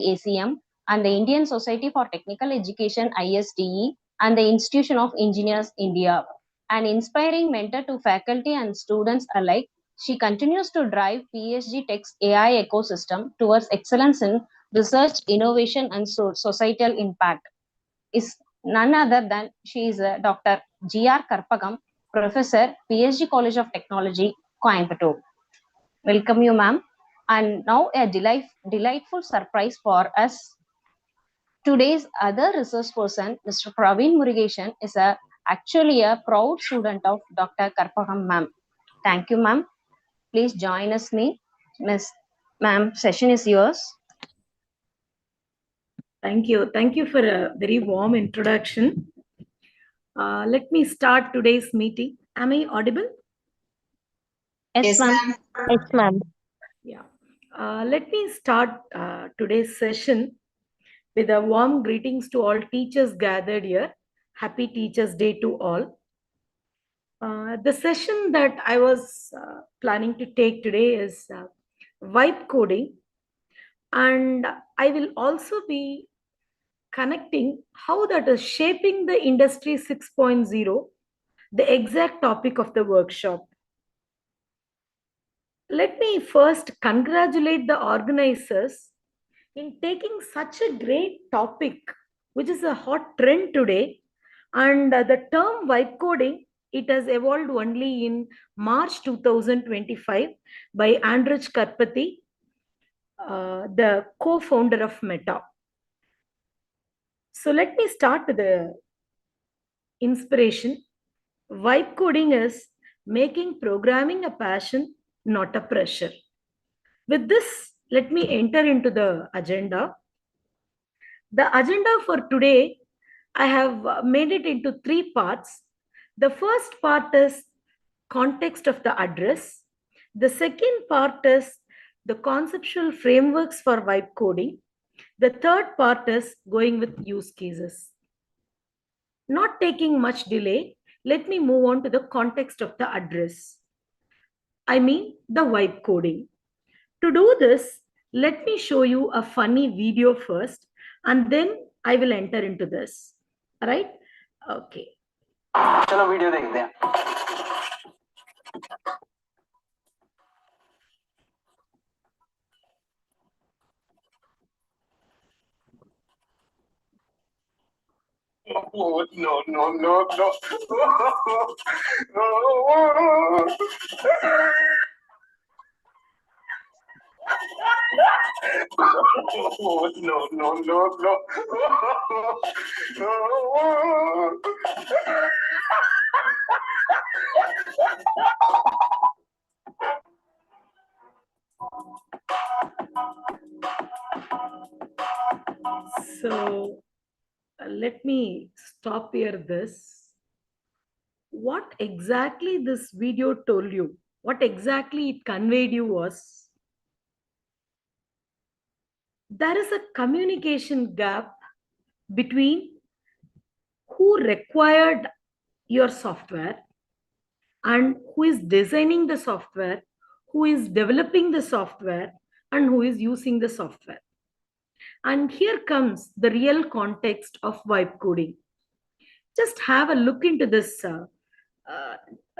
ACM, and the Indian Society for Technical Education ISTE, and the Institution of Engineers India. An inspiring mentor to faculty and students alike, she continues to drive PSG Tech's AI ecosystem towards excellence in research, innovation, and societal impact. Is none other than she is Dr. G.R. Karpagam, Professor, PSG College of Technology, Coimbatore. Welcome you, ma'am. And now a delightful surprise for us. Today's other resource person, Mr. Praveen Murugeshan, is actually a proud student of Dr. Karpagam, ma'am. Thank you, ma'am. Please join us, Miss. Ma'am, session is yours. Thank you. Thank you for a very warm introduction. Let me start today's meeting. Am I audible? Yes, ma'am. Yes, ma'am. Yeah. Let me start today's session with a warm greetings to all teachers gathered here. Happy Teachers' Day to all. The session that I was planning to take today is vibe coding, and I will also be connecting how that is shaping the industry 6.0, the exact topic of the workshop. Let me first congratulate the organizers in taking such a great topic, which is a hot trend today. And the term vibe coding, it has evolved only in March 2025 by Andrej Karpathy, the co-founder of Meta. So let me start with the inspiration. Vibe coding is making programming a passion, not a pressure. With this, let me enter into the agenda. The agenda for today, I have made it into 3 parts. The first part is context of the address. The second part is the conceptual frameworks for vibe coding. The third part is going with use cases. Not taking much delay, let me move on to the context of the address. I mean the vibe coding. To do this, let me show you a funny video first, and then I will enter into this. All right? Okay. चलो video देखते हैं. Oh, no, no, no, no. Oh, no, no, no, no. So let me stop here this. What exactly this video told you, what exactly it conveyed you was, there is a communication gap between who required your software and who is designing the software, who is developing the software, and who is using the software. And here comes the real context of vibe coding. Just have a look into this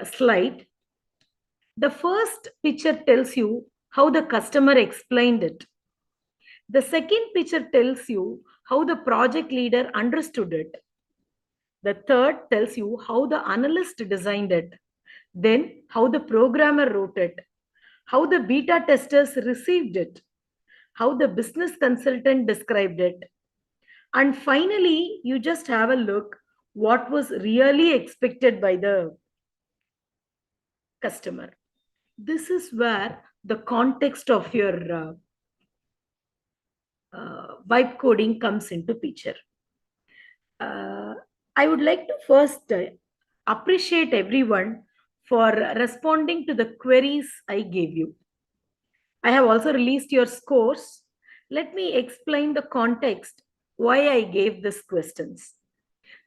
slide. The first picture tells you how the customer explained it. The second picture tells you how the project leader understood it. The third tells you how the analyst designed it. Then how the programmer wrote it, how the beta testers received it, how the business consultant described it. And finally, you just have a look what was really expected by the customer. This is where the context of your vibe coding comes into picture. I would like to first appreciate everyone for responding to the queries I gave you. I have also released your scores. Let me explain the context why I gave these questions.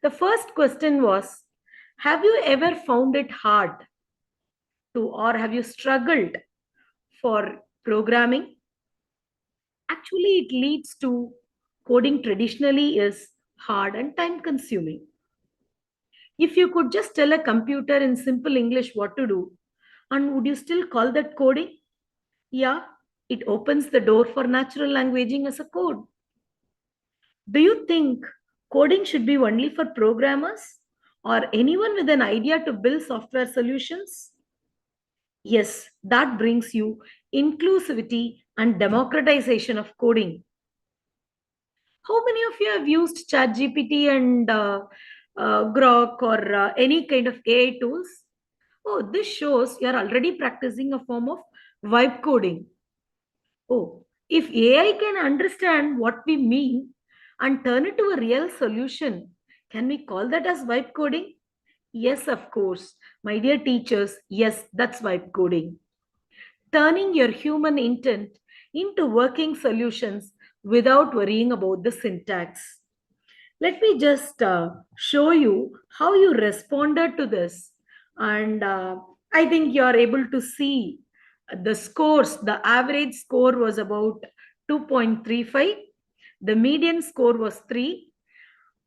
The first question was, have you ever found it hard to, or have you struggled for programming? actually it leads to coding traditionally is hard and time consuming. If you could just tell a computer in simple English what to do, and would you still call that coding? Yeah, it opens the door for natural languaging as a code. Do you think coding should be only for programmers or anyone with an idea to build software solutions? Yes, that brings you inclusivity and democratization of coding. How many of you have used ChatGPT and Grok or any kind of AI tools? Oh, this shows you're already practicing a form of vibe coding. Oh, if AI can understand what we mean and turn it to a real solution, can we call that as vibe coding? Yes, of course. My dear teachers, yes, that's vibe coding. Turning your human intent into working solutions without worrying about the syntax. Let me just show you how you responded to this. And I think you are able to see the scores. The average score was about 2.35. The median score was 3.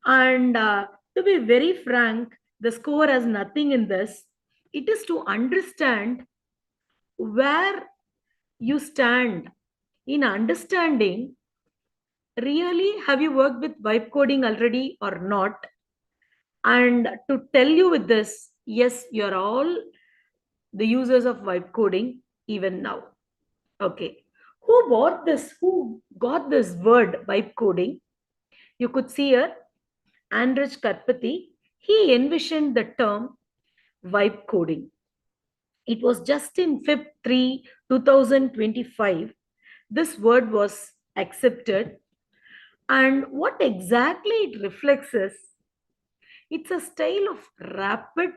And to be very frank, the score has nothing in this. It is to understand where you stand in understanding really have you worked with vibe coding already or not. And to tell you with this, yes, you're all the users of vibe coding even now. Okay. Who bought this? Who got this word vibe coding? You could see here, Andrej Karpathy. He envisioned the term vibe coding. It was just in Feb 3, 2025. This word was accepted. And what exactly it reflects is it's a style of rapid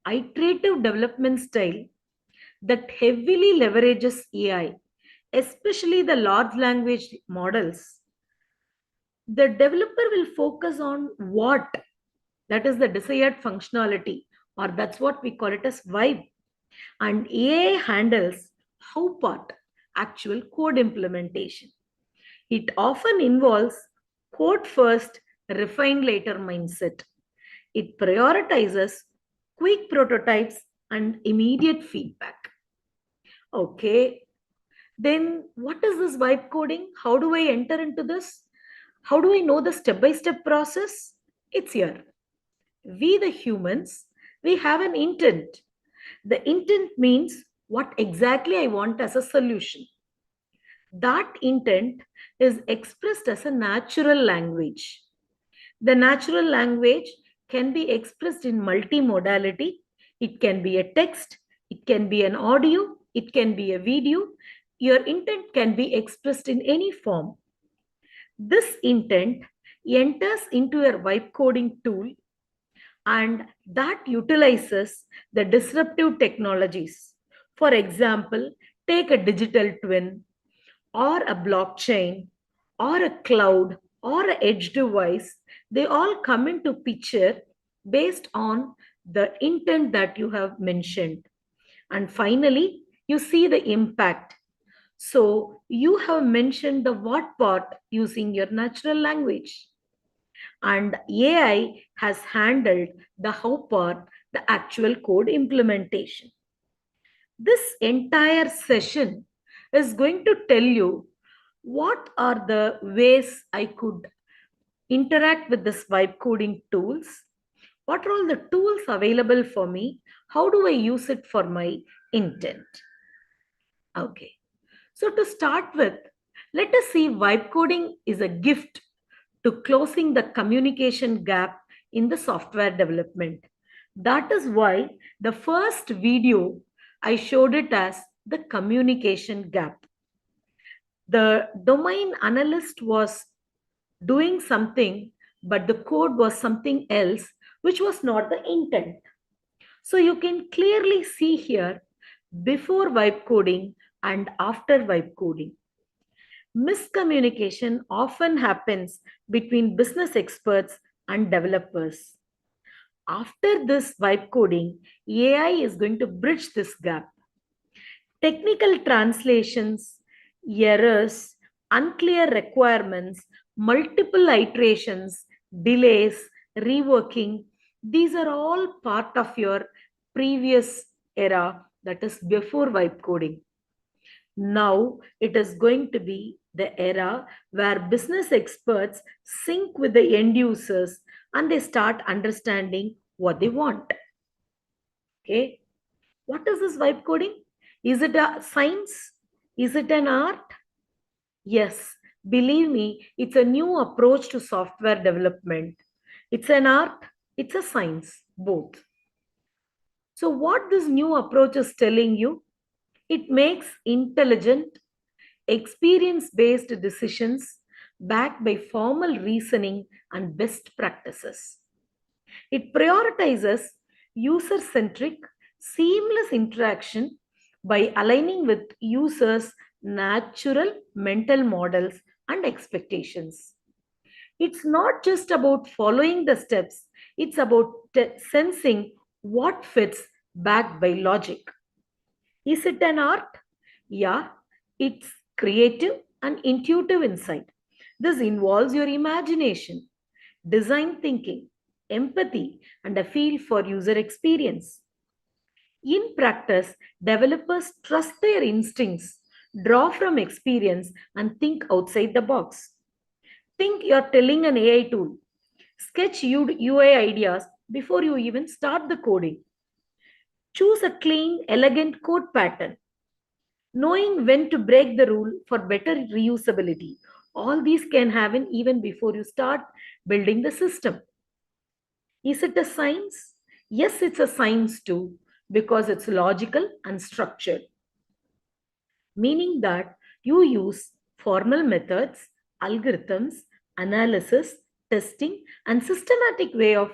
iterative development style that heavily leverages AI, especially the large language models. The developer will focus on what that is the desired functionality, or that's what we call it as vibe. And AI handles how part, actual code implementation. It often involves code first, refine later mindset. It prioritizes quick prototypes and immediate feedback. Okay, then what is this vibe coding? How do I enter into this? How do I know the step by step process? It's here. We, the humans, we have an intent. The intent means what exactly I want as a solution. That intent is expressed as a natural language. The natural language can be expressed in multimodality. It can be a text, it can be an audio, it can be a video. Your intent can be expressed in any form. This intent enters into your vibe coding tool, and that utilizes the disruptive technologies. For example, take a digital twin or a blockchain or a cloud or an edge device. They all come into picture based on the intent that you have mentioned. And finally, you see the impact. So you have mentioned the what part using your natural language. And AI has handled the how part, the actual code implementation. This entire session is going to tell you what are the ways I could interact with this vibe coding tools. What are all the tools available for me? How do I use it for my intent? Okay. So to start with, let us see vibe coding is a gift to closing the communication gap in the software development. That is why the first video I showed it as the communication gap. The domain analyst was doing something, but the code was something else, which was not the intent. So you can clearly see here before vibe coding and after vibe coding. Miscommunication often happens between business experts and developers. After this vibe coding, AI is going to bridge this gap. Technical translations, errors, unclear requirements, multiple iterations, delays, reworking. These are all part of your previous era, that is before vibe coding. Now it is going to be the era where business experts sync with the end users and they start understanding what they want. Okay. What is this vibe coding? Is it a science? Is it an art? Yes, believe me, it's a new approach to software development. It's an art, it's a science, both. So, what this new approach is telling you? It makes intelligent, experience based decisions backed by formal reasoning and best practices. It prioritizes user centric, seamless interaction by aligning with users' natural mental models and expectations. It's not just about following the steps, it's about sensing what fits backed by logic. Is it an art? Yeah, it's creative and intuitive insight. This involves your imagination, design thinking, empathy, and a feel for user experience. In practice, developers trust their instincts, draw from experience, and think outside the box. Think you're telling an AI tool, sketch UI ideas before you even start the coding. Choose a clean, elegant code pattern, knowing when to break the rule for better reusability. All these can happen even before you start building the system. Is it a science? Yes, it's a science too, because it's logical and structured, meaning that you use formal methods, algorithms, analysis, testing, and systematic way of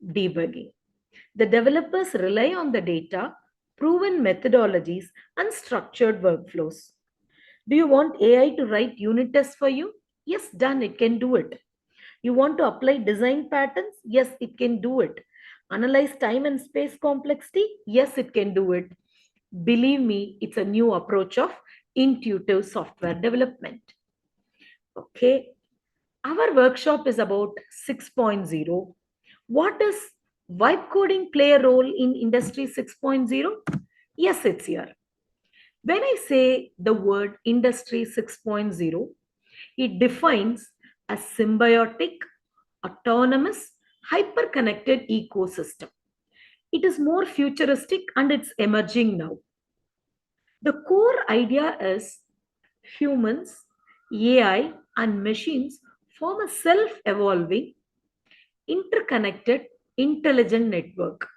debugging. The developers rely on the data, proven methodologies, and structured workflows. Do you want AI to write unit tests for you? Yes, done, it can do it. You want to apply design patterns? Yes, it can do it. Analyze time and space complexity? Yes, it can do it. Believe me, it's a new approach of intuitive software development. Okay, our workshop is about 6.0. What does vibe coding play a role in Industry 6.0? Yes, it's here. When I say the word Industry 6.0, it defines a symbiotic, autonomous, hyper-connected ecosystem. It is more futuristic and it's emerging now. The core idea is humans, AI, and machines form a self-evolving, interconnected, intelligent network.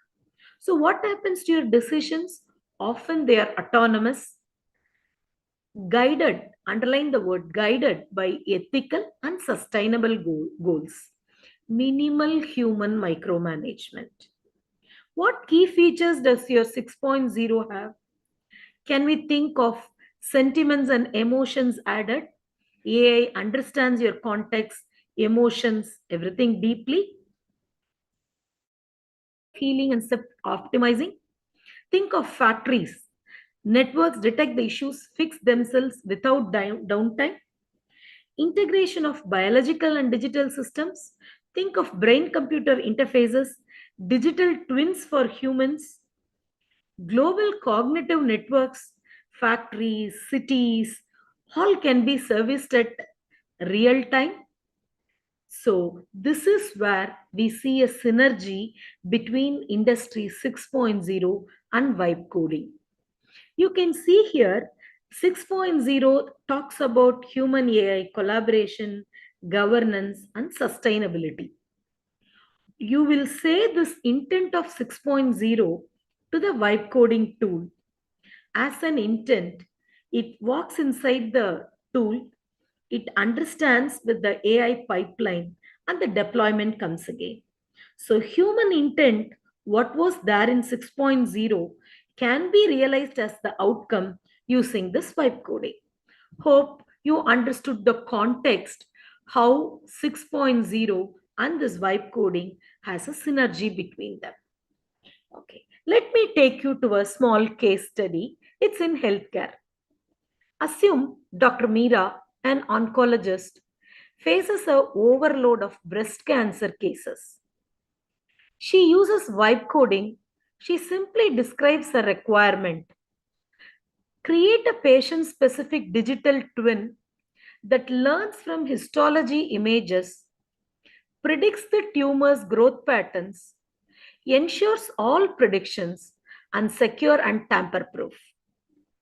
So what happens to your decisions? Often they are autonomous, guided, underline the word guided by ethical and sustainable goals. Minimal human micromanagement. What key features does your 6.0 have? Can we think of sentiments and emotions added? AI understands your context, emotions, everything deeply. Healing and self optimizing. Think of factories. Networks detect the issues, fix themselves without downtime. Integration of biological and digital systems. Think of brain computer interfaces, digital twins for humans, global cognitive networks, factories, cities, all can be serviced at real time. So, this is where we see a synergy between Industry 6.0 and vibe coding. You can see here 6.0 talks about human AI collaboration, governance, and sustainability. You will say this intent of 6.0 to the vibe coding tool. As an intent, it walks inside the tool, it understands with the AI pipeline, and the deployment comes again. So, human intent, what was there in 6.0, can be realized as the outcome using this vibe coding. Hope you understood the context, how 6.0 and this vibe coding has a synergy between them. Okay, let me take you to a small case study. It's in healthcare. Assume Dr. Meera an oncologist, faces an overload of breast cancer cases. She uses vibe coding. She simply describes the requirement. Create a patient-specific digital twin that learns from histology images, predicts the tumor's growth patterns, ensures all predictions, and secure and tamper-proof.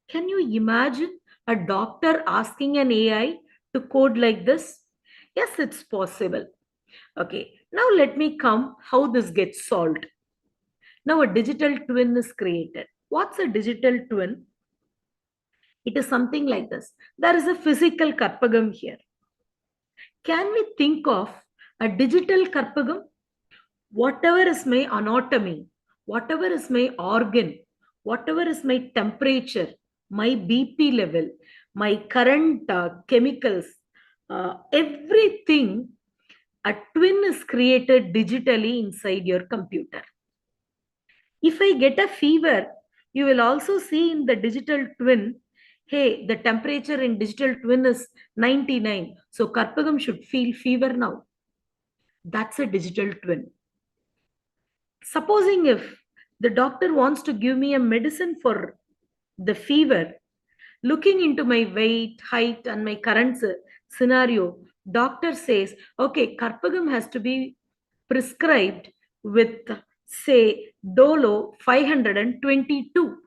Can you imagine a doctor asking an AI to code like this? Yes, it's possible. Okay, now let me come how this gets solved. Now a digital twin is created. What's a digital twin? It is something like this. There is a physical karpagam here. Can we think of a digital karpagam? Whatever is my anatomy, whatever is my organ, whatever is my temperature, my BP level, my current chemicals, everything, a twin is created digitally inside your computer. If I get a fever, you will also see in the digital twin, hey, the temperature in digital twin is 99. So Karpagam should feel fever now. That's a digital twin. Supposing if the doctor wants to give me a medicine for the fever, looking into my weight, height, and my current scenario, doctor says, okay, Karpagam has to be prescribed with, say, Dolo 522.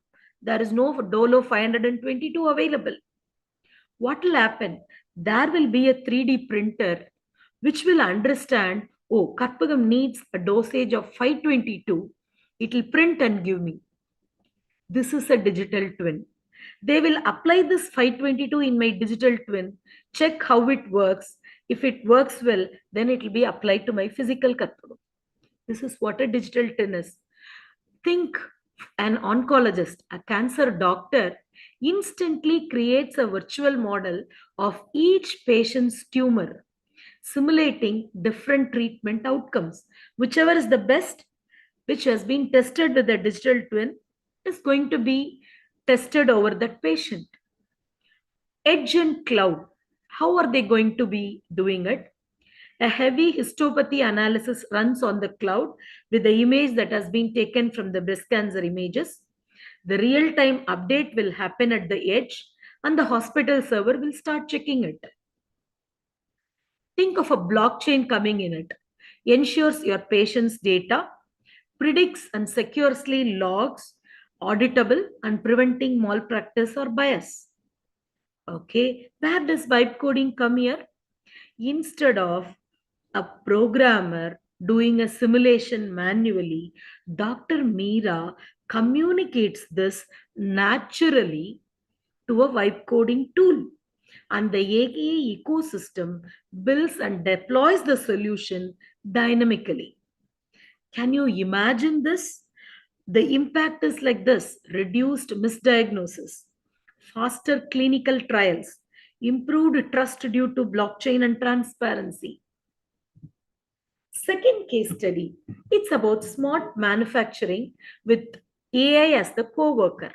There is no Dolo 522 available. What will happen? There will be a 3D printer which will understand, oh, Karpagam needs a dosage of 522. It will print and give me. This is a digital twin. They will apply this 522 in my digital twin, check how it works. If it works well, then it will be applied to my physical Karpagam. This is what a digital twin is. Think an oncologist, a cancer doctor, instantly creates a virtual model of each patient's tumor, simulating different treatment outcomes. Whichever is the best, which has been tested with a digital twin, is going to be tested over that patient. Edge and cloud. How are they going to be doing it? A heavy histopathy analysis runs on the cloud with the image that has been taken from the breast cancer images. The real-time update will happen at the edge and the hospital server will start checking it. Think of a blockchain coming in it. Ensures your patient's data, predicts and securely logs, auditable and preventing malpractice or bias. Okay, where does vibe coding come here? Instead of a programmer doing a simulation manually, Dr. Meera communicates this naturally to a vibe coding tool. And the AKA ecosystem builds and deploys the solution dynamically. Can you imagine this? The impact is like this: reduced misdiagnosis, faster clinical trials, improved trust due to blockchain and transparency. Second case study, it's about smart manufacturing with AI as the co-worker.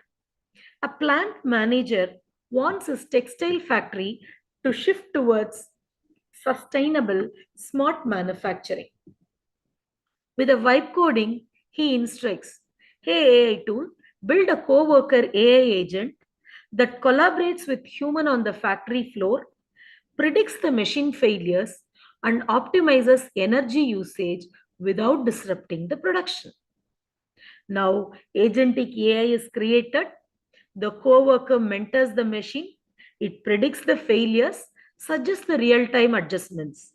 A plant manager wants his textile factory to shift towards sustainable smart manufacturing. With a vibe coding, he instructs, hey AI tool, build a co-worker AI agent that collaborates with human on the factory floor, predicts the machine failures, and optimizes energy usage without disrupting the production. Now, agentic AI is created. The co-worker mentors the machine. It predicts the failures, suggests the real-time adjustments.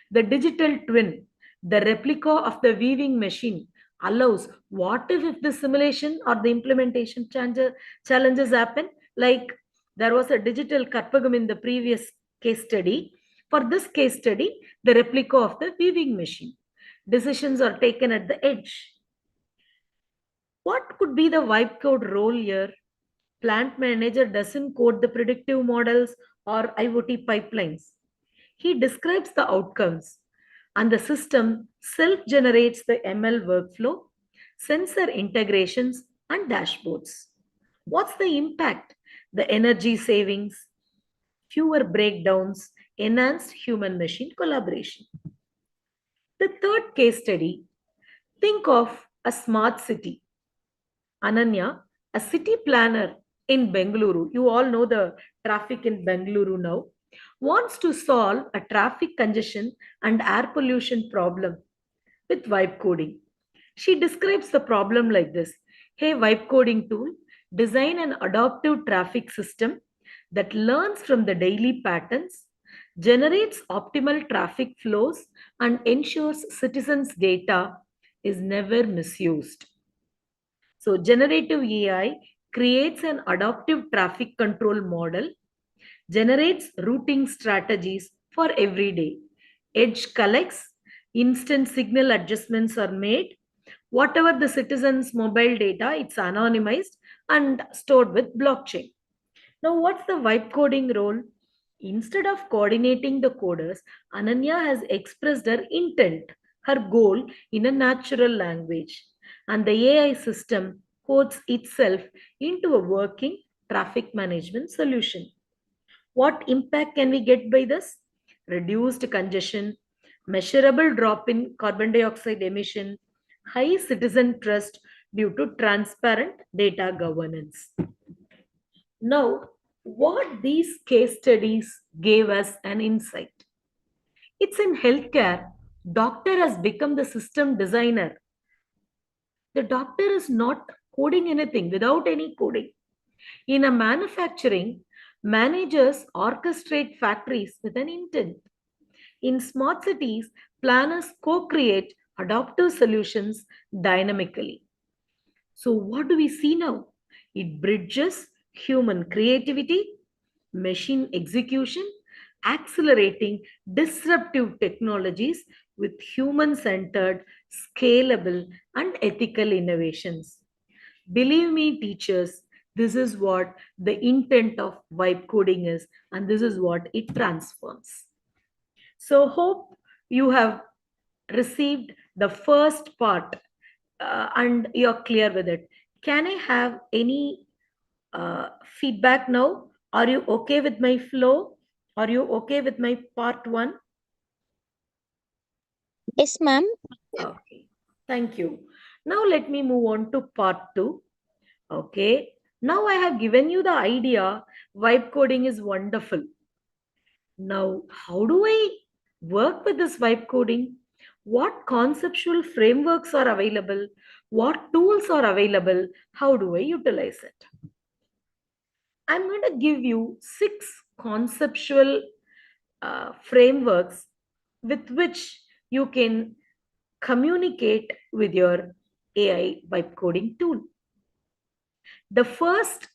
The digital twin, the replica of the weaving machine, allows what if the simulation or the implementation challenges happen? Like there was a digital Karpagam in the previous case study. For this case study, the replica of the weaving machine. Decisions are taken at the edge. What could be the vibe code role here? Plant manager doesn't code the predictive models or IoT pipelines. He describes the outcomes, and the system self-generates the ML workflow, sensor integrations, and dashboards. What's the impact? The energy savings, fewer breakdowns, enhanced human-machine collaboration. The third case study, think of a smart city. Ananya, a city planner in Bengaluru, you all know the traffic in Bengaluru now, wants to solve a traffic congestion and air pollution problem with vibe coding. She describes the problem like this: hey, vibe coding tool, design an adaptive traffic system that learns from the daily patterns, generates optimal traffic flows, and ensures citizens' data is never misused. So, generative AI creates an adaptive traffic control model, generates routing strategies for every day. Edge collects, instant signal adjustments are made. Whatever the citizen's mobile data, it's anonymized and stored with blockchain. Now, what's the vibe coding role? Instead of coordinating the coders, Ananya has expressed her intent, her goal in a natural language, and the AI system codes itself into a working traffic management solution. What impact can we get by this? Reduced congestion, measurable drop in carbon dioxide emission, high citizen trust due to transparent data governance. Now, what these case studies gave us an insight. It's in healthcare, doctor has become the system designer. The doctor is not coding anything without any coding. In a manufacturing, managers orchestrate factories with an intent. In smart cities, planners co-create adaptive solutions dynamically. So what do we see now? It bridges human creativity, machine execution, accelerating disruptive technologies with human-centered, scalable, and ethical innovations. Believe me, teachers, this is what the intent of vibe coding is, and this is what it transforms. So, hope you have received the first part and you're clear with it. Can I have any feedback now? Are you okay with my flow? Are you okay with my part one? Yes, ma'am. Okay, thank you. Now let me move on to part two. Okay, now I have given you the idea. Vibe coding is wonderful. Now, how do I work with this vibe coding? What conceptual frameworks are available? What tools are available? How do I utilize it? I'm going to give you 6 conceptual frameworks with which you can communicate with your AI vibe coding tool. The first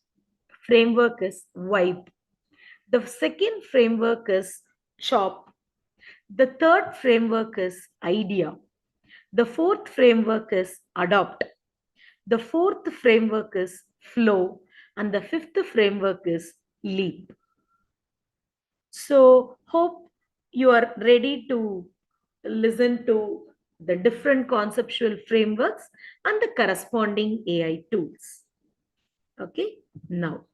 framework is vibe. The second framework is chop. The third framework is idea. The fourth framework is adopt. The fourth framework is flow. And the fifth framework is leap. So, hope you are ready to listen to the different conceptual frameworks and the corresponding AI tools. Okay, now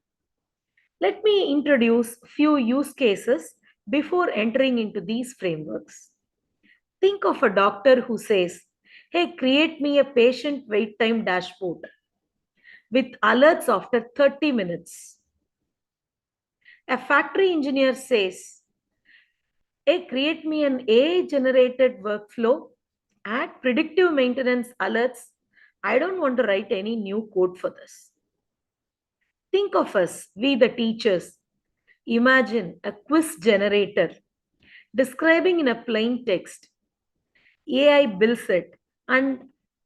let me introduce few use cases before entering into these frameworks. Think of a doctor who says, hey, create me a patient wait time dashboard with alerts after 30 minutes. A factory engineer says, hey, create me an AI-generated workflow, add predictive maintenance alerts. I don't want to write any new code for this. Think of us, we the teachers. Imagine a quiz generator describing in a plain text. AI builds it and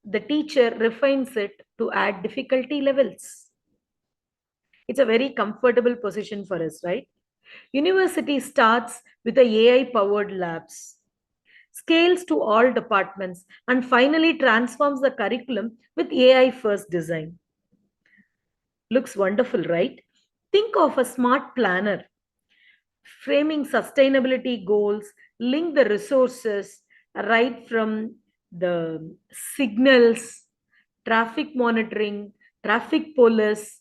the teacher refines it to add difficulty levels. It's a very comfortable position for us, right? University starts with the AI-powered labs, scales to all departments, and finally transforms the curriculum with AI-first design. Looks wonderful, right? Think of a smart planner, framing sustainability goals, link the resources right from the signals, traffic monitoring, traffic police,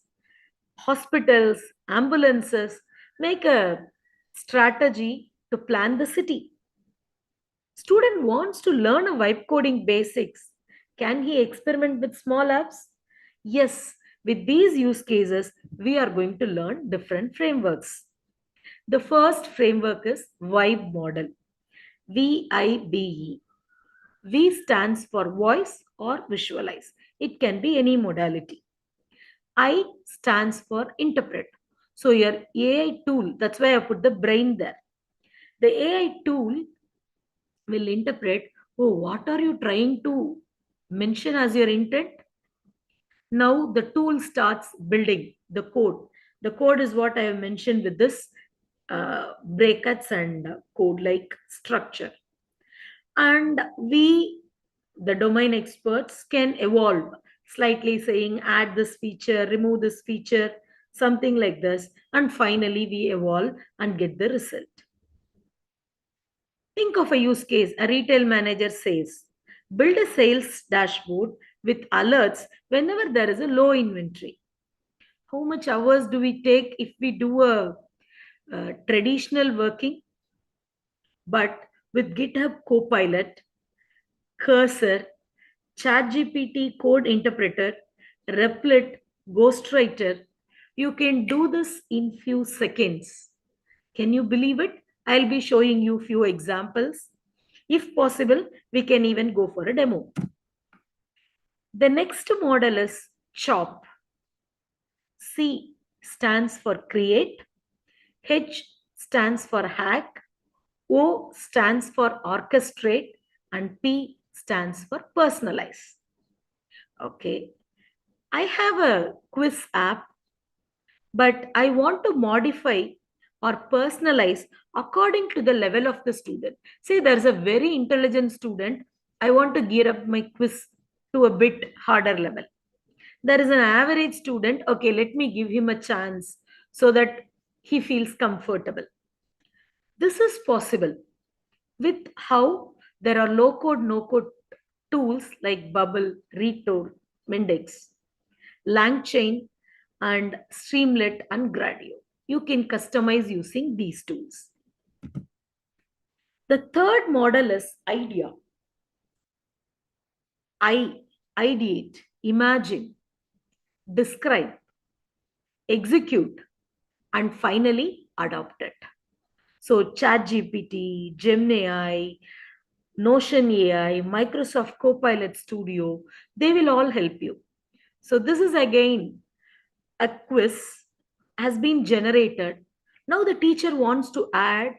hospitals, ambulances, make a strategy to plan the city. Student wants to learn a vibe coding basics. Can he experiment with small apps? Yes, with these use cases, we are going to learn different frameworks. The first framework is Vibe model. VIBE. V stands for voice or visualize. It can be any modality. I stands for interpret. So your AI tool, that's why I put the brain there. The AI tool will interpret, oh, what are you trying to mention as your intent? Now the tool starts building the code. The code is what I have mentioned with this brackets and code like structure. And we, the domain experts, can evolve slightly, saying add this feature, remove this feature, something like this. And finally, we evolve and get the result. Think of a use case. A retail manager says, build a sales dashboard with alerts whenever there is a low inventory. How much hours do we take if we do a traditional working? But with GitHub Copilot, Cursor, ChatGPT code interpreter, Replit, Ghostwriter, you can do this in few seconds. Can you believe it? I'll be showing you few examples. If possible, we can even go for a demo. The next model is CHOP. C stands for create, H stands for hack, O stands for orchestrate, and P stands for personalize. Okay, I have a quiz app, but I want to modify or personalize according to the level of the student. Say there's a very intelligent student, I want to gear up my quiz to a bit harder level. There is an average student, okay, let me give him a chance so that he feels comfortable. This is possible with how there are low code, no code tools like Bubble, Retool, Mendix, LangChain, and Streamlit and Gradio. You can customize using these tools. The third model is idea. Ideate, imagine, describe, execute, and finally adopt it. So ChatGPT, Gemini, Notion AI, Microsoft Copilot Studio, they will all help you. So this is again a quiz has been generated. Now the teacher wants to add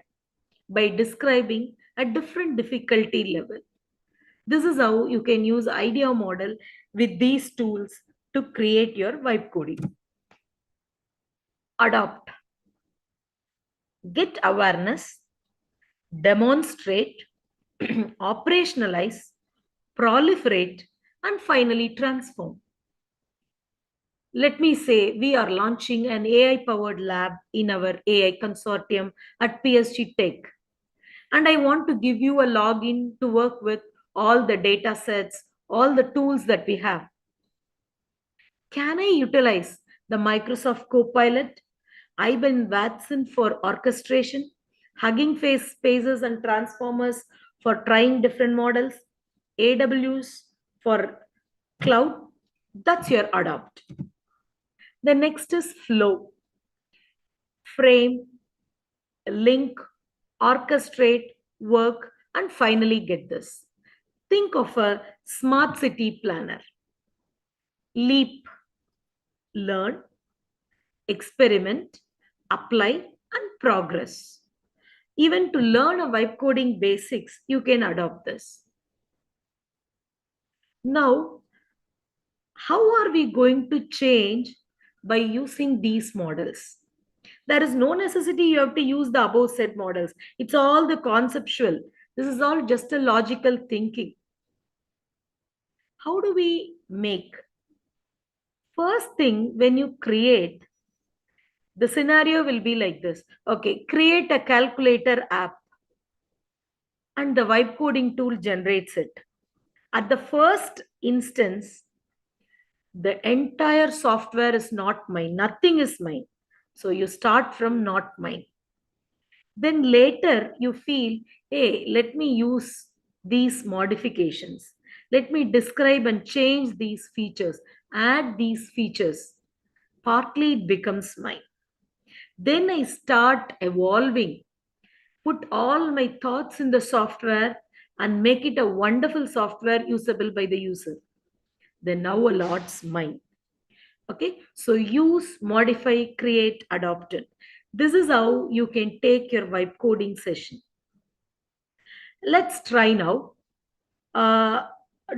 by describing a different difficulty level. This is how you can use idea model with these tools to create your vibe coding. Adopt. Get awareness, demonstrate, operationalize, proliferate, and finally transform. Let me say we are launching an AI powered lab in our AI consortium at PSG Tech. And I want to give you a login to work with all the data sets, all the tools that we have. Can I utilize the Microsoft Copilot, IBM Watson for orchestration, Hugging Face spaces and transformers for trying different models, AWS for cloud? That's your adopt. The next is flow. Frame, link, orchestrate, work, and finally get this. Think of a smart city planner. Leap, learn, experiment, apply, and progress. Even to learn a vibe coding basics, you can adopt this. Now, how are we going to change by using these models? There is no necessity you have to use the above said models. It's all the conceptual. This is all just a logical thinking. How do we make? First thing, when you create, the scenario will be like this. Okay, create a calculator app and the vibe coding tool generates it. At the first instance, the entire software is not mine. Nothing is mine. So you start from not mine. Then later you feel, hey, let me use these modifications. Let me describe and change these features, add these features. Partly it becomes mine. Then I start evolving, put all my thoughts in the software and make it a wonderful software usable by the user. Then now a lot's mine. Okay, so use, modify, create, adopt it. This is how you can take your vibe coding session. Let's try now. Uh,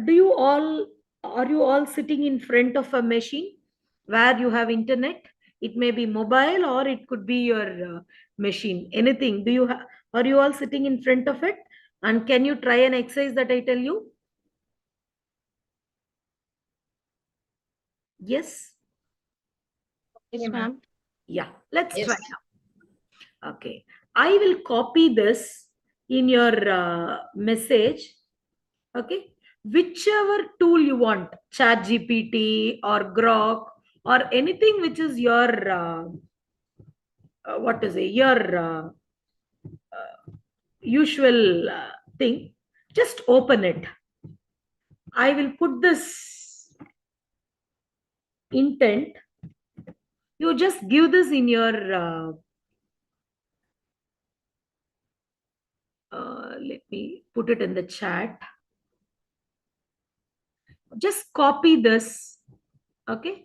do you all Are you all sitting in front of a machine where you have internet? It may be mobile or it could be your machine. Anything? Are you all sitting in front of it? And can you try an exercise that I tell you? Yes. Yes, ma'am. Yeah. Let's Yes. try now. Okay. I will copy this in your message. Okay, whichever tool you want, chat gpt or grok or anything which is your what to say, your usual thing, just open it. I will put this intent. You just give this in your let me put it in the chat. Just copy this. Okay,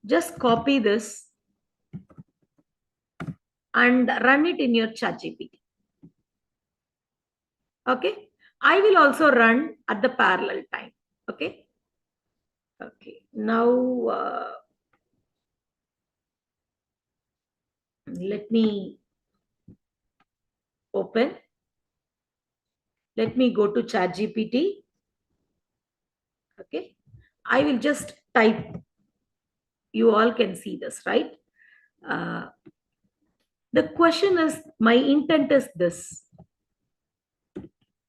just copy this and run it in your chat gpt. Okay, I will also run at the parallel time. Okay, okay, now let me open. Let me go to chat gpt. Okay, I will just type. You all can see this, right? uh, the question is, my intent is this: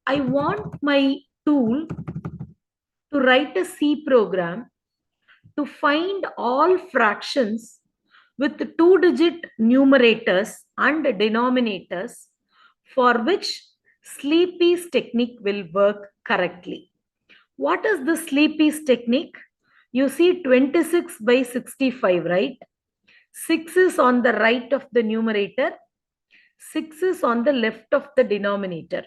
I want my tool to write a C program to find all fractions with 2-digit numerators and denominators for which Sleepy's technique will work correctly. What is the Sleepy's technique? You see 26 by 65, right? 6 is on the right of the numerator, 6 is on the left of the denominator.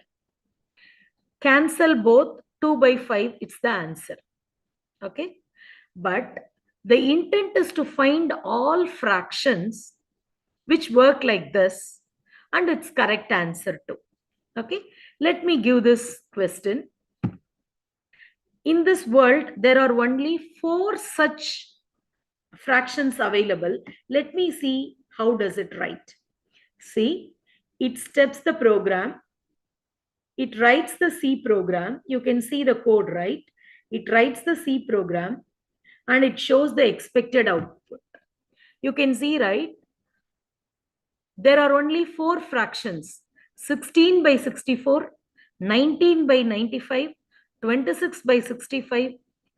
Cancel both, 2 by 5, it's the answer. Okay, but the intent is to find all fractions which work like this, and it's correct answer too. Okay, let me give this question. In this world, there are only 4 such fractions available. Let me see how does it write. See, it steps the program. It writes the C program. You can see the code, right? It writes the C program and it shows the expected output. You can see, right? There are only 4 fractions: 16 by 64, 19 by 95, 26 by 65,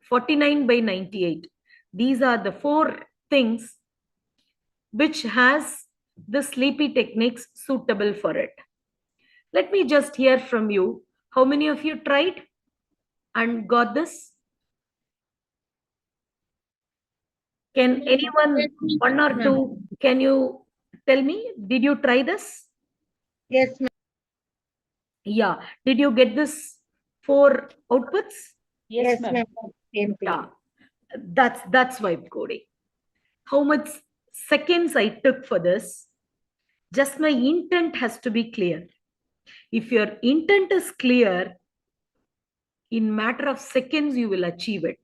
49 by 98. These are the 4 things which has the sleepy techniques suitable for it. Let me just hear from you. How many of you tried and got this? Can anyone, one or two, can you tell me, did you try this? Yes, ma'am. Yeah. Did you get this 4 outputs? Yes, ma'am. Same thing. Yeah. That's vibe coding. How much seconds I took for this? Just my intent has to be clear. If your intent is clear, in matter of seconds, you will achieve it.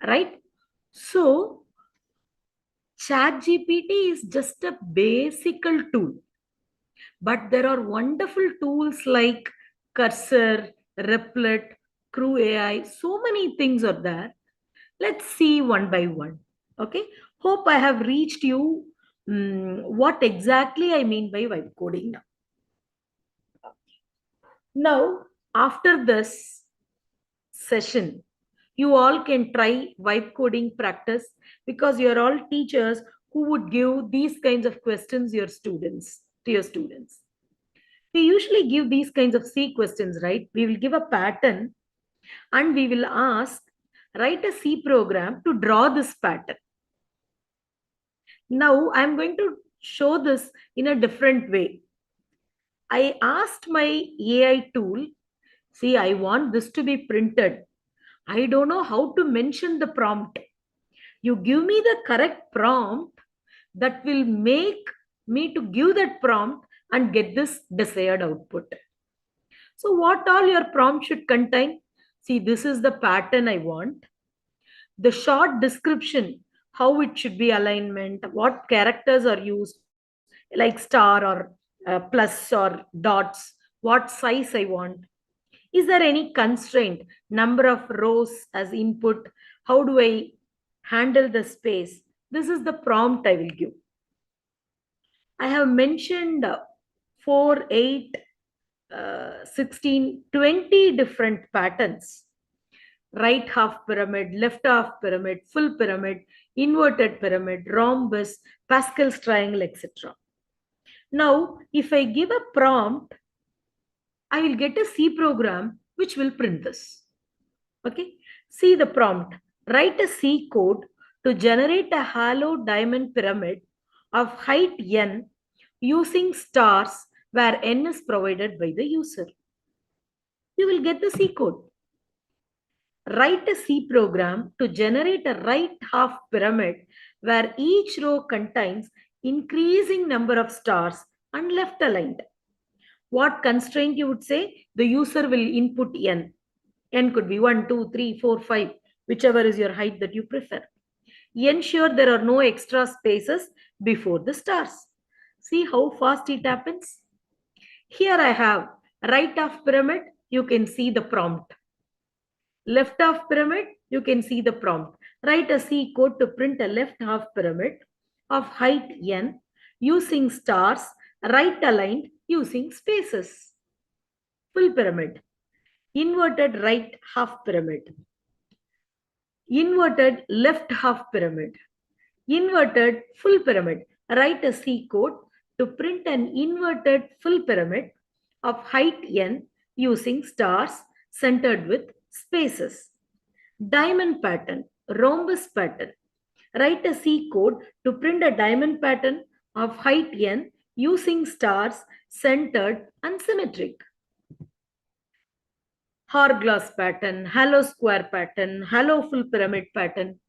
Right? So, ChatGPT is just a basic tool. But there are wonderful tools like Cursor, Replit, Crew AI. So many things are there. Let's see one by one. Okay. Hope I have reached you what exactly I mean by vibe coding now. Now, after this session, you all can try vibe coding practice because you're all teachers who would give these kinds of questions to your students. We usually give these kinds of C questions, right? We will give a pattern and we will ask, write a C program to draw this pattern. Now I'm going to show this in a different way. I asked my AI tool, see, I want this to be printed. I don't know how to mention the prompt. You give me the correct prompt that will make me to give that prompt and get this desired output. So what all your prompt should contain? See, this is the pattern I want. The short description, how it should be alignment, what characters are used, like star or plus or dots, what size I want. Is there any constraint, number of rows as input? How do I handle the space? This is the prompt I will give. I have mentioned 4, 8, 16, 20 different patterns. Right half pyramid, left half pyramid, full pyramid, inverted pyramid, rhombus, Pascal's triangle, etc. Now, if I give a prompt, I will get a C program which will print this. Okay, see the prompt. Write a C code to generate a hollow diamond pyramid of height n using stars where n is provided by the user. You will get the C code. Write a C program to generate a right half pyramid where each row contains increasing number of stars and left aligned. What constraint you would say? The user will input n. N could be 1, 2, 3, 4, 5, whichever is your height that you prefer. Ensure there are no extra spaces before the stars. See how fast it happens? Here I have right half pyramid, you can see the prompt. Left half pyramid, you can see the prompt. Write a C code to print a left half pyramid of height n using stars, right aligned using spaces. Full pyramid. Inverted right half pyramid. Inverted left half pyramid. Inverted full pyramid. Write a C code to print an inverted full pyramid of height n using stars centered with spaces. Diamond pattern, rhombus pattern. Write a C code to print a diamond pattern of height n using stars centered and symmetric. Hourglass pattern, hollow square pattern, hollow full pyramid pattern.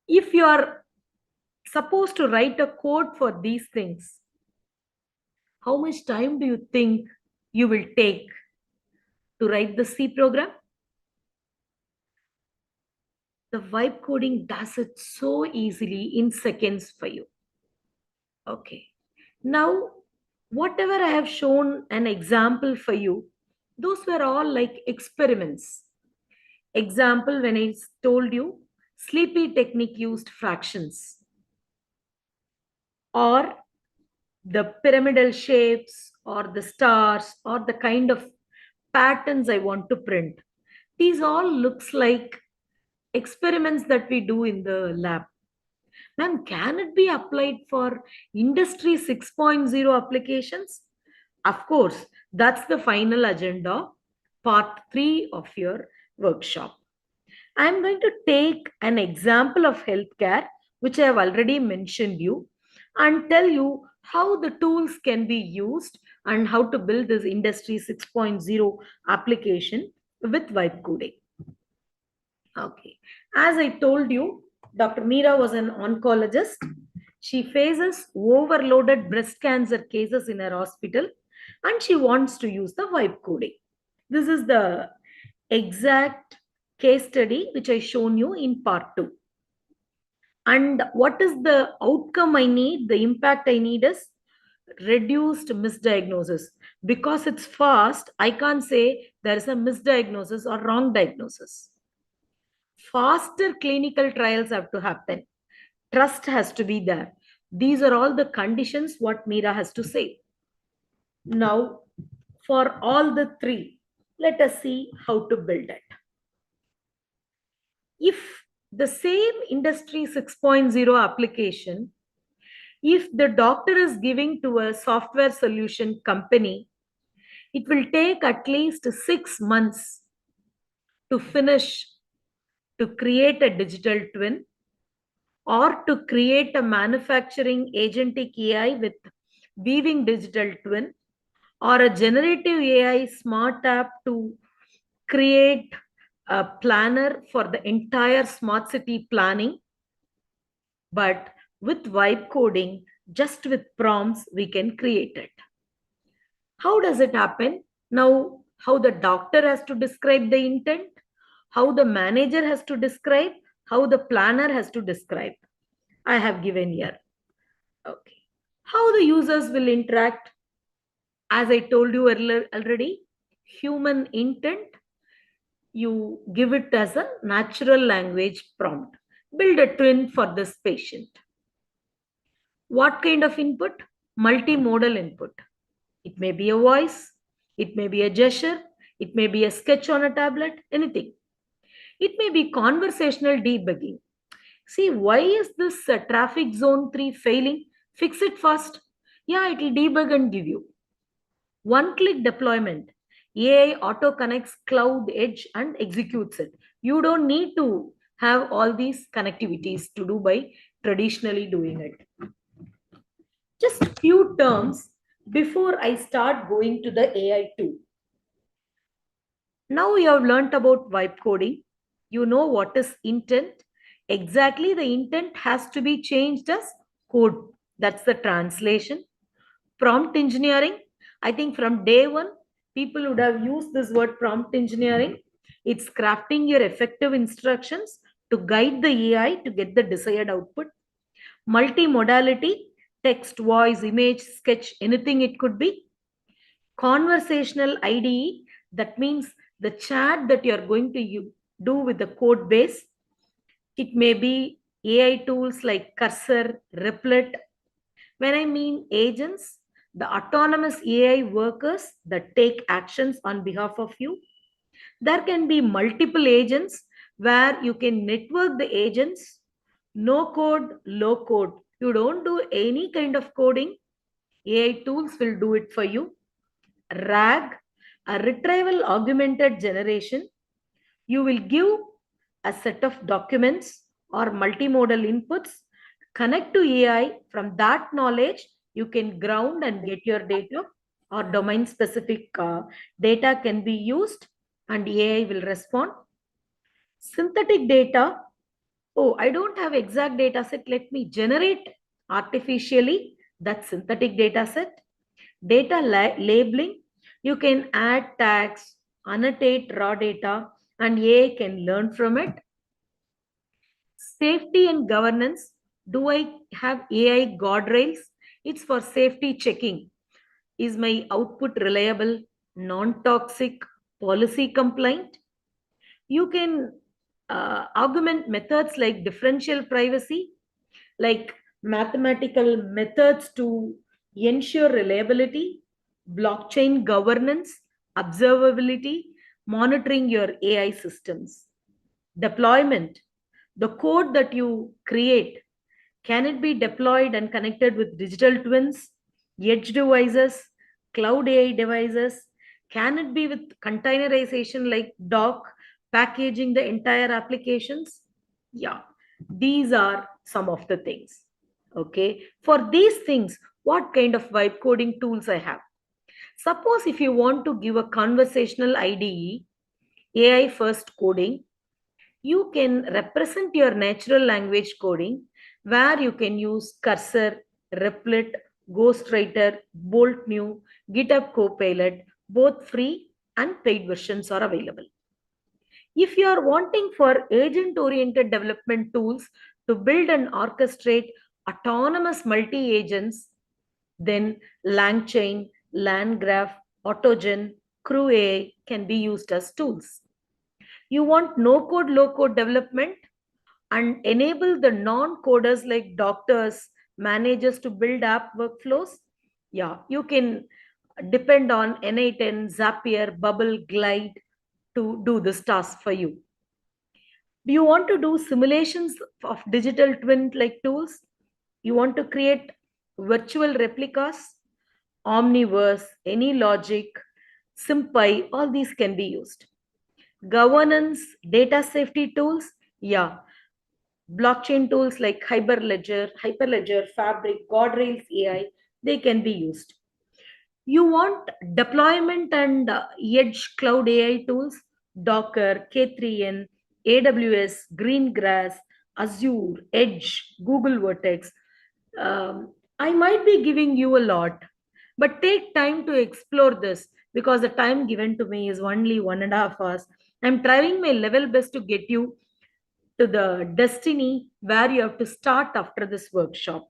If you are supposed to write a code for these things, how much time do you think you will take to write the C program? The vibe coding does it so easily in seconds for you. Okay. Now, whatever I have shown an example for you, those were all like experiments. Example, when I told you, sleepy technique used fractions, or the pyramidal shapes, or the stars, or the kind of patterns I want to print. These all looks like experiments that we do in the lab. Ma'am, can it be applied for industry 6.0 applications? Of course, that's the final agenda, part 3 of your workshop. I'm going to take an example of healthcare, which I have already mentioned you, and tell you how the tools can be used and how to build this industry 6.0 application with vibe coding. Okay. As I told you, Dr. Meera was an oncologist. She faces overloaded breast cancer cases in her hospital and she wants to use the vibe coding. This is the exact case study which I shown you in part 2. And what is the outcome I need? The impact I need is reduced misdiagnosis. Because it's fast, I can't say there is a misdiagnosis or wrong diagnosis. Faster clinical trials have to happen. Trust has to be there. These are all the conditions what Meera has to say. Now, for all the 3, let us see how to build it. If the same industry 6.0 application If the doctor is giving to a software solution company, it will take at least 6 months to finish, to create a digital twin, or to create a manufacturing agentic AI with weaving digital twin, or a generative AI smart app to create a planner for the entire smart city planning. But with vibe coding, just with prompts, we can create it. How does it happen? Now, how the doctor has to describe the intent, how the manager has to describe, how the planner has to describe. I have given here. Okay. How the users will interact? As I told you earlier already, human intent, you give it as a natural language prompt. Build a twin for this patient. What kind of input? Multimodal input. It may be a voice, it may be a gesture, it may be a sketch on a tablet, anything. It may be conversational debugging. See, why is this traffic zone 3 failing? Fix it first. Yeah, it will debug and give you. One-click deployment. AI auto connects cloud edge and executes it. You don't need to have all these connectivities to do by traditionally doing it. Just few terms before I start going to the AI tool. Now you have learnt about vibe coding. You know what is intent. Exactly, the intent has to be changed as code. That's the translation. Prompt engineering. I think from day one, people would have used this word prompt engineering. It's crafting your effective instructions to guide the AI to get the desired output. Multimodality, text, voice, image, sketch, anything it could be. Conversational IDE, that means the chat that you're going to do with the code base. It may be AI tools like Cursor, Replit. When I mean agents, the autonomous AI workers that take actions on behalf of you. There can be multiple agents where you can network the agents. No code, low code. You don't do any kind of coding. AI tools will do it for you. RAG, a retrieval augmented generation. You will give a set of documents or multimodal inputs, connect to AI. From that knowledge, you can ground and get your data, or domain specific data can be used and AI will respond. Synthetic data. Oh, I don't have exact data set. Let me generate artificially that synthetic data set. Data labeling. You can add tags, annotate raw data, and AI can learn from it. Safety and governance. Do I have AI guardrails? It's for safety checking. Is my output reliable, non-toxic, policy compliant? You can augment methods like differential privacy, like mathematical methods to ensure reliability, blockchain governance, observability, monitoring your AI systems. Deployment. The code that you create, can it be deployed and connected with digital twins, edge devices, cloud AI devices? Can it be with containerization like Doc, packaging the entire applications? Yeah, these are some of the things. Okay, for these things, what kind of vibe coding tools I have? Suppose if you want to give a conversational IDE, AI first coding, you can represent your natural language coding where you can use Cursor, Replit, Ghostwriter, Bolt New, GitHub Copilot. Both free and paid versions are available. If you are wanting for agent-oriented development tools to build and orchestrate autonomous multi-agents, then LangChain, LangGraph, AutoGen, Crew AI can be used as tools. You want no-code, low-code development and enable the non-coders like doctors, managers to build app workflows? Yeah, you can depend on N8N, Zapier, Bubble, Glide to do this task for you. Do you want to do simulations of digital twin like tools? You want to create virtual replicas, Omniverse, AnyLogic, SymPy, all these can be used. Governance, data safety tools, yeah. Blockchain tools like Hyperledger, Fabric, Guardrails AI, they can be used. You want deployment and edge cloud AI tools, Docker, K3n, AWS, Greengrass, Azure, Edge, Google Vertex. I might be giving you a lot, but take time to explore this because the time given to me is only 1.5 hours. I'm trying my level best to get you to the destiny where you have to start after this workshop.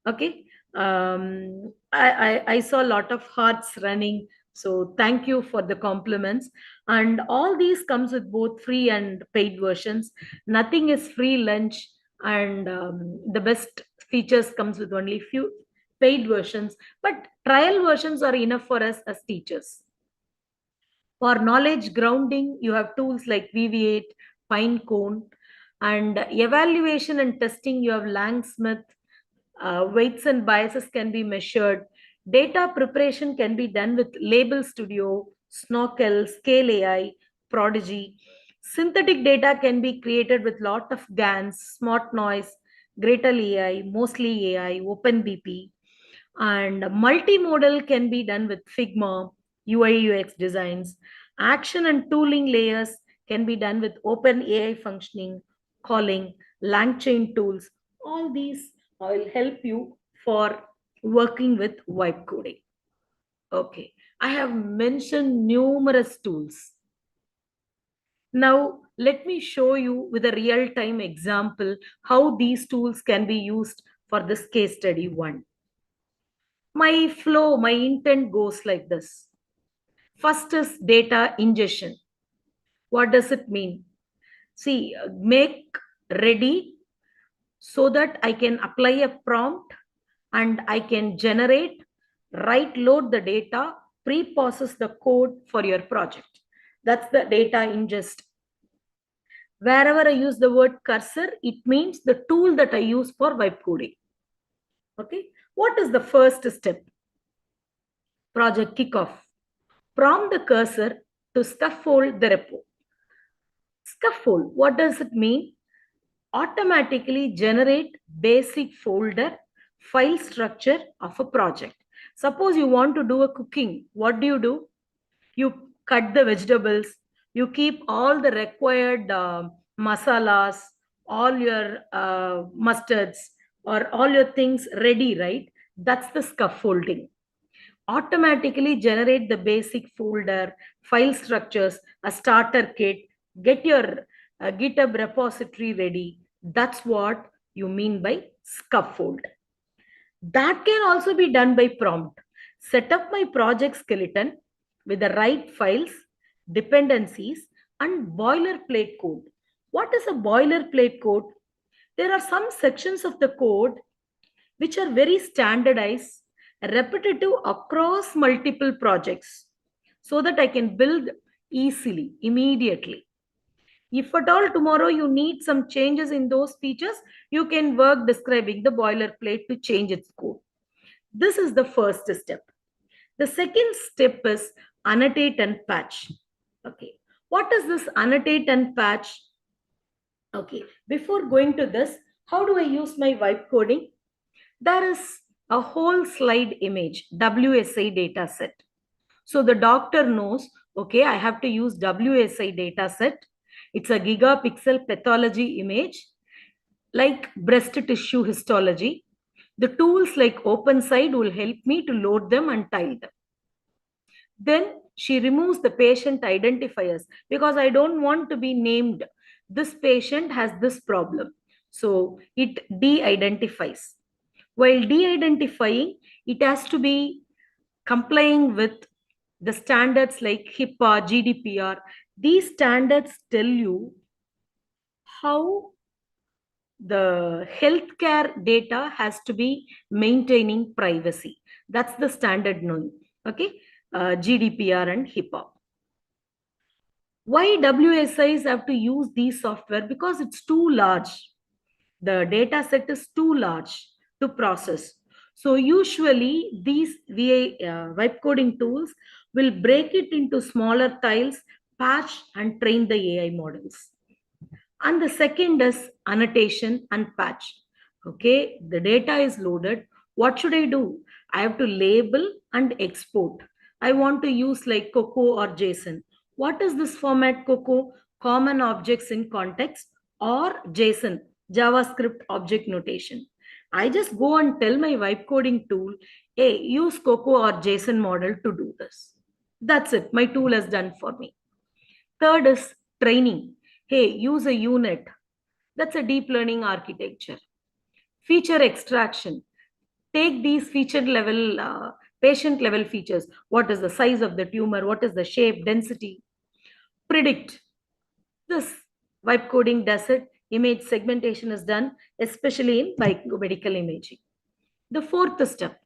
Okay. I saw a lot of hearts running, so thank you for the compliments. And all these comes with both free and paid versions. Nothing is free lunch, and the best features comes with only few paid versions, but trial versions are enough for us as teachers. For knowledge grounding, you have tools like VV8, Pinecone, and evaluation and testing, you have Langsmith. Weights and biases can be measured. Data preparation can be done with Label Studio, Snorkel, Scale AI, Prodigy. Synthetic data can be created with lot of GANs, Smart Noise, Greater AI, Mostly AI, OpenBP. And multimodal can be done with Figma, UI UX designs. Action and tooling layers can be done with Open AI functioning, calling, LangChain tools. All these will help you for working with vibe coding. Okay, I have mentioned numerous tools. Now, let me show you with a real-time example how these tools can be used for this case study 1. My flow, my intent goes like this. First is data ingestion. What does it mean? See, make ready so that I can apply a prompt and I can generate, write, load the data, pre-process the code for your project. That's the data ingest. Wherever I use the word cursor, it means the tool that I use for vibe coding. Okay. What is the first step? Project kickoff. Prompt the cursor to scaffold the repo. Scaffold, what does it mean? Automatically generate basic folder file structure of a project. Suppose you want to do a cooking, what do? You cut the vegetables, you keep all the required masalas, all your mustards, or all your things ready, right? That's the scaffolding. Automatically generate the basic folder, file structures, a starter kit, get your GitHub repository ready. That's what you mean by scaffold. That can also be done by prompt. Set up my project skeleton with the right files, dependencies, and boilerplate code. What is a boilerplate code? There are some sections of the code which are very standardized, repetitive across multiple projects so that I can build easily, immediately. If at all tomorrow you need some changes in those features, you can work describing the boilerplate to change its code. This is the first step. The second step is annotate and patch. Okay. What is this annotate and patch? Okay. Before going to this, how do I use my vibe coding? There is a whole slide image, WSI data set. So the doctor knows, okay, I have to use WSI data set. It's a gigapixel pathology image, like breast tissue histology. The tools like OpenSide will help me to load them and tile them. Then she removes the patient identifiers because I don't want to be named. This patient has this problem. So it de-identifies. While de-identifying, it has to be complying with the standards like HIPAA, GDPR. These standards tell you how the healthcare data has to be maintaining privacy. That's the standard known. Okay, GDPR and HIPAA. Why WSIs have to use these software? Because it's too large. The data set is too large to process. So usually these vibe coding tools will break it into smaller tiles, patch and train the AI models. And the second is annotation and patch. Okay, the data is loaded. What should I do? I have to label and export. I want to use like Coco or JSON. What is this format Coco? Common objects in context, or JSON, JavaScript object notation. I just go and tell my vibe coding tool, hey, use Coco or JSON model to do this. That's it. My tool has done for me. Third is training. Hey, use a unit. That's a deep learning architecture. Feature extraction. Take these feature level, patient level features. What is the size of the tumor? What is the shape, density? Predict. This vibe coding does it. Image segmentation is done, especially in medical imaging. The fourth step,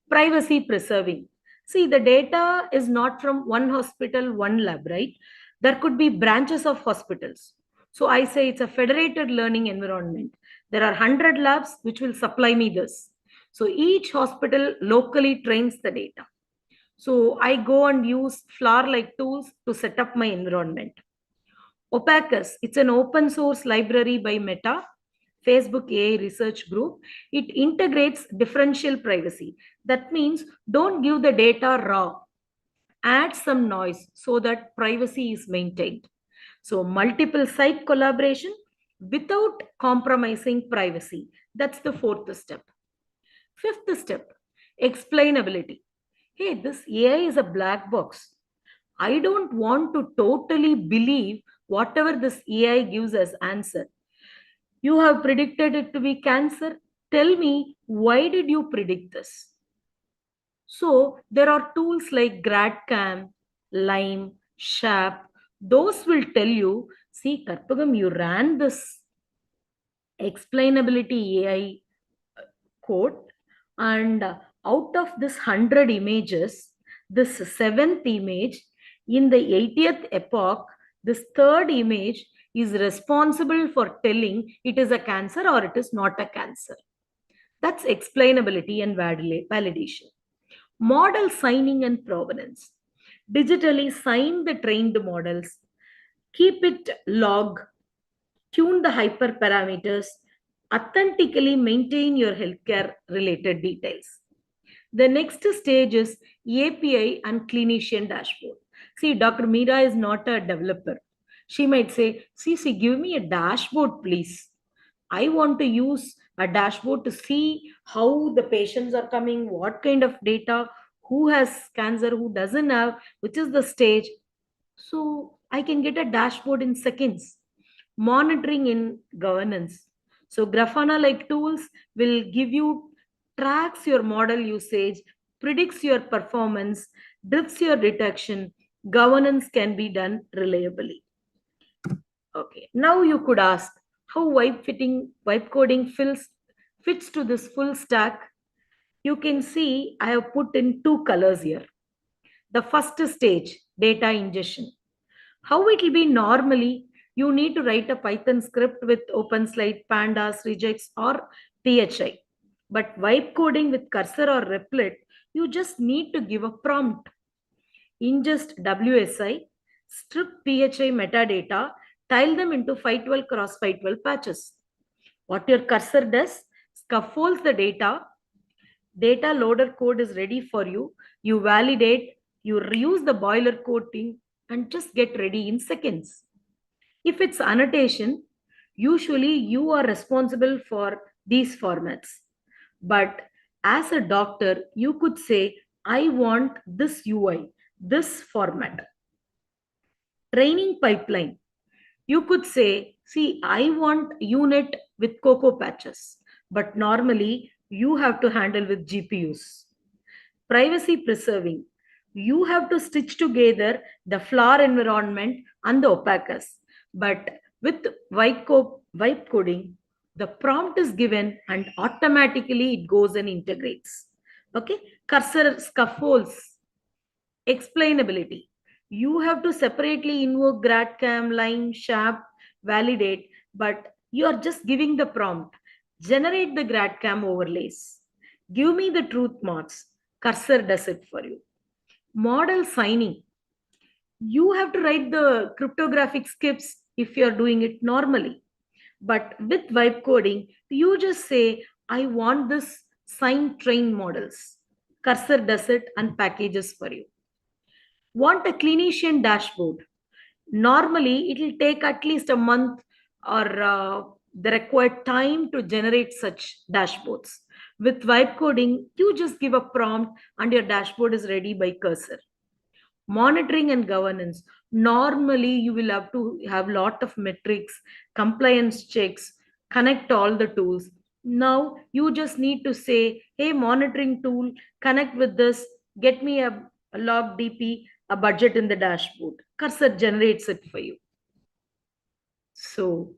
privacy preserving. See, the data is not from one hospital, one lab, right? There could be branches of hospitals. So I say it's a federated learning environment. There are 100 labs which will supply me this. So each hospital locally trains the data. So I go and use flower-like tools to set up my environment. Opacus, it's an open source library by Meta, Facebook AI research group. It integrates differential privacy. That means don't give the data raw. Add some noise so that privacy is maintained. So multiple site collaboration without compromising privacy. That's the fourth step. Fifth step, explainability. Hey, this AI is a black box. I don't want to totally believe whatever this AI gives as answer. You have predicted it to be cancer. Tell me, why did you predict this? So there are tools like GradCam, Lime, Sharp. Those will tell you, see, Karpagam, you ran this explainability AI code, and out of this 100 images, this seventh image in the 80th epoch, this third image is responsible for telling it is a cancer or it is not a cancer. That's explainability and validation. Model signing and provenance. Digitally sign the trained models, keep it log, tune the hyperparameters, authentically maintain your healthcare related details. The next stage is API and clinician dashboard. See, Dr. Meera is not a developer. She might say, see, give me a dashboard, please. I want to use a dashboard to see how the patients are coming, what kind of data, who has cancer, who doesn't have, which is the stage. So I can get a dashboard in seconds. Monitoring in governance. So Grafana like tools will give you, tracks your model usage, predicts your performance, drifts your detection. Governance can be done reliably. Okay, now you could ask how vibe coding fits to this full stack. You can see I have put in two colors here. The first stage, data ingestion. How it will be normally, you need to write a Python script with OpenSlide, Pandas, regex, or PHI. But vibe coding with cursor or Replit, you just need to give a prompt. Ingest WSI, strip PHI metadata, tile them into 512 cross 512 patches. What your cursor does, scaffolds the data loader code is ready for you. You validate, you reuse the boiler coding, and just get ready in seconds. If it's annotation, usually you are responsible for these formats. But as a doctor, you could say, I want this UI, this format. Training pipeline. You could say, see, I want unit with Cocoa patches, but normally you have to handle with GPUs. Privacy preserving. You have to stitch together the flower environment and the opacus. But with vibe coding, the prompt is given and automatically it goes and integrates. Okay, cursor scaffolds. Explainability. You have to separately invoke GradCam, Line, Sharp, validate, but you are just giving the prompt. Generate the GradCam overlays. Give me the truth marks. Cursor does it for you. Model signing. You have to write the cryptographic scripts if you're doing it normally. But with vibe coding, you just say, I want this sign train models. Cursor does it and packages for you. Want a clinician dashboard. Normally, it will take at least a month or the required time to generate such dashboards. With vibe coding, you just give a prompt and your dashboard is ready by cursor. Monitoring and governance. Normally, you will have to have lot of metrics, compliance checks, connect all the tools. Now, you just need to say, hey, monitoring tool, connect with this, get me a log DP, a budget in the dashboard. Cursor generates it for you. So,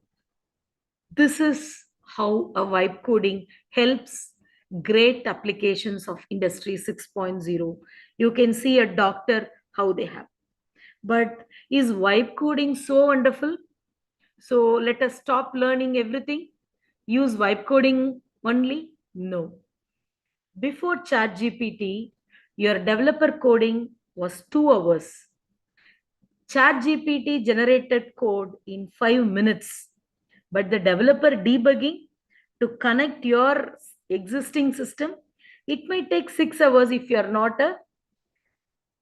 this is how a vibe coding helps great applications of Industry 6.0. You can see a doctor, how they have. But is vibe coding so wonderful? So let us stop learning everything. Use vibe coding only? No. Before ChatGPT, your developer coding was 2 hours. ChatGPT generated code in 5 minutes. But the developer debugging to connect your existing system, it might take 6 hours if you are not a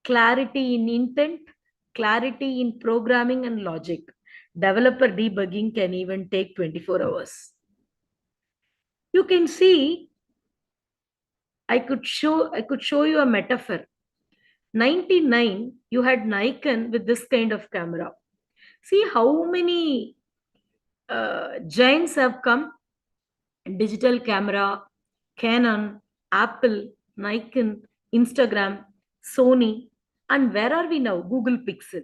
clarity in intent, clarity in programming and logic. Developer debugging can even take 24 hours. You can see, I could show you a metaphor. 99, you had Nikon with this kind of camera. See how many giants have come. Digital camera, Canon, Apple, Nikon, Instagram, Sony, and where are we now? Google Pixel.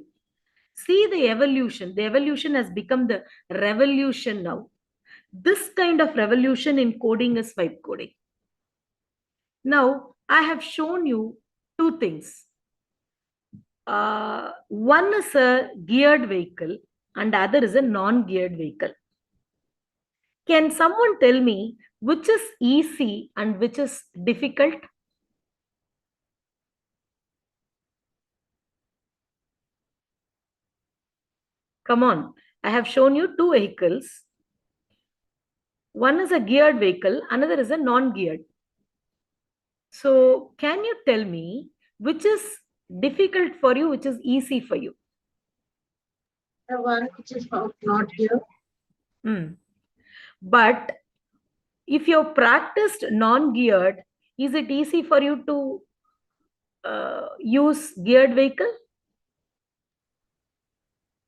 See the evolution. The evolution has become the revolution now. This kind of revolution in coding is vibe coding. Now, I have shown you two things. One is a geared vehicle and other is a non-geared vehicle. Can someone tell me which is easy and which is difficult? Come on, I have shown you two vehicles. One is a geared vehicle, another is a non-geared. So can you tell me which is difficult for you, which is easy for you? The one which is not here. But if you practiced non-geared, is it easy for you to use geared vehicle?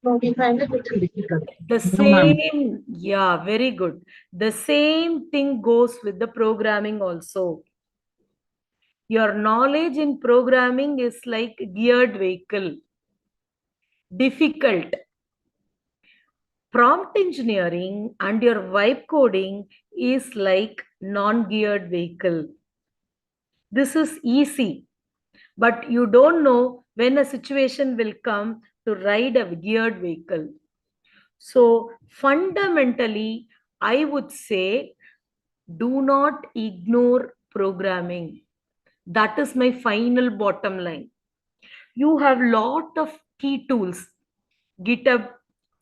No, we find it a little difficult. The same, yeah, very good. The same thing goes with the programming also. Your knowledge in programming is like geared vehicle. Difficult. Prompt engineering and your vibe coding is like non-geared vehicle. This is easy, but you don't know when a situation will come to ride a geared vehicle. So fundamentally, I would say, do not ignore programming. That is my final bottom line. You have lot of key tools. GitHub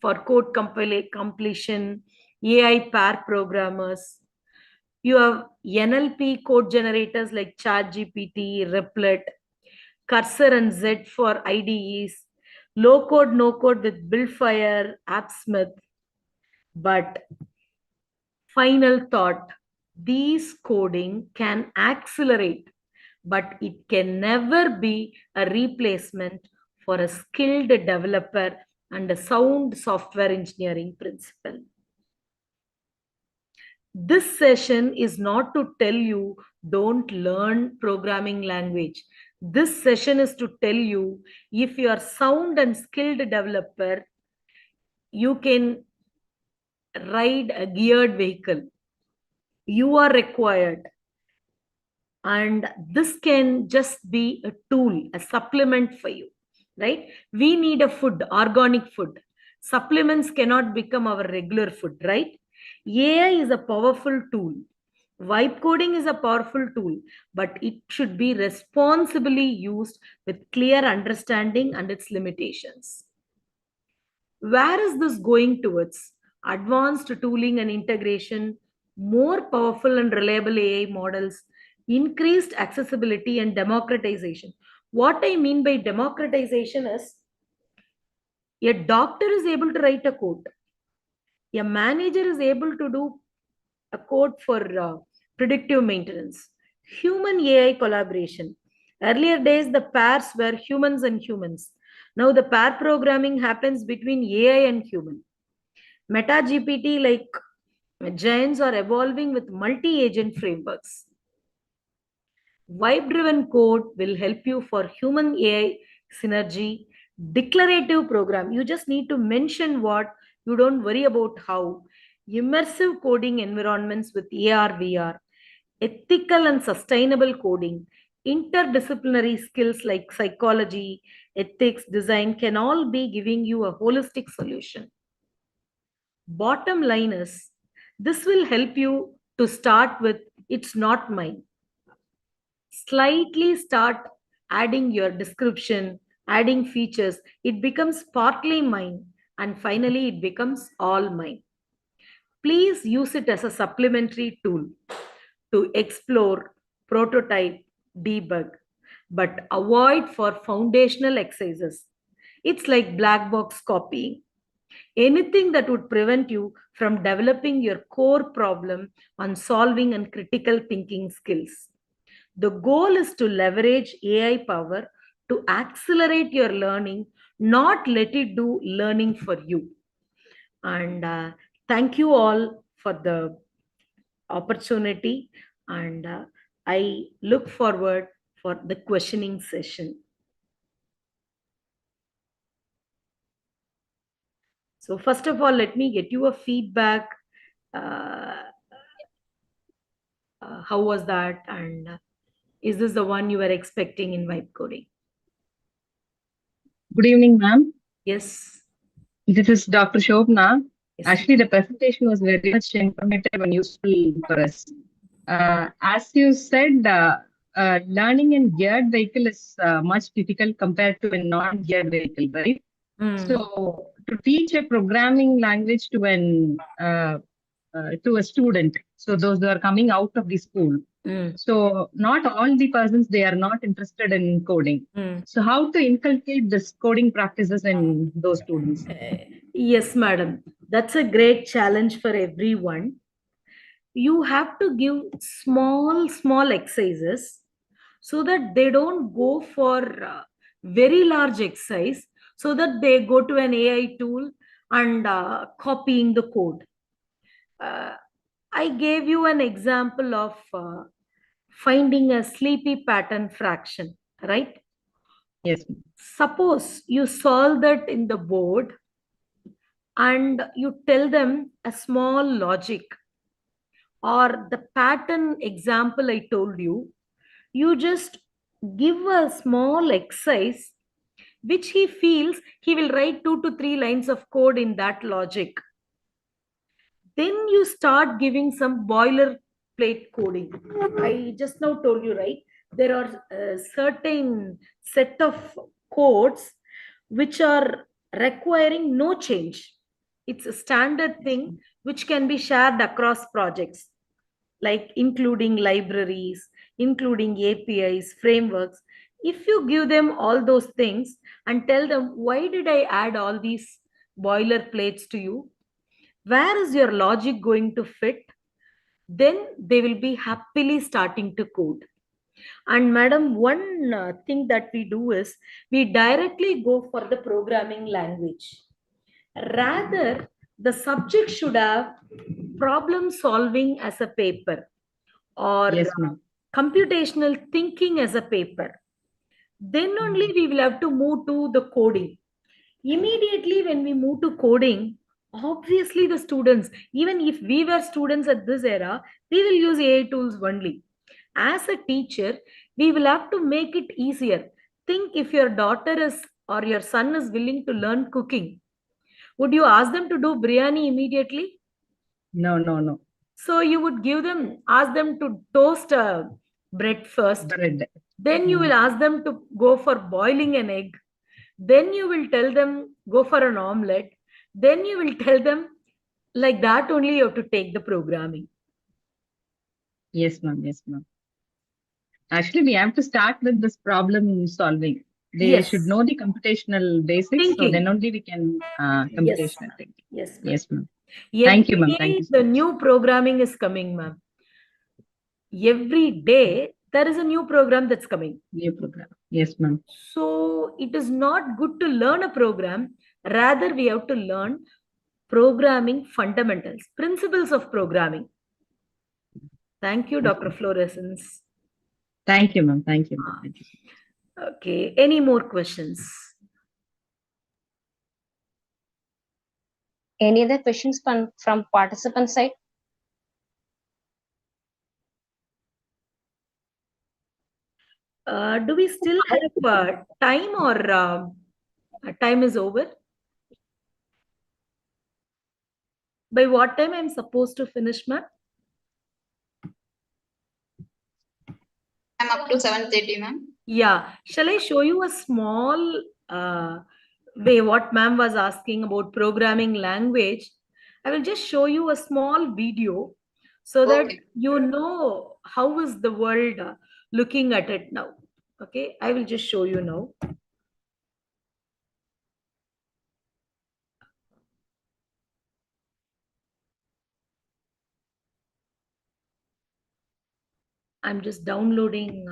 for code completion, AI pair programmers. You have NLP code generators like ChatGPT, Replit, Cursor and Z for IDEs, low code, no code with Buildfire, AppSmith. But final thought, these coding can accelerate, but it can never be a replacement for a skilled developer and a sound software engineering principle. This session is not to tell you don't learn programming language. This session is to tell you if you are sound and skilled developer, you can ride a geared vehicle. You are required. And this can just be a tool, a supplement for you, right? We need a food, organic food. Supplements cannot become our regular food, right? AI is a powerful tool. Vibe coding is a powerful tool, but it should be responsibly used with clear understanding and its limitations. Where is this going towards? Advanced tooling and integration, more powerful and reliable AI models, increased accessibility and democratization. What I mean by democratization is a doctor is able to write a code, a manager is able to do a code for predictive maintenance, human AI collaboration. Earlier days, the pairs were humans and humans. Now, the pair programming happens between AI and human. Meta GPT, like giants, are evolving with multi agent frameworks. Vibe driven code will help you for human AI synergy, declarative program. You just need to mention what, you don't worry about how. Immersive coding environments with AR, VR, ethical and sustainable coding, interdisciplinary skills like psychology, ethics, design can all be giving you a holistic solution. Bottom line is, this will help you to start with it's not mine. Slightly start adding your description, adding features. It becomes partly mine, and finally, it becomes all mine. Please use it as a supplementary tool to explore, prototype, debug, but avoid for foundational exercises. It's like black box copying. Anything that would prevent you from developing your core problem on solving and critical thinking skills. The goal is to leverage AI power to accelerate your learning, not let it do learning for you. And thank you all for the opportunity. And I look forward for the questioning session. So first of all, let me get you a feedback. Uh, how was that? And is this the one you were expecting in vibe coding? Good evening, ma'am. Yes. This is Dr. Shobna. Yes. Actually, the presentation was very much informative and useful for us. As you said, learning in geared vehicle is much difficult compared to a non-geared vehicle, right? So, to teach a programming language to a student, so those who are coming out of the school, so not all the persons, they are not interested in coding. So how to inculcate this coding practices in those students? Yes, madam. That's a great challenge for everyone. You have to give small exercises so that they don't go for very large exercise, so that they go to an AI tool and copying the code. I gave you an example of finding a sleepy pattern fraction, right? Yes. Suppose you solve that in the board and you tell them a small logic or the pattern example I told you, you just give a small exercise which he feels he will write 2 to 3 lines of code in that logic. Then you start giving some boilerplate coding. I just now told you, right? There are a certain set of codes which are requiring no change. It's a standard thing which can be shared across projects, like including libraries, including APIs, frameworks. If you give them all those things and tell them, why did I add all these boilerplates to you? Where is your logic going to fit? Then they will be happily starting to code. And madam, one thing that we do is we directly go for the programming language. Rather, the subject should have problem solving as a paper or Yes, ma'am. computational thinking as a paper. Then only we will have to move to the coding. Immediately when we move to coding, obviously the students, even if we were students at this era, we will use AI tools only. As a teacher, we will have to make it easier. Think if your daughter is or your son is willing to learn cooking, would you ask them to do biryani immediately? No. So you would give them, ask them to toast a bread first. Bread. Then you will ask them to go for boiling an egg. Then you will tell them go for an omelette. Then you will tell them like that only you have to take the programming. Yes, ma'am. Yes, ma'am. Actually, we have to start with this problem solving. They Yes. should know the computational basics, so Thinking. then only we can Yes. computational thinking. Yes, ma'am. Yes, ma'am. Thank you, Every ma'am. Thank day you so the much. new programming is coming, ma'am. Every day there is a new program that's coming. New program. Yes, ma'am. So it is not good to learn a program. Rather, we have to learn programming fundamentals, principles of programming. Thank you, Dr. Fluorescence. Thank you, ma'am. Thank you, ma'am. Thank you so much. Okay, any more questions? Any other questions from participant side? Do we still have time or time is over? By what time I'm supposed to finish, ma'am? I'm up to 7:30, ma'am. Yeah. Shall I show you a small way what ma'am was asking about programming language? I will just show you a small video so that Okay. you know how is the world looking at it now. Okay, I will just show you now. I'm just downloading.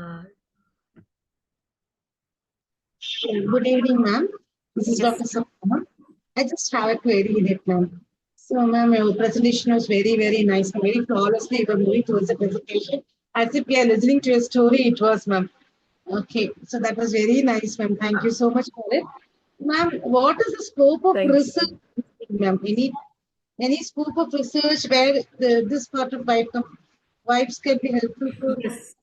Good evening, ma'am. This is Yes. Dr. Sapna. I just have a query in it, ma'am. So, ma'am, your presentation was very, very nice and very flawlessly you were moving towards the presentation. As if we are listening to a story, it was, ma'am. Okay, so that was very nice, ma'am. Thank you so much for it. Ma'am, what is the scope of Thank research, you. ma'am? Any scope of research where this part of vibes can be helpful to? Yes.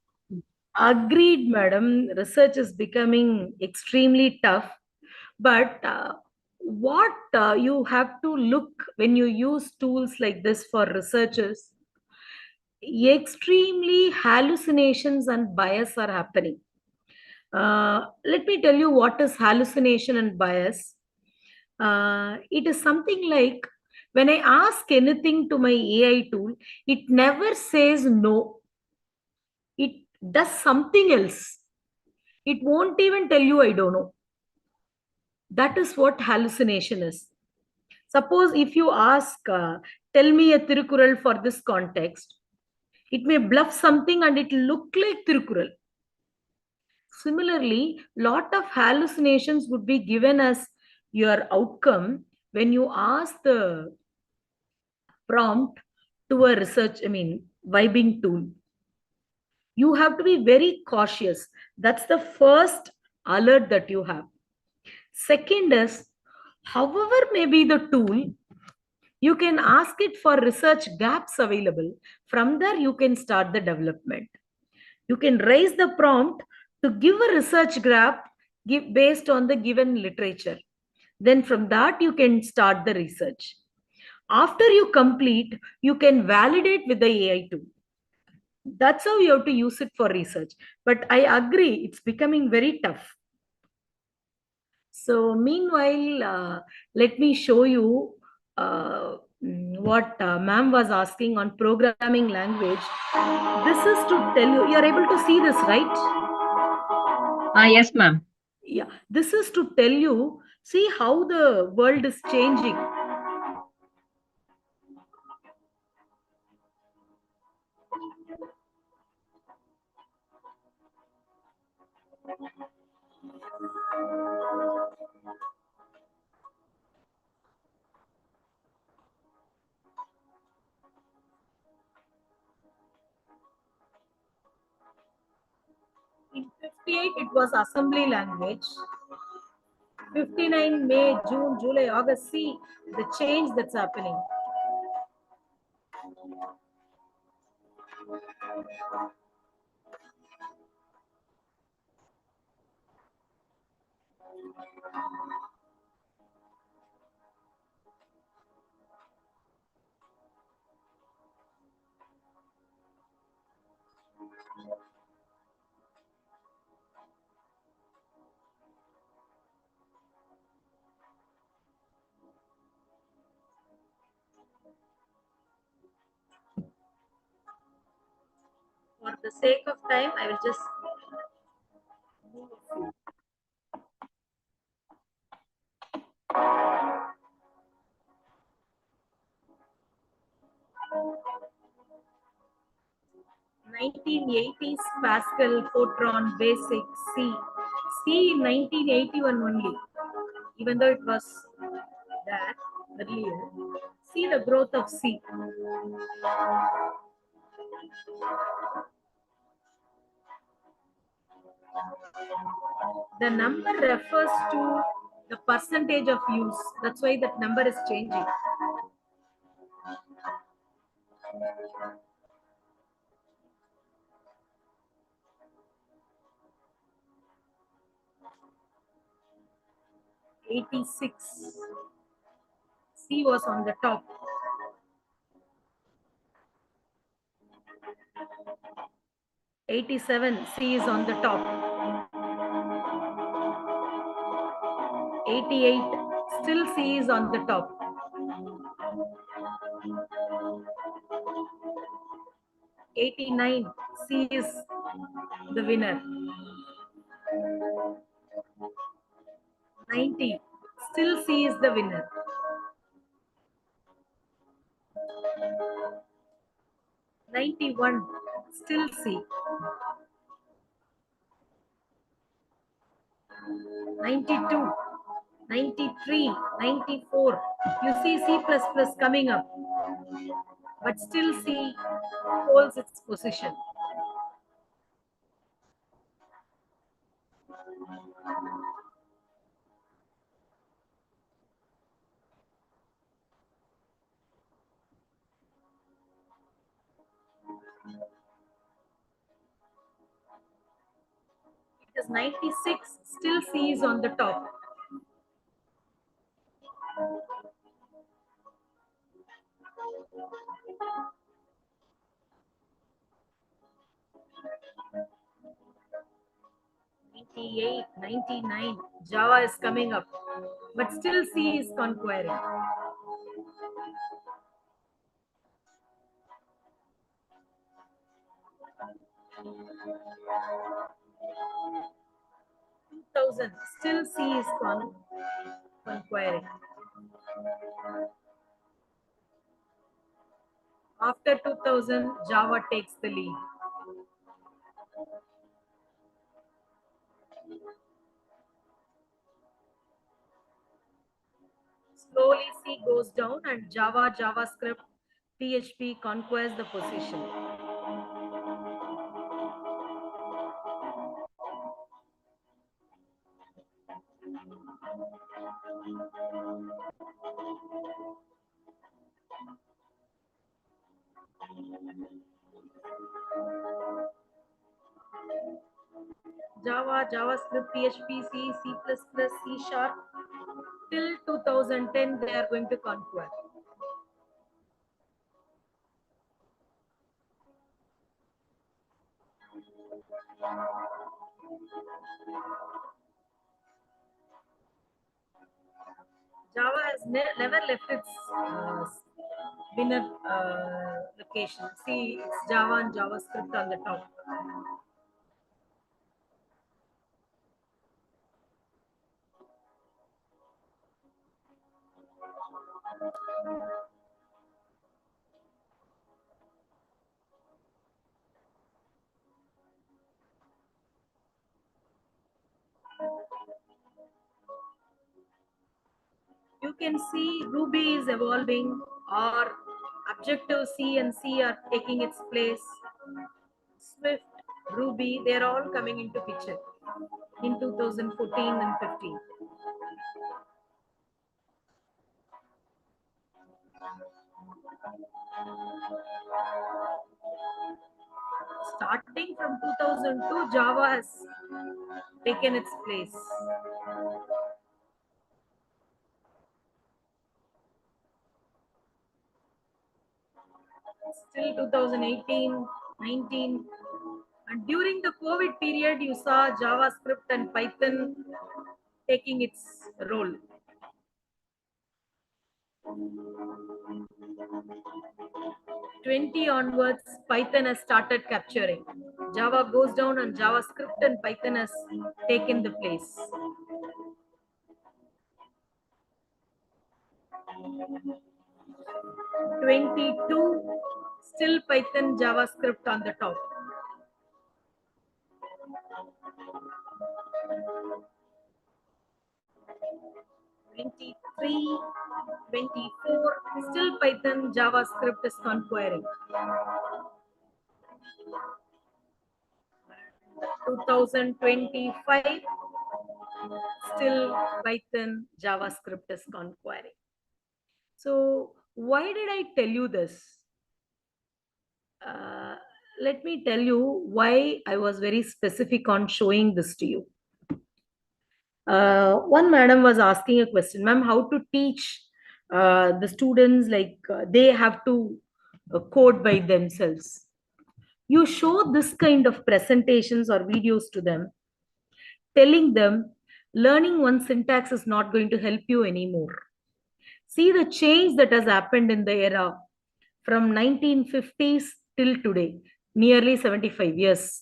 Agreed, madam. Research is becoming extremely tough. But what you have to look when you use tools like this for researchers, extremely hallucinations and bias are happening. Let me tell you what is hallucination and bias. It is something like when I ask anything to my AI tool, it never says no. It does something else. It won't even tell you, I don't know. That is what hallucination is. Suppose if you ask, tell me a Tirukural for this context, it may bluff something and it will look like Tirukural. Similarly, lot of hallucinations would be given as your outcome when you ask the prompt to a research, vibing tool. You have to be very cautious. That's the first alert that you have. Second is, however may be the tool, you can ask it for research gaps available. From there, you can start the development. You can raise the prompt to give a research gap based on the given literature. Then from that, you can start the research. After you complete, you can validate with the AI tool. That's how you have to use it for research. But I agree, it's becoming very tough. So meanwhile, let me show you what ma'am was asking on programming language. This is to tell you, you're able to see this, right? Yes, ma'am. Yeah, this is to tell you, see how the world is changing. In 58, it was assembly language. 59, May, June, July, August. See the change that's happening. For the sake of time, I will just move a few. (1980s) Pascal Fortran Basic C. C in 1981 only. Even though it was that earlier. See the growth of C. The number refers to the percentage of use. That's why that number is changing. (86) C was on the top. (87) C is on the top. 88 still C is on the top. 89 C is the winner. 90 still C is the winner. 91 still C. 92, 93, 94. You see C++ coming up, but still C holds its position. It is 96, still C is on the top. (98, 99) Java is coming up, but still C is conquering. (2000) still C is conquering. After 2000, Java takes the lead. Slowly C goes down and Java, JavaScript, PHP conquers the position. Java, JavaScript, PHP, C, C++, C Sharp. Till 2010, they are going to conquer. Java has never left its winner location. See, it's Java and JavaScript on the top. You can see Ruby is evolving, or Objective-C and C are taking its place. Swift, Ruby, they're all coming into picture in 2014 and 15. Starting from 2002, Java has taken its place. Still 2018, 19, And during the COVID period, you saw JavaScript and Python taking its role. '20 onwards, Python has started capturing. Java goes down and JavaScript and Python has taken the place. '22, still Python, JavaScript on the top. '23, '24, still Python, JavaScript is conquering. 2025, still Python, JavaScript is conquering. So why did I tell you this? Let me tell you why I was very specific on showing this to you. One madam was asking a question, ma'am, how to teach the students like they have to code by themselves. You show this kind of presentations or videos to them, telling them learning one syntax is not going to help you anymore. See the change that has happened in the era from 1950s till today, nearly 75 years.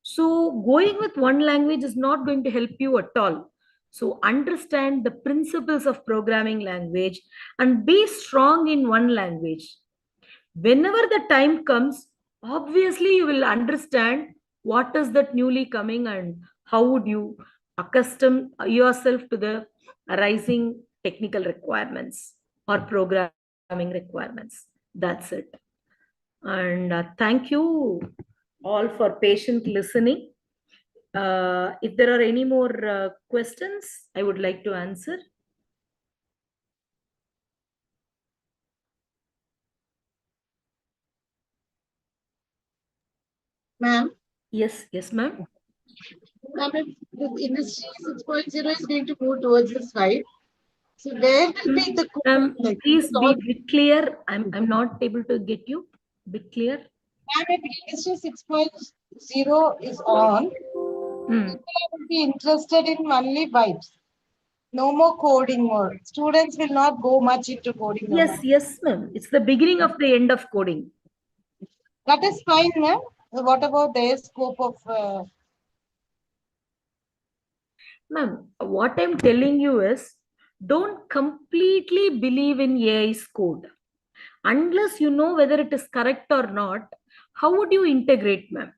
So going with one language is not going to help you at all. So understand the principles of programming language and be strong in one language. Whenever the time comes, obviously you will understand what is that newly coming and how would you accustom yourself to the arising technical requirements or programming requirements. That's it. And thank you all for patient listening. If there are any more questions, I would like to answer. Ma'am, Yes, yes, ma'am. ma'am, if the industry 6.0 is going to move towards this side, so where will be the like, Please be all- bit clear. I'm not able to get you. Bit clear. ma'am, if industry 6.0 is on, people will be interested in only vibes. No more coding more. Students will not go much into coding no Yes, more. yes, ma'am. It's the beginning of the end of coding. That is fine, ma'am. What about their scope of Ma'am, what I'm telling you is don't completely believe in AI's code. Unless you know whether it is correct or not, how would you integrate, ma'am?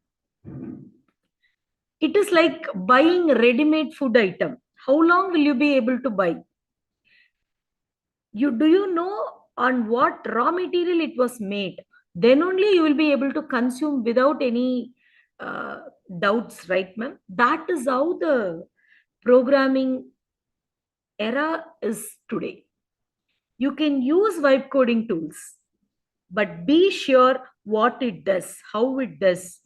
It is like buying ready-made food item. How long will you be able to buy? Do you know on what raw material it was made? Then only you will be able to consume without any doubts, right, ma'am? That is how the programming era is today. You can use vibe coding tools, but be sure what it does, how it does,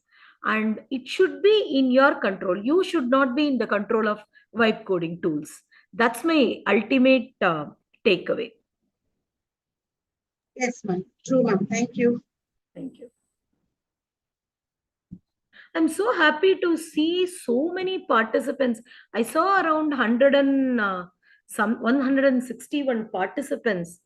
and it should be in your control. You should not be in the control of vibe coding tools. That's my ultimate takeaway. yes, ma'am. True, ma'am. Thank you. Thank you. I'm so happy to see so many participants. I saw around 100 and some 161 participants.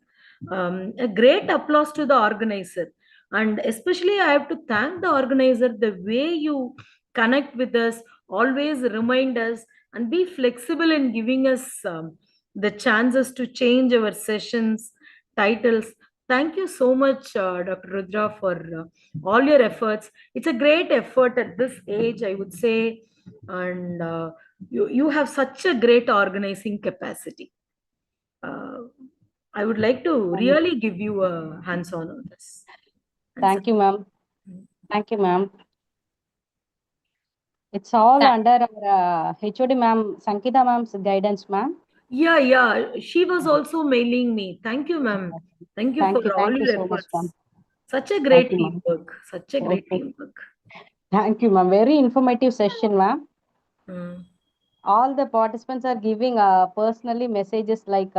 A great applause to the organizer. And especially I have to thank the organizer the way you connect with us, always remind us and be flexible in giving us the chances to change our sessions, titles. Thank you so much, Dr. Rudra, for all your efforts. It's a great effort at this age, I would say, and you have such a great organizing capacity. I would like to really give you a hands-on on this. Thank you, ma'am. Thank you, ma'am. It's all under our HOD ma'am, Sankita ma'am's guidance, ma'am. Yeah. She was also mailing me. Thank you, ma'am. Thank you for all Thank you your so much, efforts. ma'am. Such a great Thank you, ma'am. teamwork. Such a great Okay. teamwork. Thank you, ma'am. Very informative session, ma'am. Mm. All the participants are giving personally messages like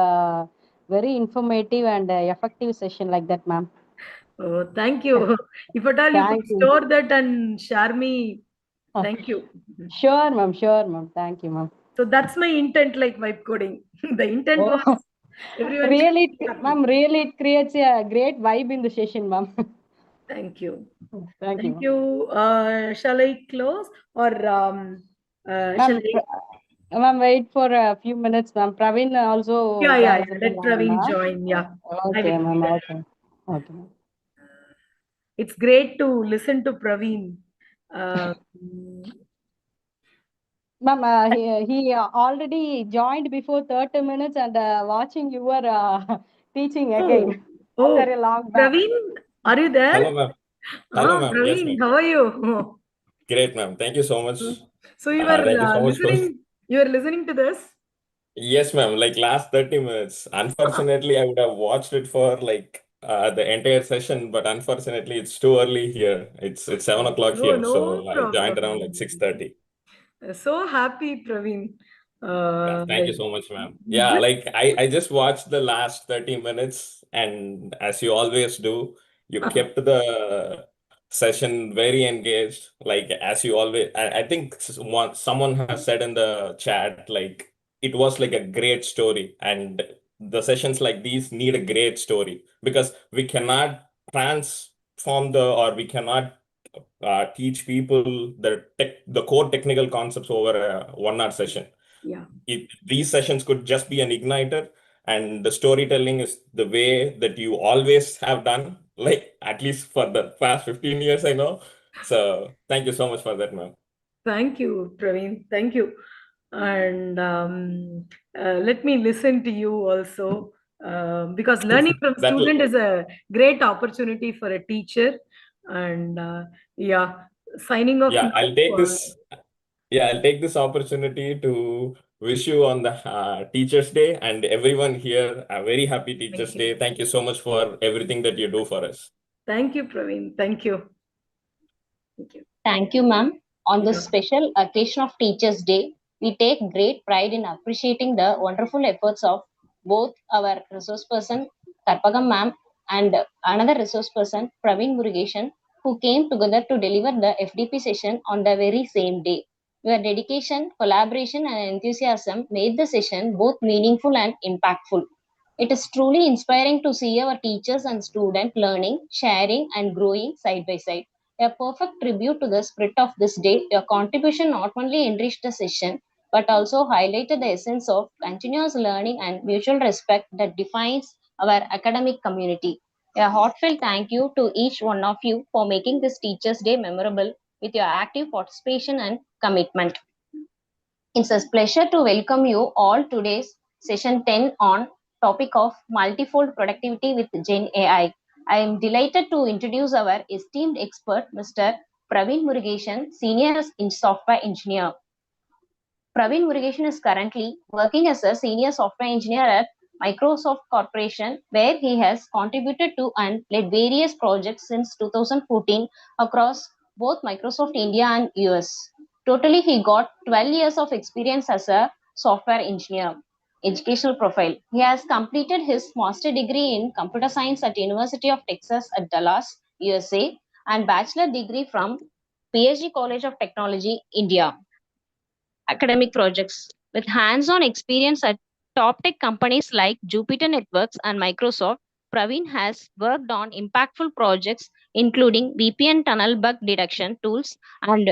very informative and effective session like that, ma'am. Oh, thank you. If at all you could Thank you. store that and share me, thank you. Sure, ma'am. Sure, ma'am. Thank you, ma'am. So that's my intent, like vibe coding. The intent was Oh, everyone should really, be happy. ma'am, really it creates a great vibe in the session, ma'am. Thank you. Thank you, Thank ma'am. you. Shall I close or shall Ma'am, I? ma'am, wait for a few minutes, ma'am. Praveen also Yeah. joins in the Let line, Praveen ma'am. join. Yeah, I Okay, will do ma'am. that. Okay. Okay, ma'am. It's great to listen to Praveen. Um, Ma'am, he already joined before 30 minutes and watching your teaching oh, again after oh, a long back. Praveen, are you there? Hello, ma'am. Hello, ma'am. Yes, Praveen, ma'am. how are you? Great, ma'am. Thank you so much. So you were Thank you so much for. listening. You were listening to this. Yes, ma'am. Like last 30 minutes. Unfortunately, I would have watched it for like the entire session, but unfortunately, it's too early here. It's 7 o'clock No, here, no so I joined around like problem. 6:30. So happy, Praveen. Yeah, thank you Like so much, ma'am. Yeah, this. like I just watched the last 30 minutes, and as you always do, you kept the session very engaged. Like as you always, I think someone has said in the chat, like it was like a great story, and the sessions like these need a great story because we cannot transform or we cannot teach people the core technical concepts over a 1 hour session. Yeah. These sessions could just be an igniter, and the storytelling is the way that you always have done, like at least for the past 15 years, I know. So thank you so much for that, ma'am. Thank you, Praveen. Thank you. And let me listen to you also, because learning from That'll student is a great opportunity for a teacher. And yeah, signing off yeah, now. I'll take this opportunity to wish you on the Teachers Day and everyone here a very happy Thank Teachers you. Day. Thank you so much for everything that you do for us. Thank you, Praveen. Thank you. Thank you. Thank you, ma'am. On this Yeah. special occasion of Teachers' Day, we take great pride in appreciating the wonderful efforts of both our resource person, Karpagam ma'am, and another resource person, Praveen Murugeshan, who came together to deliver the FDP session on the very same day. Your dedication, collaboration, and enthusiasm made the session both meaningful and impactful. It is truly inspiring to see our teachers and students learning, sharing, and growing side by side. A perfect tribute to the spirit of this day, your contribution not only enriched the session but also highlighted the essence of continuous learning and mutual respect that defines our academic community. A heartfelt thank you to each one of you for making this Teachers' Day memorable with your active participation and commitment. It's a pleasure to welcome you all today's session 10 on topic of multifold productivity with Gen AI. I am delighted to introduce our esteemed expert, Mr. Praveen Murugeshan, Senior Software Engineer. Praveen Murugeshan is currently working as a senior software engineer at Microsoft Corporation, where he has contributed to and led various projects since 2014 across both Microsoft India and US. Totally, he got 12 years of experience as a software engineer. Educational profile. He has completed his master degree in computer science at University of Texas at Dallas, USA, and bachelor degree from PSG College of Technology, India. Academic projects. With hands on experience at top tech companies like Jupyter Networks and Microsoft, Praveen has worked on impactful projects including VPN tunnel bug detection tools and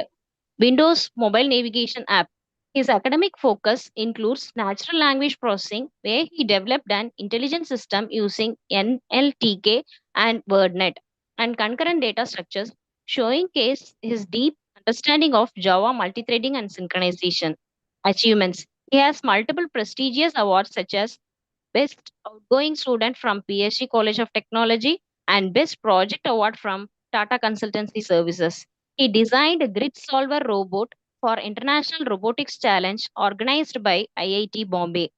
Windows mobile navigation app. His academic focus includes natural language processing, where he developed an intelligent system using NLTK and WordNet, and concurrent data structures, showing his deep understanding of Java multithreading and synchronization. Achievements. He has multiple prestigious awards such as Best Outgoing Student from PSG College of Technology and Best Project Award from Tata Consultancy Services. He designed a grid solver robot for International Robotics Challenge organized by IIT Bombay.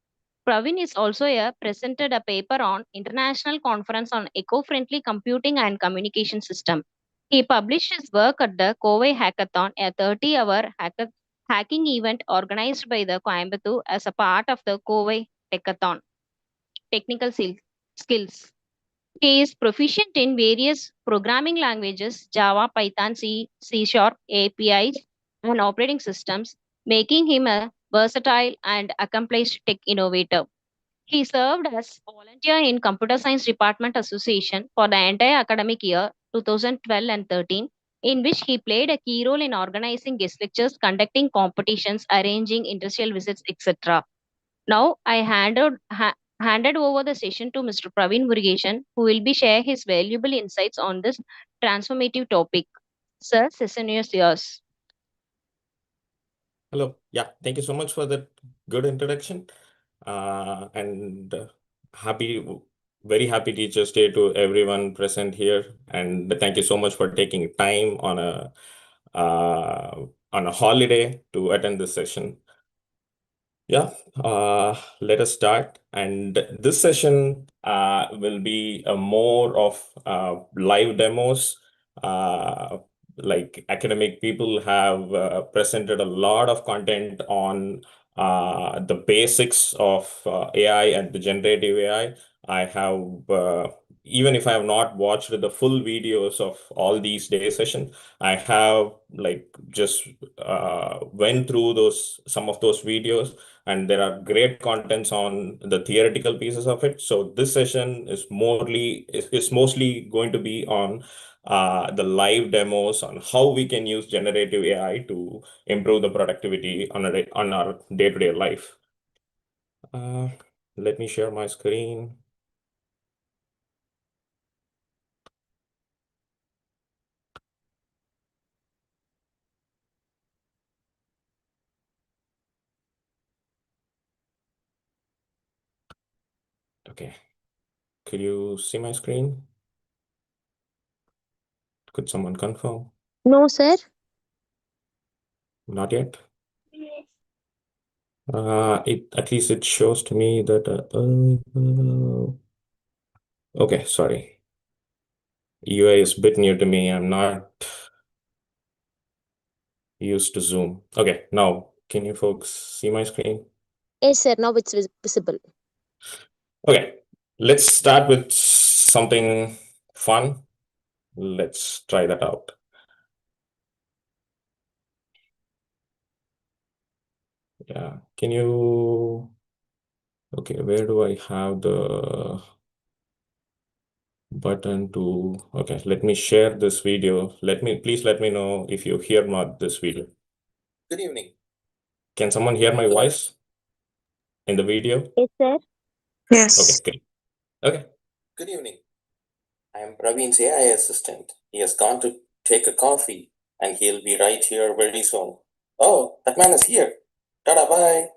Praveen is also presented a paper on International Conference on Eco-Friendly Computing and Communication System. He published his work at the Kovai Hackathon, a 30-hour hacking event organized by the Coimbatore as a part of the Kovai Hackathon. Technical skills. He is proficient in various programming languages Java, Python, C, C Sharp, APIs, and operating systems, making him a versatile and accomplished tech innovator. He served as volunteer in Computer Science Department Association for the entire academic year 2012 and 13, in which he played a key role in organizing guest lectures, conducting competitions, arranging industrial visits, etc. Now I handed over the session to Mr. Praveen Murugeshan, who will be share his valuable insights on this transformative topic. Sir, session is yours. Hello. Yeah, thank you so much for that good introduction. And happy, very happy Teachers' Day to everyone present here. And thank you so much for taking time on a holiday to attend this session. Yeah, let us start. And this session will be more of live demos. Uh, like academic people have presented a lot of content on the basics of AI and the generative AI. I have, even if I have not watched the full videos of all these day sessions, I have like just went through some of those videos, and there are great contents on the theoretical pieces of it. So this session is mostly going to be on the live demos on how we can use generative AI to improve the productivity on our day-to-day life. Let me share my screen. Okay. Could you see my screen? Could someone confirm? No, sir. Not yet. At least it shows to me that okay, sorry. UI is a bit new to me. I'm not used to Zoom. Okay, now can you folks see my screen? Yes, sir. Now it's visible. Okay, let's start with something fun. Let's try that out. Yeah, can you... Okay, where do I have the button to... Okay, let me share this video. Please let me know if you hear this video. Good evening. Can someone hear my voice in the video? Yes, sir. Yes. Okay, good. Okay. Good evening. I am Praveen's AI assistant. He has gone to take a coffee and he'll be right here very soon. Oh, that man is here. Tada, bye.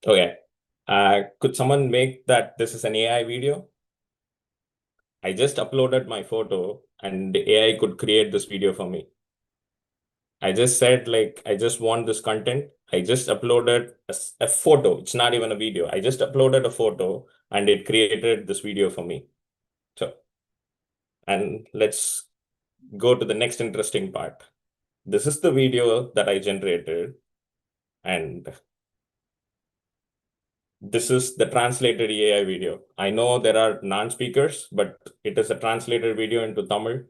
Okay. Could someone make that this is an AI video? I just uploaded my photo and the AI could create this video for me. I just said, like, I just want this content. I just uploaded a photo. It's not even a video. I just uploaded a photo and it created this video for me. So, and let's go to the next interesting part. This is the video that I generated, and this is the translated AI video. I know there are non-speakers, but it is a translated video into Tamil.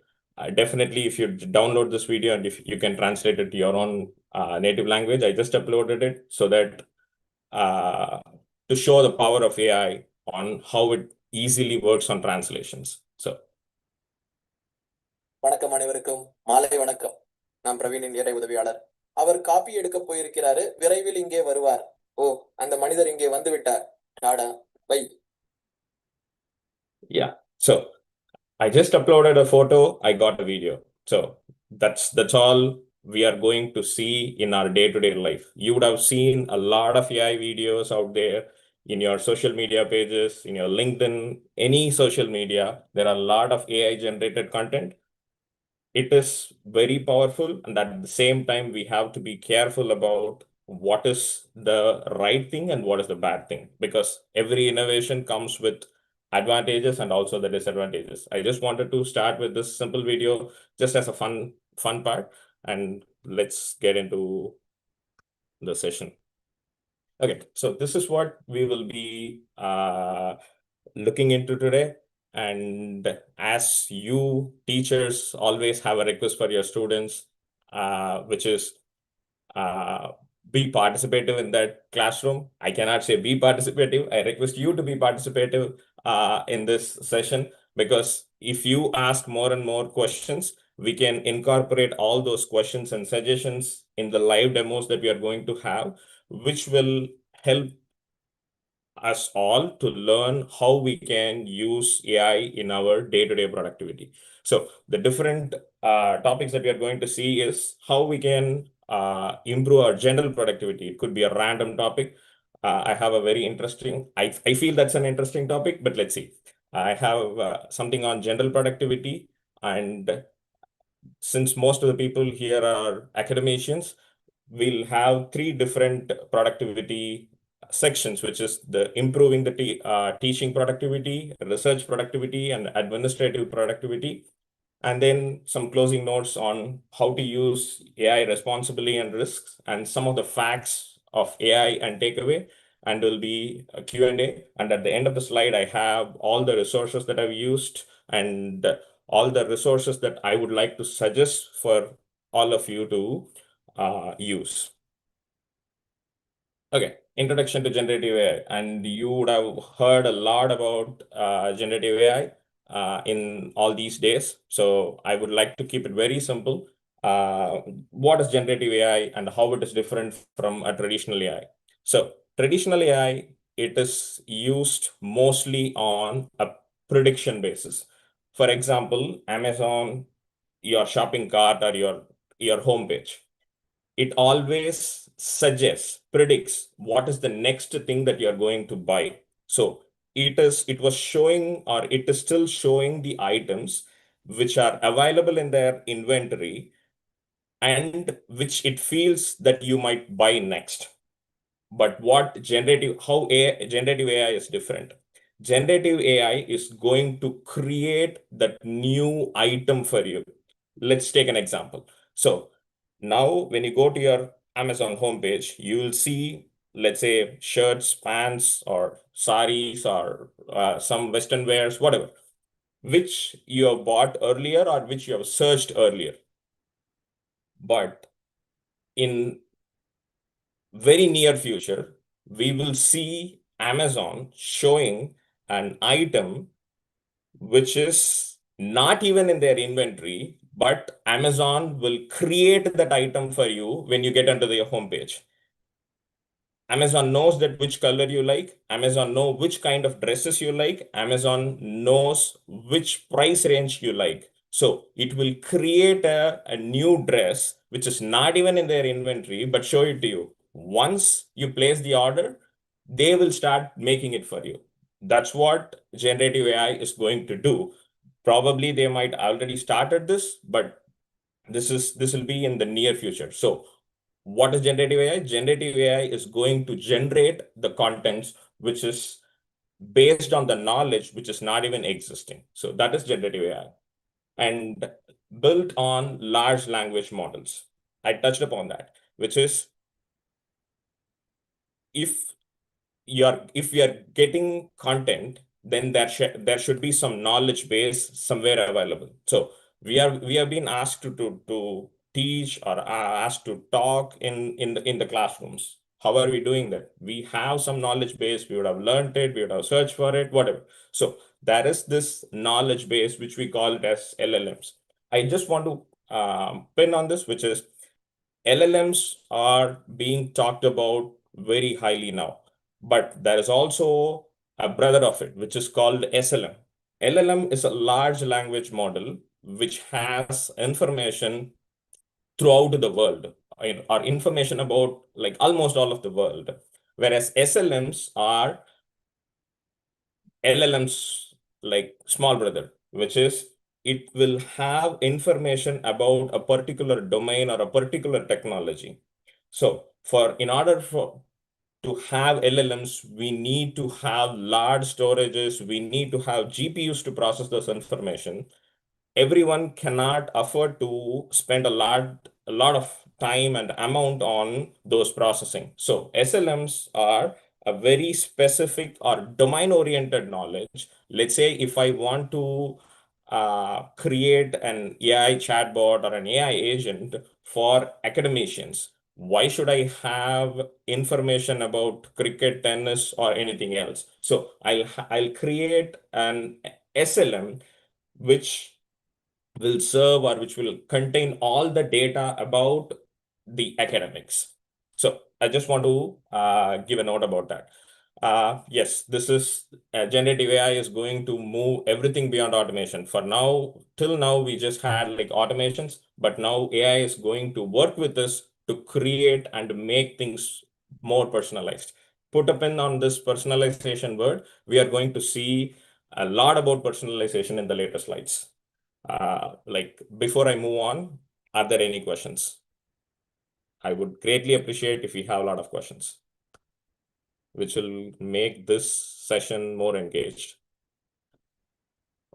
Definitely, if you download this video and if you can translate it to your own native language, I just uploaded it so that to show the power of AI on how it easily works on translations. So, வணக்கம் அனைவருக்கும் மாலை வணக்கம். நான் பிரவீனின் ஏழை உதவியாளர். அவர் copy எடுக்க போயிருக்கிறாரு. விரைவில் இங்கே வருவார். ஓ, அந்த மனிதர் இங்கே வந்து விட்டார். Tata, bye. Yeah. So I just uploaded a photo. I got a video. So that's all we are going to see in our day-to-day life. You would have seen a lot of AI videos out there in your social media pages, in your LinkedIn, any social media. There are a lot of AI generated content. It is very powerful, and at the same time we have to be careful about what is the right thing and what is the bad thing, because every innovation comes with advantages and also the disadvantages. I just wanted to start with this simple video just as a fun part, and let's get into the session. Okay, so this is what we will be looking into today. And as you teachers always have a request for your students, which is be participative in that classroom. I cannot say be participative. I request you to be participative in this session, because if you ask more and more questions, we can incorporate all those questions and suggestions in the live demos that we are going to have, which will help us all to learn how we can use AI in our day-to-day productivity. So the different topics that we are going to see is how we can improve our general productivity. It could be a random topic. I have a very interesting, I feel that's an interesting topic, but let's see. I have something on general productivity, and since most of the people here are academicians, we'll have three different productivity sections, which is the improving the teaching productivity, research productivity, and administrative productivity. And then some closing notes on how to use AI responsibly and risks, and some of the facts of AI and takeaway. And will be a Q&A. And at the end of the slide, I have all the resources that I've used and all the resources that I would like to suggest for all of you to use. Okay, introduction to generative AI. And you would have heard a lot about generative AI in all these days. So I would like to keep it very simple. What is generative AI and how it is different from a traditional AI? So traditional AI, it is used mostly on a prediction basis. For example, Amazon, your shopping cart or your homepage, it always suggests, predicts what is the next thing that you're going to buy. So it was showing, or it is still showing the items which are available in their inventory and which it feels that you might buy next. But generative AI is different. Generative AI is going to create that new item for you. Let's take an example. So now when you go to your Amazon homepage, you will see, let's say, shirts, pants, or saris, or some Western wears, whatever, which you have bought earlier or which you have searched earlier. But in very near future, we will see Amazon showing an item which is not even in their inventory, but Amazon will create that item for you when you get onto their homepage. Amazon knows that which color you like. Amazon knows which kind of dresses you like. Amazon knows which price range you like. So it will create a new dress, which is not even in their inventory, but show it to you. Once you place the order, they will start making it for you. That's what generative AI is going to do. Probably they might already started this, but this will be in the near future. So what is generative AI? Generative AI is going to generate the contents which is based on the knowledge which is not even existing. So that is generative AI, and built on large language models. I touched upon that, which is if we are getting content, then there should be some knowledge base somewhere available. So we have been asked to teach, or asked to talk in the classrooms. How are we doing that? We have some knowledge base. We would have learned it. We would have searched for it, whatever. So there is this knowledge base which we call it as LLMs. I just want to pin on this, which is LLMs are being talked about very highly now, but there is also a brother of it, which is called SLM. LLM is a large language model which has information throughout the world, or information about like almost all of the world, whereas SLMs are LLMs like small brother, which is it will have information about a particular domain or a particular technology. So in order to have LLMs, we need to have large storages, we need to have GPUs to process this information. Everyone cannot afford to spend a lot of time and amount on those processing. So SLMs are a very specific or domain-oriented knowledge. Let's say if I want to create an AI chatbot or an AI agent for academicians, why should I have information about cricket, tennis, or anything else? So I'll create an SLM which will serve or which will contain all the data about the academics. So I just want to give a note about that. Yes, this is generative AI is going to move everything beyond automation. For now, till now, we just had like automations, but now AI is going to work with us to create and make things more personalized. Put a pin on this personalization word. We are going to see a lot about personalization in the later slides. Like before I move on, are there any questions? I would greatly appreciate if you have a lot of questions, which will make this session more engaged.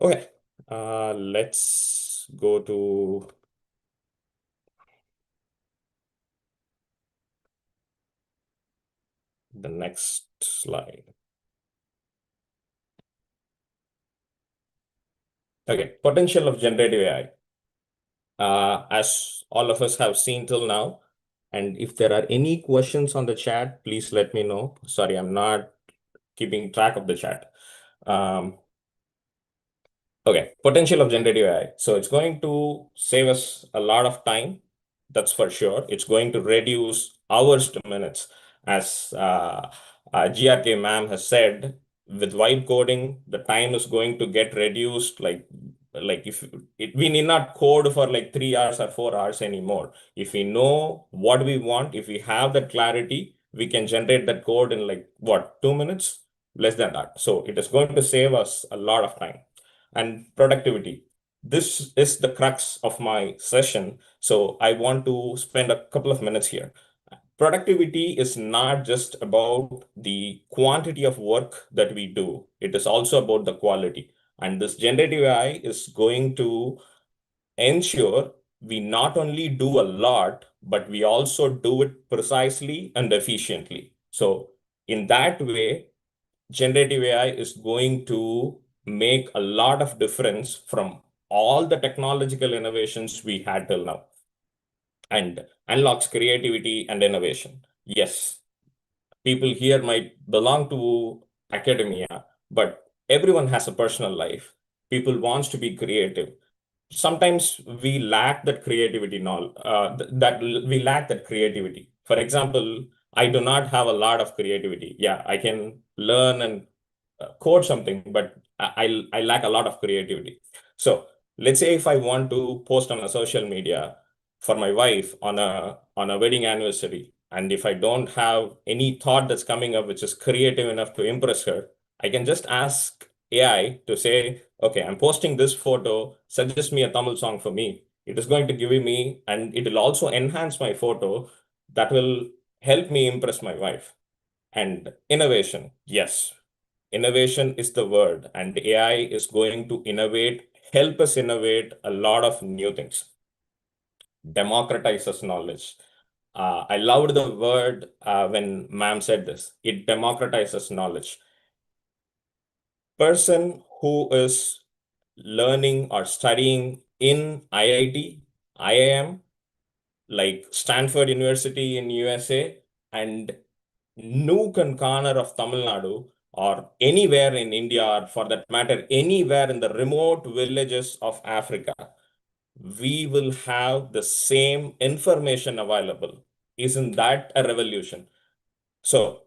Okay, let's go to the next slide. Okay, potential of generative AI. As all of us have seen till now, and if there are any questions on the chat, please let me know. Sorry, I'm not keeping track of the chat. Okay, potential of generative AI. So it's going to save us a lot of time. That's for sure. It's going to reduce hours to minutes. As GRK ma'am has said, with vibe coding, the time is going to get reduced. Like if we need not code for like 3 hours or 4 hours anymore. If we know what we want, if we have that clarity, we can generate that code in like what, 2 minutes? Less than that. So it is going to save us a lot of time. And productivity. This is the crux of my session. So I want to spend a couple of minutes here. Productivity is not just about the quantity of work that we do. It is also about the quality. And this generative AI is going to ensure we not only do a lot, but we also do it precisely and efficiently. So in that way, generative AI is going to make a lot of difference from all the technological innovations we had till now and unlocks creativity and innovation. Yes, people here might belong to academia, but everyone has a personal life. People wants to be creative. Sometimes we lack that creativity that we lack that creativity. For example, I do not have a lot of creativity. Yeah, I can learn and code something, but I lack a lot of creativity. So let's say if I want to post on a social media for my wife on a wedding anniversary, and if I don't have any thought that's coming up which is creative enough to impress her, I can just ask AI to say, okay, I'm posting this photo, suggest me a Tamil song for me. It is going to give me, and it will also enhance my photo that will help me impress my wife. And innovation, yes, innovation is the word, and AI is going to help us innovate a lot of new things. Democratizes knowledge. I loved the word when ma'am said this. It democratizes knowledge. Person who is learning or studying in IIT, IIM, like Stanford University in USA, and nook and corner of Tamil Nadu, or anywhere in India, or for that matter, anywhere in the remote villages of Africa, we will have the same information available. Isn't that a revolution? So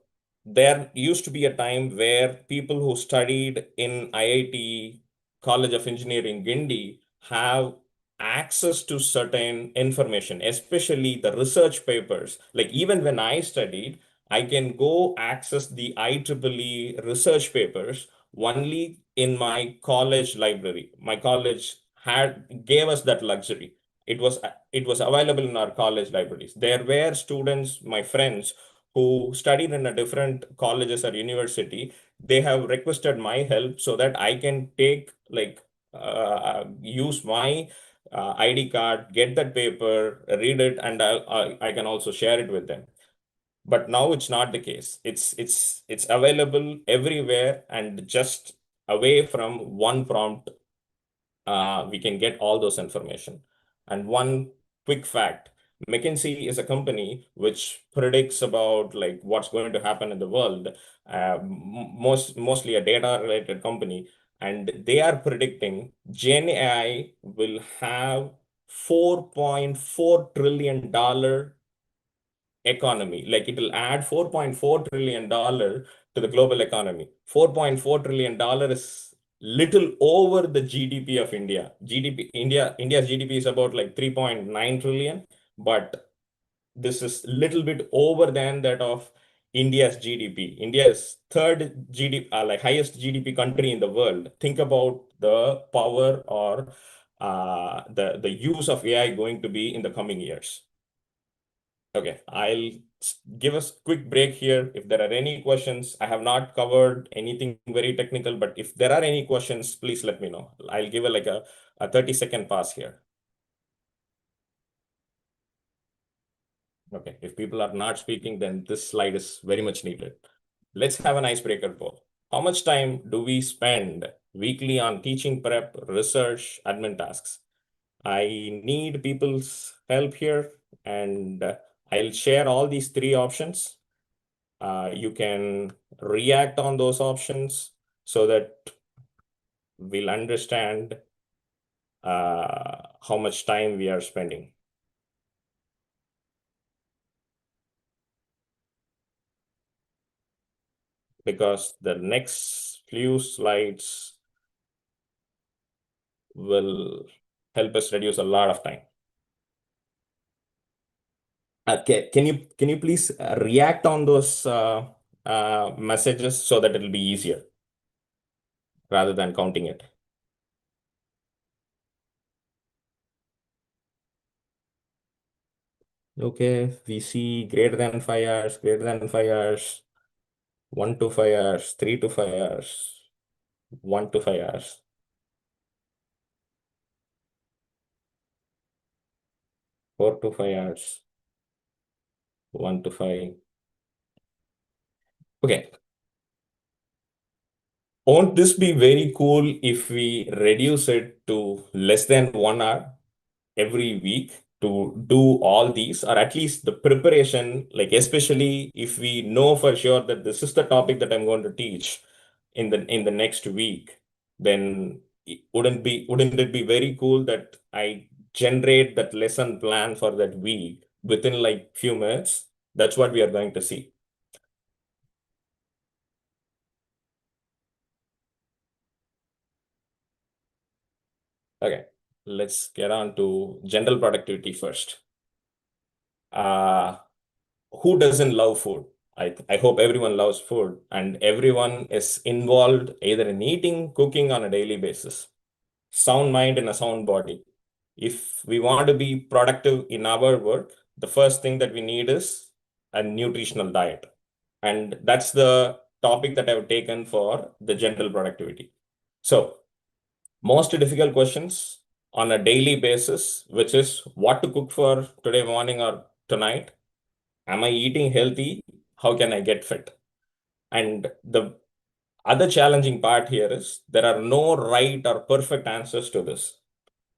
there used to be a time where people who studied in IIT, College of Engineering, Gindi, have access to certain information, especially the research papers. Like even when I studied, I can go access the IEEE research papers only in my college library. My college gave us that luxury. It was available in our college libraries. There were students, my friends, who studied in a different colleges or university. They have requested my help so that I can take use my ID card, get that paper, read it, and I can also share it with them. But now it's not the case. It's available everywhere, and just away from one prompt, we can get all those information. And one quick fact, McKinsey is a company which predicts about like what's going to happen in the world, mostly a data related company, and they are predicting Gen AI will have $4.4 trillion economy. Like it will add $4.4 trillion to the global economy. $4.4 trillion is little over the GDP of India. India's GDP is about like 3.9 trillion, but this is little bit over than that of India's GDP. India is third GDP, like highest GDP country in the world. Think about the power or the use of AI going to be in the coming years. Okay, I'll give us quick break here. If there are any questions, I have not covered anything very technical, but if there are any questions, please let me know. I'll give a 30-second pause here. Okay, if people are not speaking, then this slide is very much needed. Let's have an icebreaker poll. How much time do we spend weekly on teaching prep, research, admin tasks? I need people's help here, and I'll share all these three options. You can react on those options so that we'll understand how much time we are spending. Because the next few slides will help us reduce a lot of time. Okay, can you please react on those messages so that it'll be easier rather than counting it? Okay, we see greater than 5 hours, greater than 5 hours, 1 to 5 hours, 3 to 5 hours, 1 to 5 hours. 4 to 5 hours, 1 to 5. Okay. Won't this be very cool if we reduce it to less than 1 hour every week to do all these, or at least the preparation, like especially if we know for sure that this is the topic that I'm going to teach in the next week, then wouldn't it be very cool that I generate that lesson plan for that week within like few minutes? That's what we are going to see. Okay, let's get on to general productivity first. Who doesn't love food? I hope everyone loves food, and everyone is involved either in eating, cooking on a daily basis. Sound mind and a sound body. If we want to be productive in our work, the first thing that we need is a nutritional diet. And that's the topic that I've taken for the general productivity. So, most difficult questions on a daily basis, which is what to cook for today morning or tonight. Am I eating healthy? How can I get fit? And the other challenging part here is there are no right or perfect answers to this.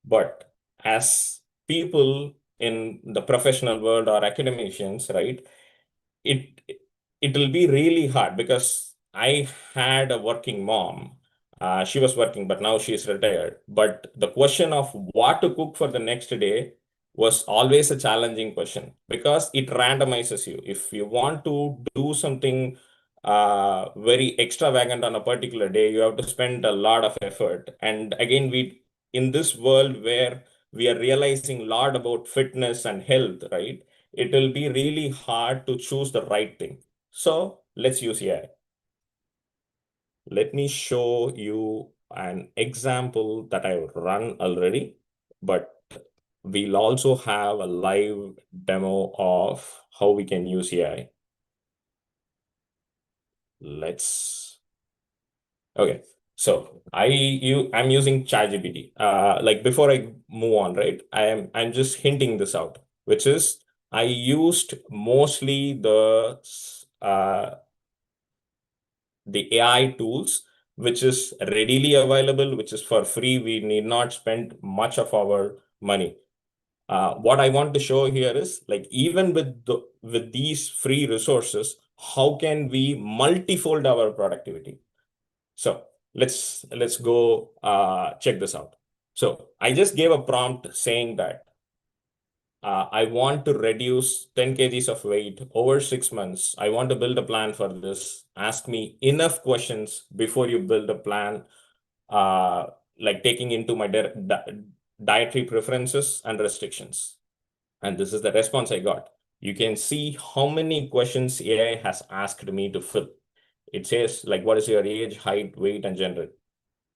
But as people in the professional world or academicians, right, it it will be really hard because I had a working mom. She was working, but now she is retired. But the question of what to cook for the next day was always a challenging question because it randomizes you. If you want to do something very extravagant on a particular day, you have to spend a lot of effort. And again, we in this world where we are realizing a lot about fitness and health, right? It will be really hard to choose the right thing. So let's use AI. Let me show you an example that I've run already, but we'll also have a live demo of how we can use AI. Okay. So I'm using ChatGPT. Like before I move on, right? I'm just hinting this out, which is I used mostly the AI tools, which is readily available, which is for free. We need not spend much of our money. What I want to show here is like even with these free resources, how can we multifold our productivity? So let's go check this out. So I just gave a prompt saying that I want to reduce 10 kgs of weight over 6 months. I want to build a plan for this. Ask me enough questions before you build a plan, like taking into my dietary preferences and restrictions. And this is the response I got. You can see how many questions AI has asked me to fill. It says like, what is your age, height, weight, and gender?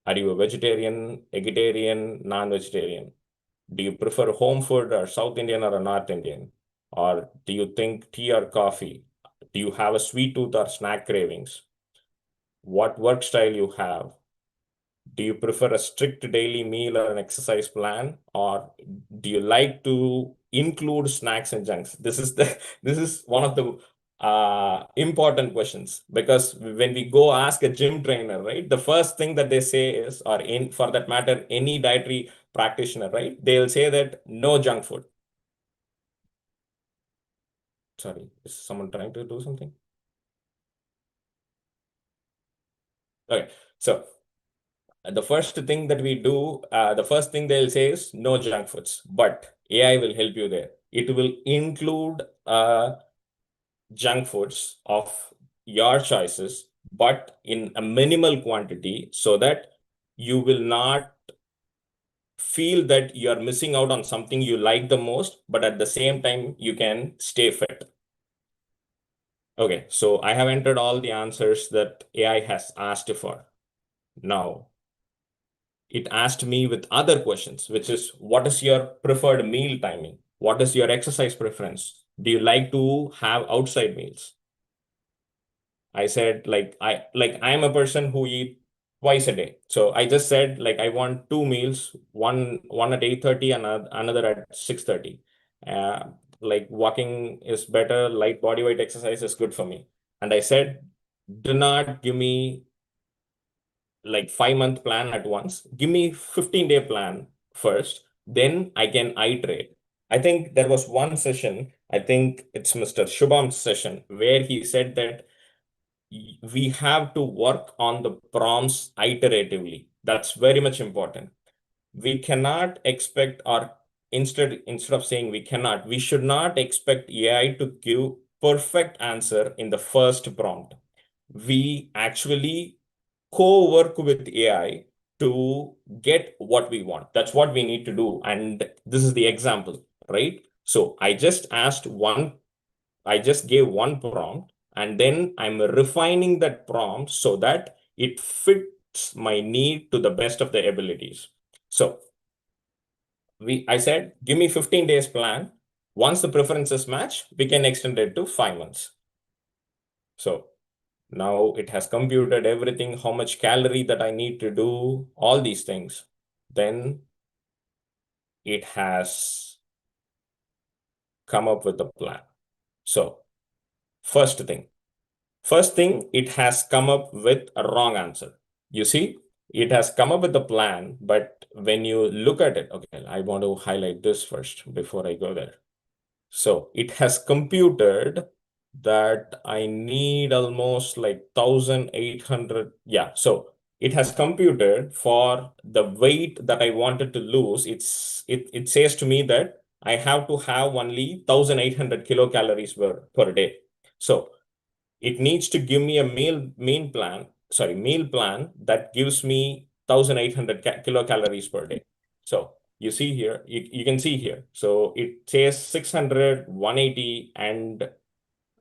Are you a vegetarian, vegetarian, non-vegetarian? Do you prefer home food or South Indian or a North Indian? Or do you think tea or coffee? Do you have a sweet tooth or snack cravings? What work style you have? Do you prefer a strict daily meal or an exercise plan? Or do you like to include snacks and junks? This is one of the important questions, because when we go ask a gym trainer, right, the first thing that they say is, or in for that matter, any dietary practitioner, right, they'll say that no junk food. Sorry, is someone trying to do something? Okay, so the first thing that we do, the first thing they'll say is no junk foods, but AI will help you there. It will include junk foods of your choices, but in a minimal quantity so that you will not feel that you are missing out on something you like the most, but at the same time, you can stay fit. Okay, so I have entered all the answers that AI has asked for. Now, it asked me with other questions, which is, what is your preferred meal timing? What is your exercise preference? Do you like to have outside meals? I said, I am a person who eat twice a day. So I just said like I want two meals, one at 8:30 and another at 6:30. Like walking is better, light body weight exercise is good for me. And I said, do not give me like 5-month plan at once. Give me 15-day plan first, then I can iterate. I think there was one session, I think it's Mr. Shubham's session, where he said that we have to work on the prompts iteratively. That's very much important. We cannot expect, or instead of saying we cannot, we should not expect AI to give perfect answer in the first prompt. We actually co-work with AI to get what we want. That's what we need to do. And this is the example, right? So I just gave one prompt, and then I'm refining that prompt so that it fits my need to the best of the abilities. So I said, give me 15 days plan. Once the preferences match, we can extend it to 5 months. So now it has computed everything, how much calorie that I need to do, all these things. Then it has come up with a plan. So first thing, it has come up with a wrong answer. You see, it has come up with a plan, but when you look at it, okay, I want to highlight this first before I go there. So it has computed that I need almost like 1,800. Yeah. So it has computed for the weight that I wanted to lose. It says to me that I have to have only 1,800 kilocalories per day. So it needs to give me a meal plan that gives me 1,800 kilocalories per day. So you see here, you can see here. So it says 600, 180, and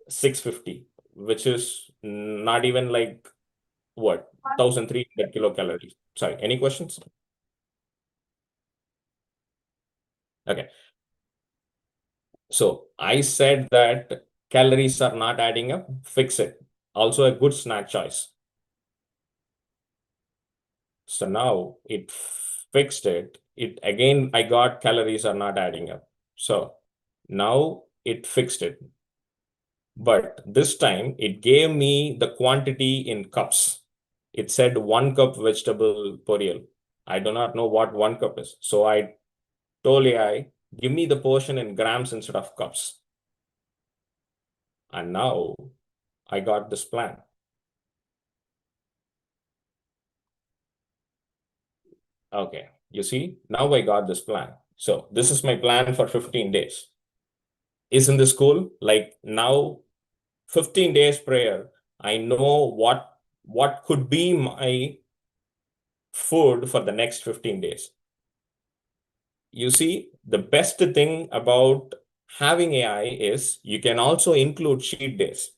650, which is not even like what, 1,300 kilocalories. Sorry, any questions? Okay. So I said that calories are not adding up, fix it. Also a good snack choice. So now it fixed it. It again, I got calories are not adding up. So now it fixed it. But this time it gave me the quantity in cups. It said 1 cup vegetable poriyal. I do not know what 1 cup is. So I told AI, give me the portion in grams instead of cups. And now I got this plan. Okay, you see, now I got this plan. So this is my plan for 15 days. Isn't this cool? Like now, 15 days prayer, I know what could be my food for the next 15 days. You see, the best thing about having AI is you can also include cheat days.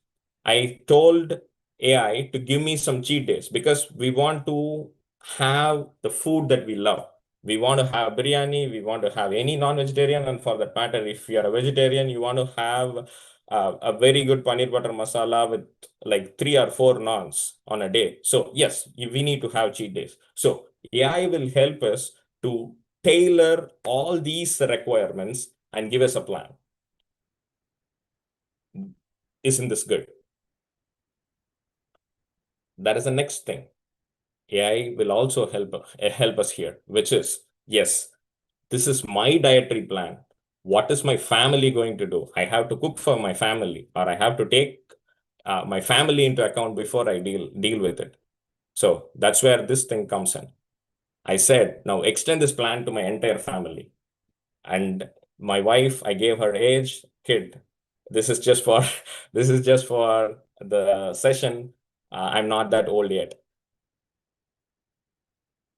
I told AI to give me some cheat days because we want to have the food that we love. We want to have biryani, we want to have any non-vegetarian, and for that matter, if you are a vegetarian, you want to have a very good paneer butter masala with like 3 or 4 naans on a day. So yes, we need to have cheat days. So AI will help us to tailor all these requirements and give us a plan. Isn't this good? That is the next thing. AI will also help us here, which is, yes, this is my dietary plan. What is my family going to do? I have to cook for my family, or I have to take my family into account before I deal with it. So that's where this thing comes in. I said, now extend this plan to my entire family. And my wife, I gave her age, kid. This is just for this is just for the session. I'm not that old yet.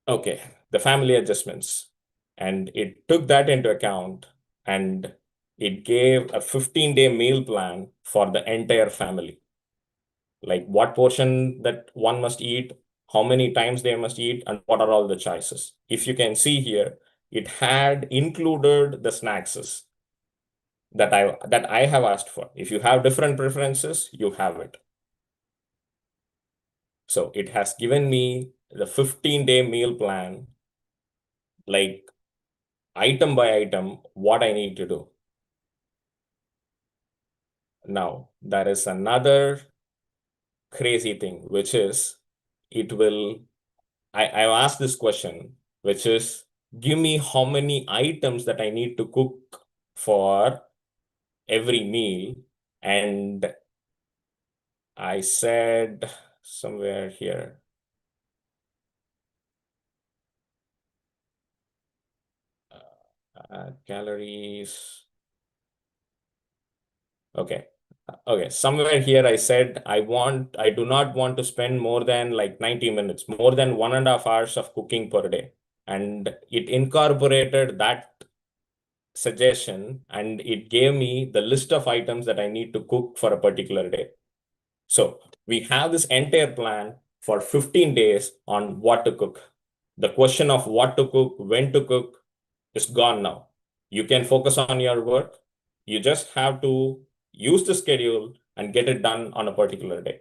Okay, the family adjustments. And it took that into account, and it gave a 15-day meal plan for the entire family. Like what portion that one must eat, how many times they must eat, and what are all the choices. If you can see here, it had included the snacks that I have asked for. If you have different preferences, you have it. So it has given me the 15-day meal plan, like item by item, what I need to do. Now, there is another crazy thing, which is I've asked this question, which is give me how many items that I need to cook for every meal. And I said somewhere here, calories. Okay. Okay. Somewhere here I said I do not want to spend more than like 90 minutes, more than 1.5 hours of cooking per day. And it incorporated that suggestion, and it gave me the list of items that I need to cook for a particular day. So we have this entire plan for 15 days on what to cook. The question of what to cook, when to cook is gone now. You can focus on your work. You just have to use the schedule and get it done on a particular day.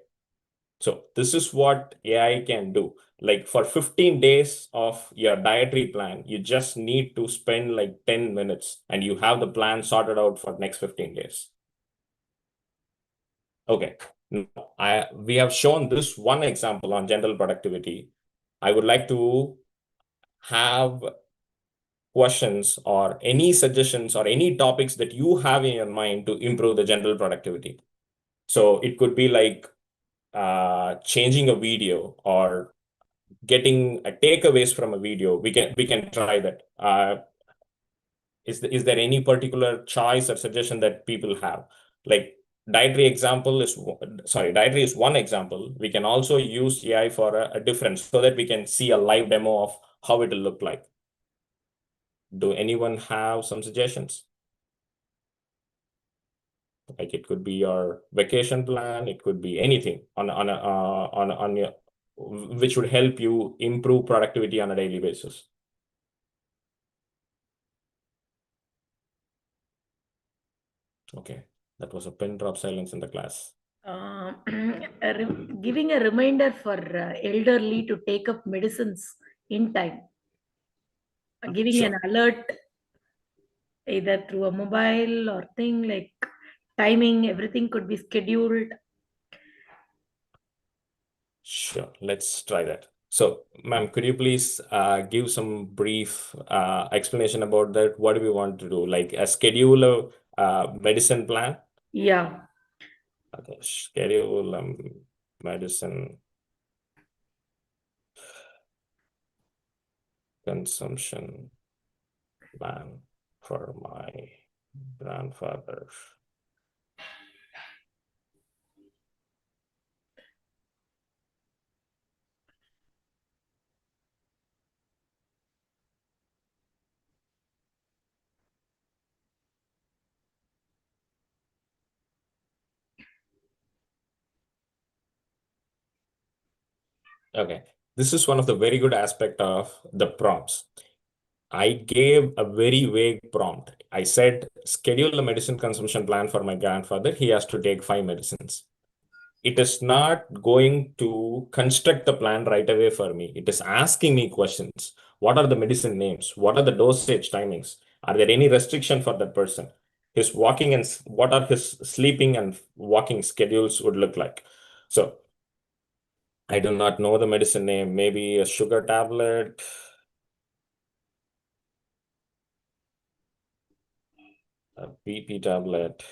So this is what AI can do. Like for 15 days of your dietary plan, you just need to spend like 10 minutes and you have the plan sorted out for next 15 days. Okay. We have shown this one example on general productivity. I would like to have questions or any suggestions or any topics that you have in your mind to improve the general productivity. So it could be like changing a video or getting a takeaways from a video. We can try that. Is there any particular choice or suggestion that people have? Like dietary is one example. We can also use AI for a different, so that we can see a live demo of how it will look like. Do anyone have some suggestions? Like it could be your vacation plan, it could be anything on your, which would help you improve productivity on a daily basis. Okay, that was a pin drop silence in the class. Giving a reminder for elderly to take up medicines in time. Giving Sure. an alert either through a mobile or thing, like timing, everything could be scheduled. Sure, let's try that. So, ma'am, could you please give some brief explanation about that? What do we want to do? Like a schedule a medicine plan? Yeah. Okay, schedule medicine consumption plan for my grandfather. Okay, this is one of the very good aspect of the prompts. I gave a very vague prompt. I said, schedule a medicine consumption plan for my grandfather. He has to take 5 medicines. It is not going to construct the plan right away for me. It is asking me questions. What are the medicine names? What are the dosage timings? Are there any restriction for that person? His walking and what are his sleeping and walking schedules would look like? So I do not know the medicine name. Maybe a sugar tablet. A BP tablet.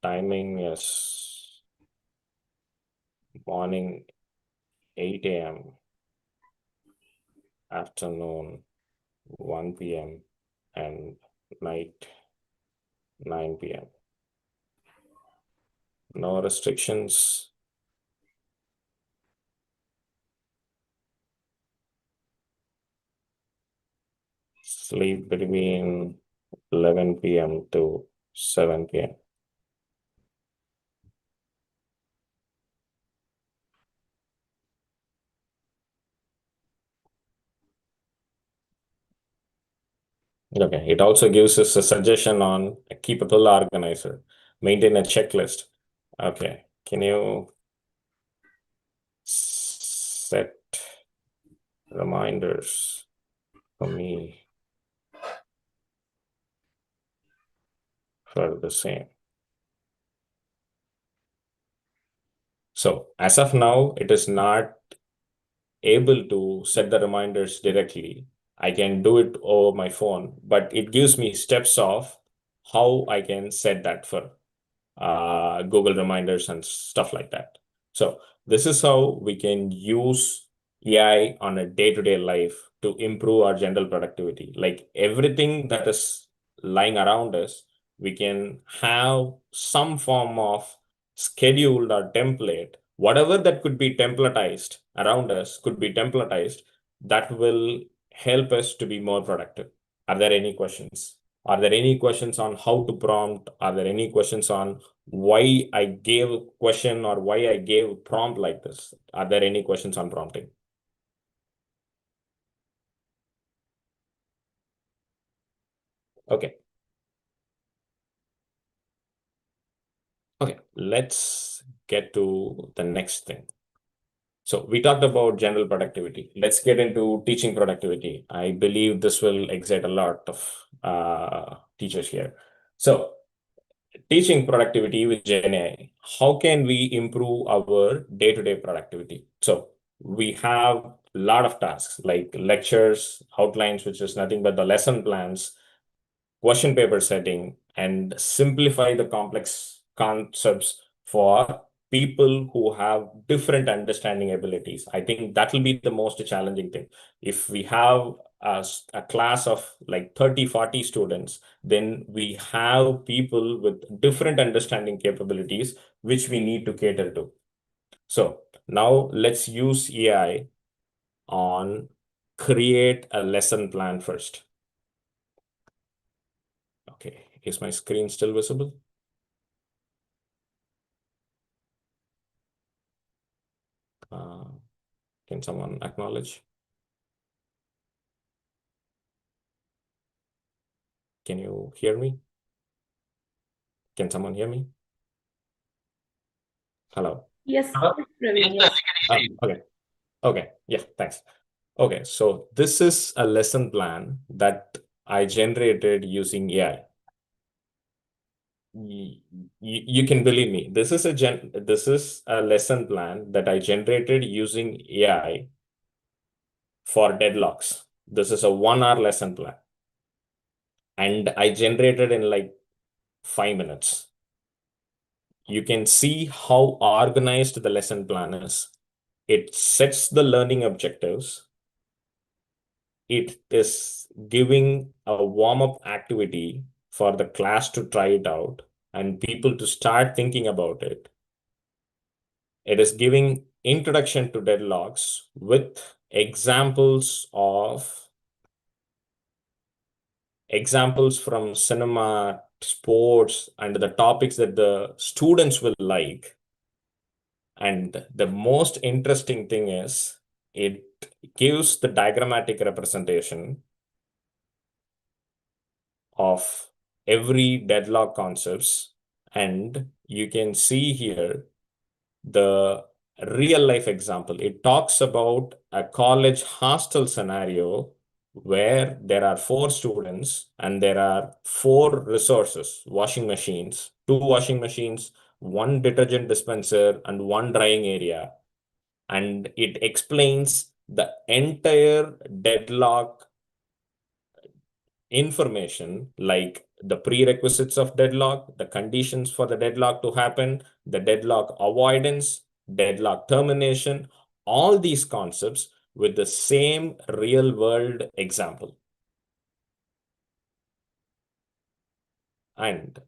Timing is morning 8 a.m. afternoon 1 p.m. and night 9 p.m. No restrictions. Sleep between 11 p.m. to 7 p.m. Okay, it also gives us a suggestion on a keepable organizer, maintain a checklist. Okay, can you set reminders for me for the same? So as of now, it is not able to set the reminders directly. I can do it over my phone, but it gives me steps of how I can set that for Google reminders and stuff like that. So this is how we can use AI on a day-to-day life to improve our general productivity. Like everything that is lying around us, we can have some form of scheduled or template, whatever that could be templatized around us could be templatized that will help us to be more productive. Are there any questions? Are there any questions on how to prompt? Are there any questions on why I gave a question or why I gave a prompt like this? Are there any questions on prompting? Okay. Okay, let's get to the next thing. So we talked about general productivity. Let's get into teaching productivity. I believe this will excite a lot of teachers here. So teaching productivity with GenAI, how can we improve our day-to-day productivity? So we have a lot of tasks like lectures, outlines, which is nothing but the lesson plans, question paper setting, and simplify the complex concepts for people who have different understanding abilities. I think that will be the most challenging thing. If we have a class of like 30, 40 students, then we have people with different understanding capabilities, which we need to cater to. So now let's use AI on create a lesson plan first. Okay, is my screen still visible? Can someone acknowledge? Can you hear me? Can someone hear me? Hello? Yes, Hello? Praveen, yes. Okay. Okay. Yeah, thanks. Okay, so this is a lesson plan that I generated using AI. you can believe me. This is a lesson plan that I generated using AI for deadlocks. This is a 1 hour lesson plan, and I generated in like 5 minutes. You can see how organized the lesson plan is. It sets the learning objectives. It is giving a warm-up activity for the class to try it out and people to start thinking about it. It is giving introduction to deadlocks with examples from cinema, sports, and the topics that the students will like. And the most interesting thing is it gives the diagrammatic representation of every deadlock concepts. And you can see here the real life example. It talks about a college hostel scenario where there are 4 students and there are 4 resources: washing machines, 2 washing machines, 1 detergent dispenser, and 1 drying area. And it explains the entire deadlock information, like the prerequisites of deadlock, the conditions for the deadlock to happen, the deadlock avoidance, deadlock termination, all these concepts with the same real world example. And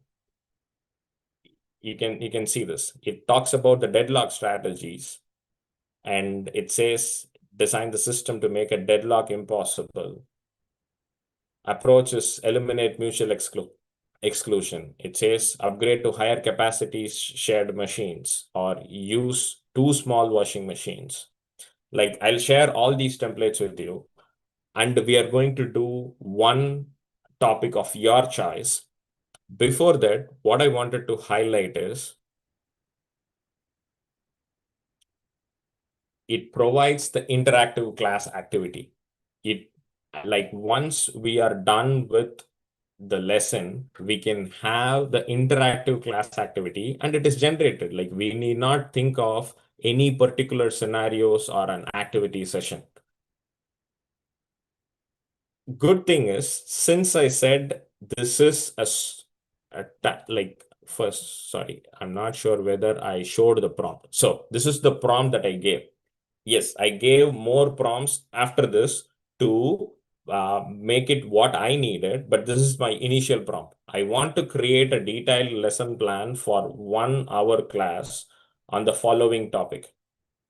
you can see this. It talks about the deadlock strategies, and it says design the system to make a deadlock impossible. Approach is eliminate mutual exclusion. It says upgrade to higher capacity shared machines or use 2 small washing machines. Like, I'll share all these templates with you, and we are going to do one topic of your choice. Before that, what I wanted to highlight is it provides the interactive class activity. It, like, once we are done with the lesson, we can have the interactive class activity and it is generated. Like, we need not think of any particular scenarios or an activity session. Good thing is, since I said this is first, sorry, I'm not sure whether I showed the prompt. So this is the prompt that I gave. Yes, I gave more prompts after this to make it what I needed, but this is my initial prompt. I want to create a detailed lesson plan for 1 hour class on the following topic.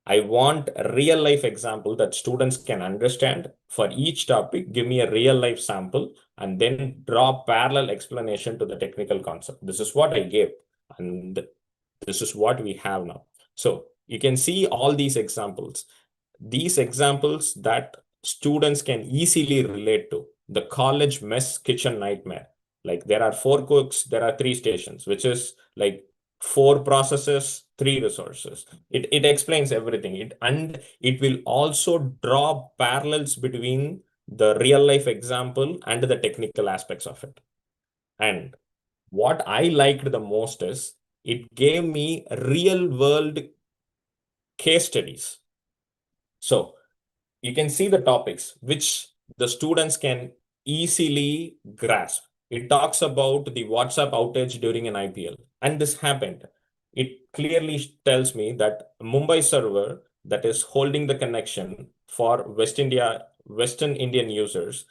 I want a real life example that students can understand. For each topic, give me a real life sample and then draw parallel explanation to the technical concept. This is what I gave, and this is what we have now. So you can see all these examples that students can easily relate to. The college mess kitchen nightmare. Like, there are 4 cooks, there are 3 stations, which is like 4 processes, 3 resources. It explains everything. And it will also draw parallels between the real life example and the technical aspects of it. And what I liked the most is it gave me real world case studies. So you can see the topics which the students can easily grasp. It talks about the WhatsApp outage during an IPL, and this happened. It clearly tells me that Mumbai server that is holding the connection for Western Indian users,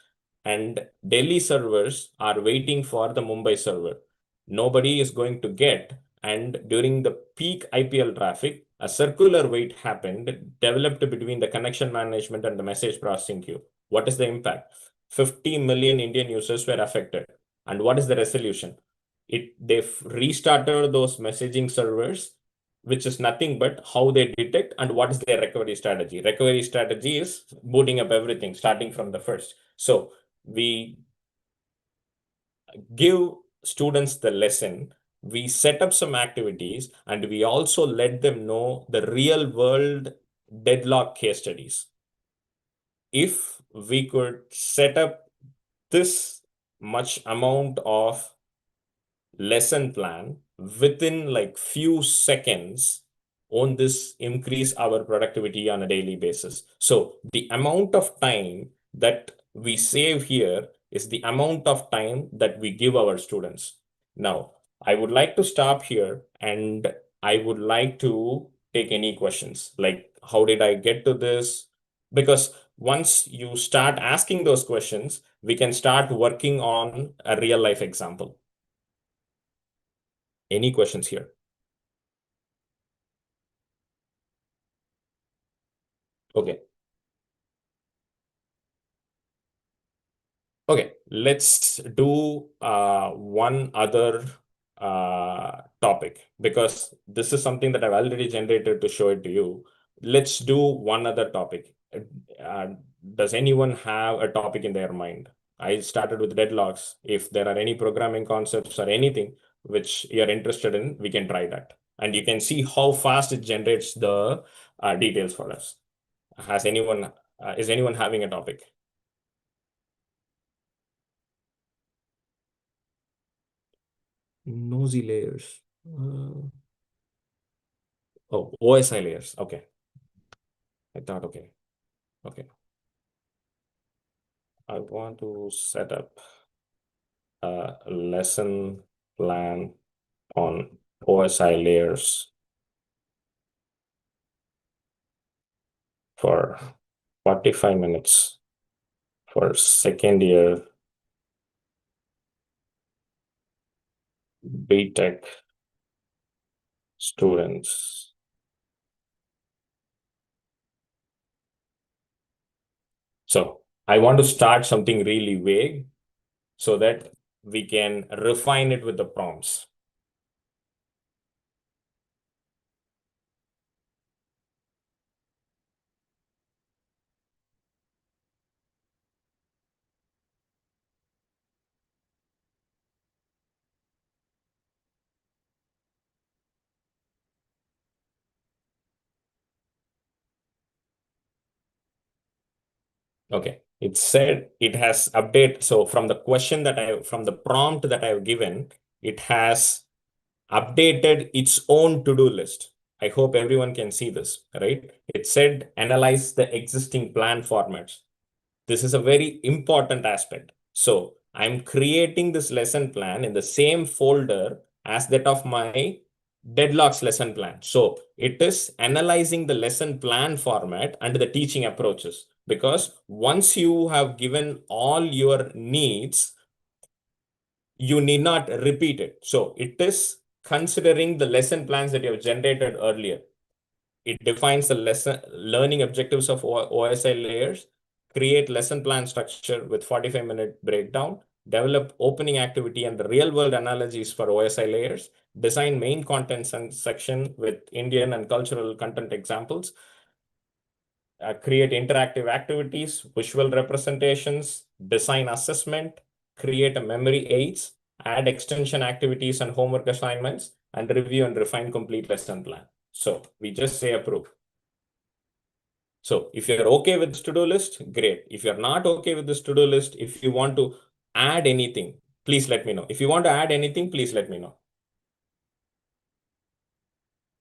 and Delhi servers are waiting for the Mumbai server. Nobody is going to get, and during the peak IPL traffic, a circular wait happened, developed between the connection management and the message processing queue. What is the impact? 50 million Indian users were affected. And what is the resolution? They've restarted those messaging servers, which is nothing but how they detect and what is their recovery strategy. Recovery strategy is booting up everything, starting from the first. So we give students the lesson, we set up some activities, and we also let them know the real world deadlock case studies. If we could set up this much amount of lesson plan within like few seconds on this increase our productivity on a daily basis. So the amount of time that we save here is the amount of time that we give our students. Now, I would like to stop here and I would like to take any questions like, how did I get to this? Because once you start asking those questions, we can start working on a real life example. Any questions here? Okay. Okay, let's do one other topic because this is something that I've already generated to show it to you. Let's do one other topic. Uh, does anyone have a topic in their mind? I started with deadlocks. If there are any programming concepts or anything which you're interested in, we can try that. And you can see how fast it generates the details for us. Is anyone having a topic? Nosy layers. Oh, OSI layers. Okay. I thought, okay. Okay. I want to set up a lesson plan on OSI layers for 45 minutes for second year BTech students. So I want to start something really vague so that we can refine it with the prompts. Okay, it said it has update. So from the from the prompt that I've given, it has updated its own to-do list. I hope everyone can see this, right? It said analyze the existing plan formats. This is a very important aspect. So I'm creating this lesson plan in the same folder as that of my deadlocks lesson plan. So it is analyzing the lesson plan format and the teaching approaches, because once you have given all your needs, you need not repeat it. So it is considering the lesson plans that you have generated earlier. It defines the lesson learning objectives of OSI layers, create lesson plan structure with 45-minute breakdown, develop opening activity and the real world analogies for OSI layers, design main content section with Indian and cultural content examples, create interactive activities, visual representations, design assessment, create a memory aids, add extension activities and homework assignments, and review and refine complete lesson plan. So we just say approve. So if you're okay with this to-do list, great. If you're not okay with this to-do list, if you want to add anything, please let me know. If you want to add anything, please let me know.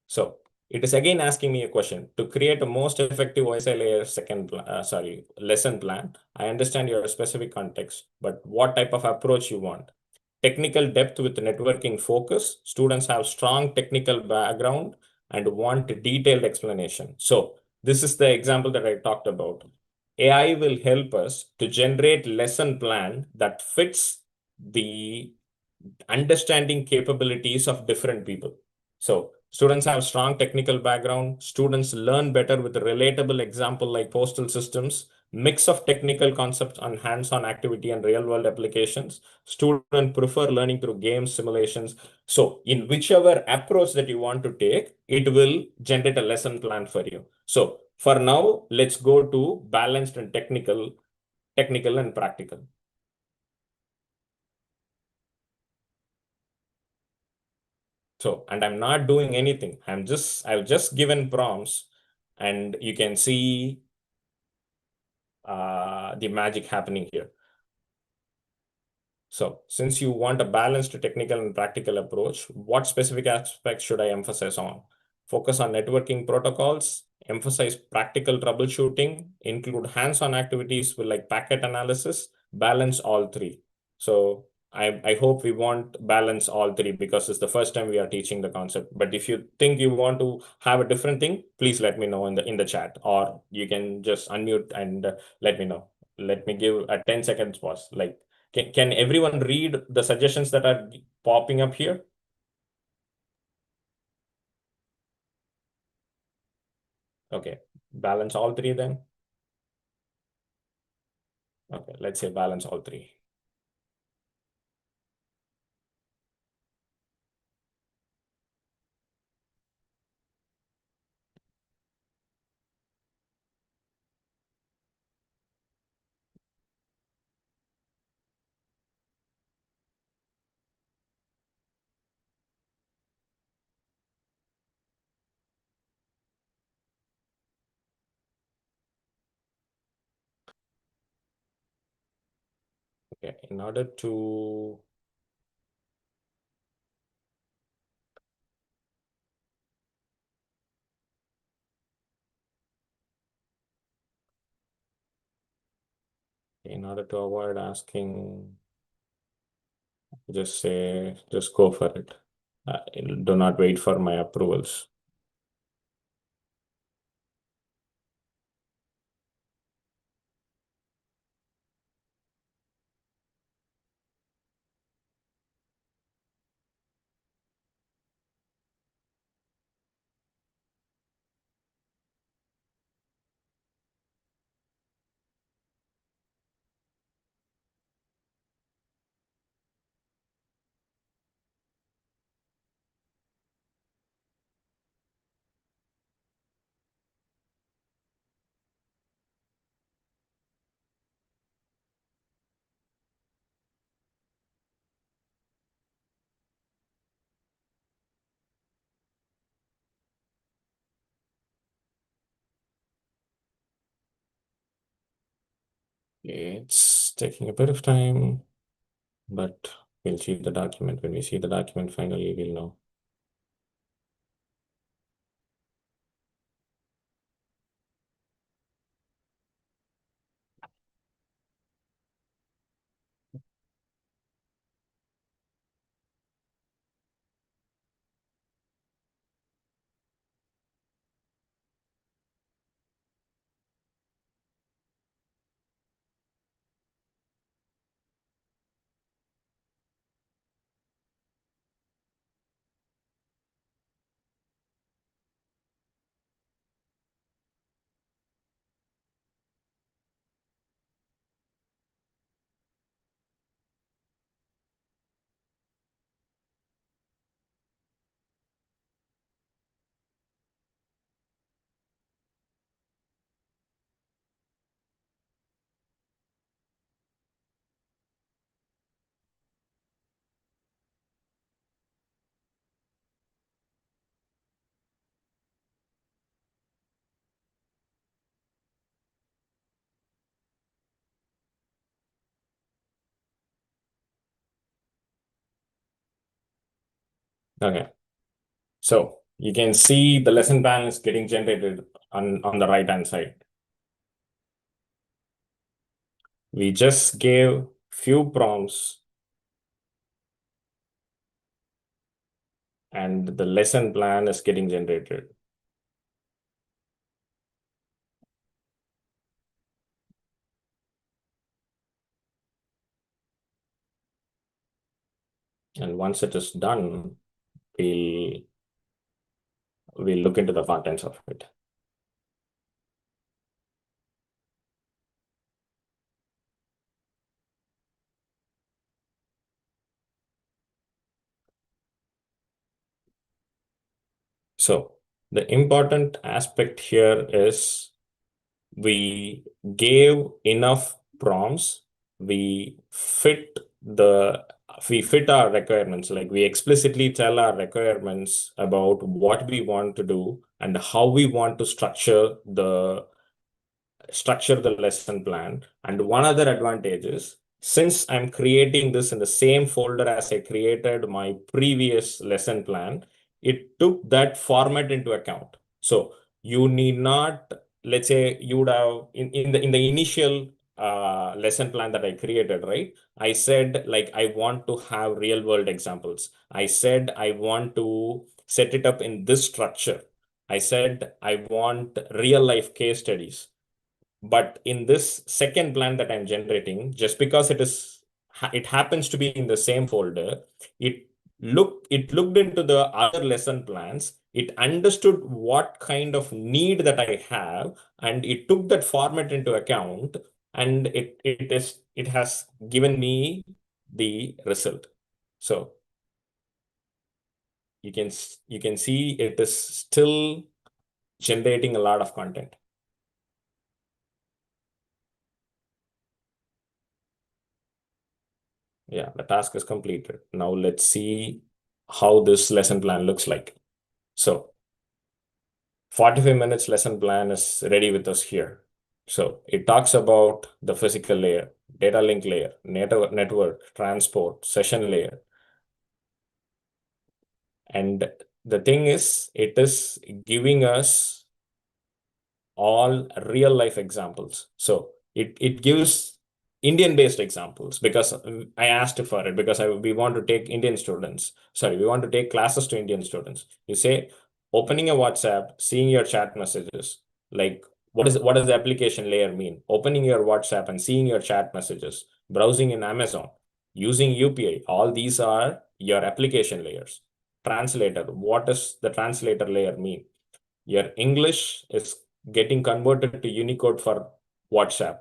So it is again asking me a question. To create a most effective OSI layer lesson plan, I understand your specific context, but what type of approach you want? Technical depth with networking focus. Students have strong technical background and want detailed explanation. So this is the example that I talked about. AI will help us to generate lesson plan that fits the understanding capabilities of different people. So students have strong technical background. Students learn better with a relatable example like postal systems, mix of technical concepts on hands-on activity and real-world applications. Students prefer learning through games, simulations. So in whichever approach that you want to take, it will generate a lesson plan for you. So for now, let's go to balanced and technical and practical. So, and I'm not doing anything. I've just given prompts and you can see the magic happening here. So since you want a balanced technical and practical approach, what specific aspects should I emphasize on? Focus on networking protocols, emphasize practical troubleshooting, include hands-on activities with like packet analysis, balance all three. So I hope we want balance all three because it's the first time we are teaching the concept. But if you think you want to have a different thing, please let me know in the chat, or you can just unmute and let me know. Let me give a 10 seconds pause. Like, can everyone read the suggestions that are popping up here? Okay, balance all three then. Okay, let's say balance all three. Okay, in order to avoid asking, just go for it. Do not wait for my approvals. It's taking a bit of time, but we'll see the document. When we see the document, finally, we'll know. Okay. So you can see the lesson plan is getting generated on the right-hand side. We just gave few prompts and the lesson plan is getting generated. And once it is done, we'll look into the contents of it. So the important aspect here is we gave enough prompts. We fit our requirements. Like we explicitly tell our requirements about what we want to do and how we want to structure the lesson plan. And one other advantage is since I'm creating this in the same folder as I created my previous lesson plan, it took that format into account. So you need not, let's say you would have in the initial lesson plan that I created, right? I said like I want to have real world examples. I said I want to set it up in this structure. I said I want real life case studies. But in this second plan that I'm generating, just because it happens to be in the same folder, it looked into the other lesson plans. It understood what kind of need that I have, and it took that format into account, and it has given me the result. So you can see it is still generating a lot of content. Yeah, the task is completed. Now let's see how this lesson plan looks like. So 45 minutes lesson plan is ready with us here. So it talks about the physical layer, data link layer, network, transport, session layer. And the thing is, it is giving us all real life examples. So it gives Indian-based examples because I asked for it because we want to take Indian students. Sorry, we want to take classes to Indian students. You say opening a WhatsApp, seeing your chat messages, like what does the application layer mean? Opening your WhatsApp and seeing your chat messages, browsing in Amazon, using UPI, all these are your application layers. Translator, what does the translator layer mean? Your English is getting converted to Unicode for WhatsApp,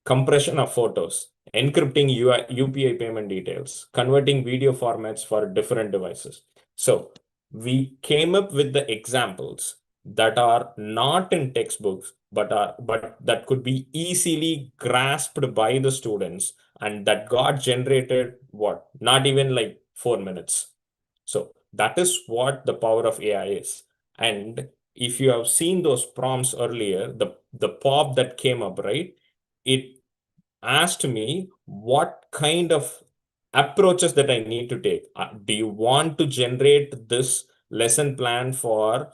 compression of photos, encrypting UPI payment details, converting video formats for different devices. So we came up with the examples that are not in textbooks, but that could be easily grasped by the students, and that got generated not even like 4 minutes. So that is what the power of AI is. And if you have seen those prompts earlier, the pop that came up, right? It asked me what kind of approaches that I need to take. Do you want to generate this lesson plan for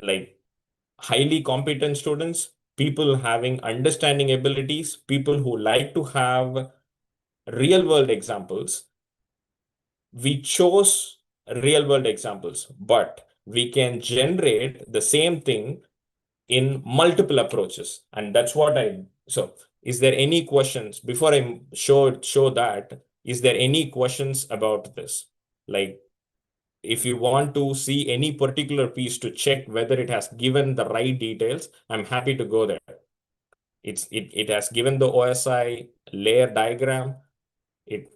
like highly competent students, people having understanding abilities, people who like to have real world examples? We chose real world examples, but we can generate the same thing in multiple approaches. And that's what so is there any questions before I show that? Is there any questions about this? Like if you want to see any particular piece to check whether it has given the right details, I'm happy to go there. It has given the OSI layer diagram. It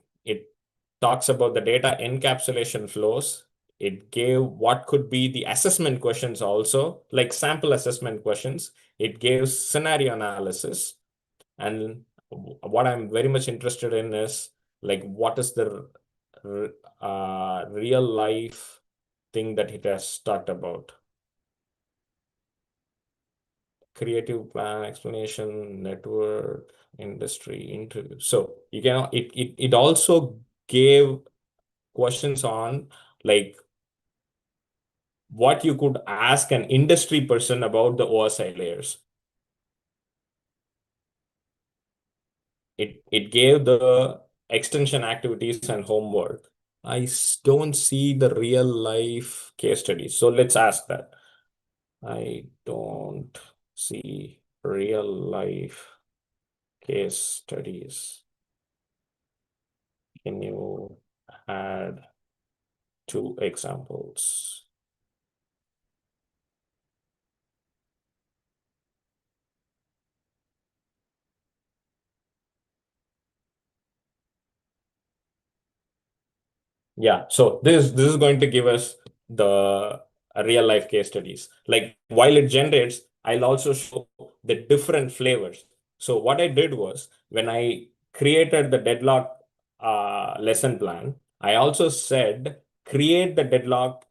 talks about the data encapsulation flows. It gave what could be the assessment questions also, like sample assessment questions. It gives scenario analysis. And what I'm very much interested in is like what is the real life thing that it has talked about. Creative plan, explanation, network, industry, interview. So you can it also gave questions on like what you could ask an industry person about the OSI layers. It gave the extension activities and homework. I don't see the real life case studies. So let's ask that. I don't see real life case studies. Can you add 2 examples? Yeah, so this is going to give us the real life case studies. Like while it generates, I'll also show the different flavors. So what I did was when I created the deadlock lesson plan, I also said create the deadlock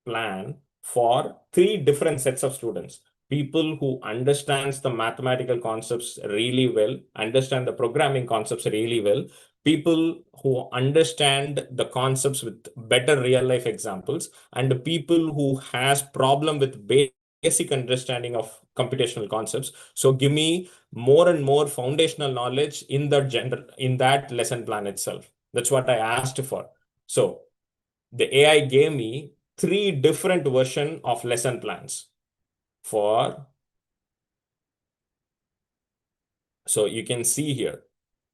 plan for 3 different sets of students. people who understands the mathematical concepts really well, understand the programming concepts really well, people who understand the concepts with better real life examples, and the people who has problem with basic understanding of computational concepts. So give me more and more foundational knowledge in that lesson plan itself. That's what I asked for. So the AI gave me 3 different versions of lesson plans for, so you can see here,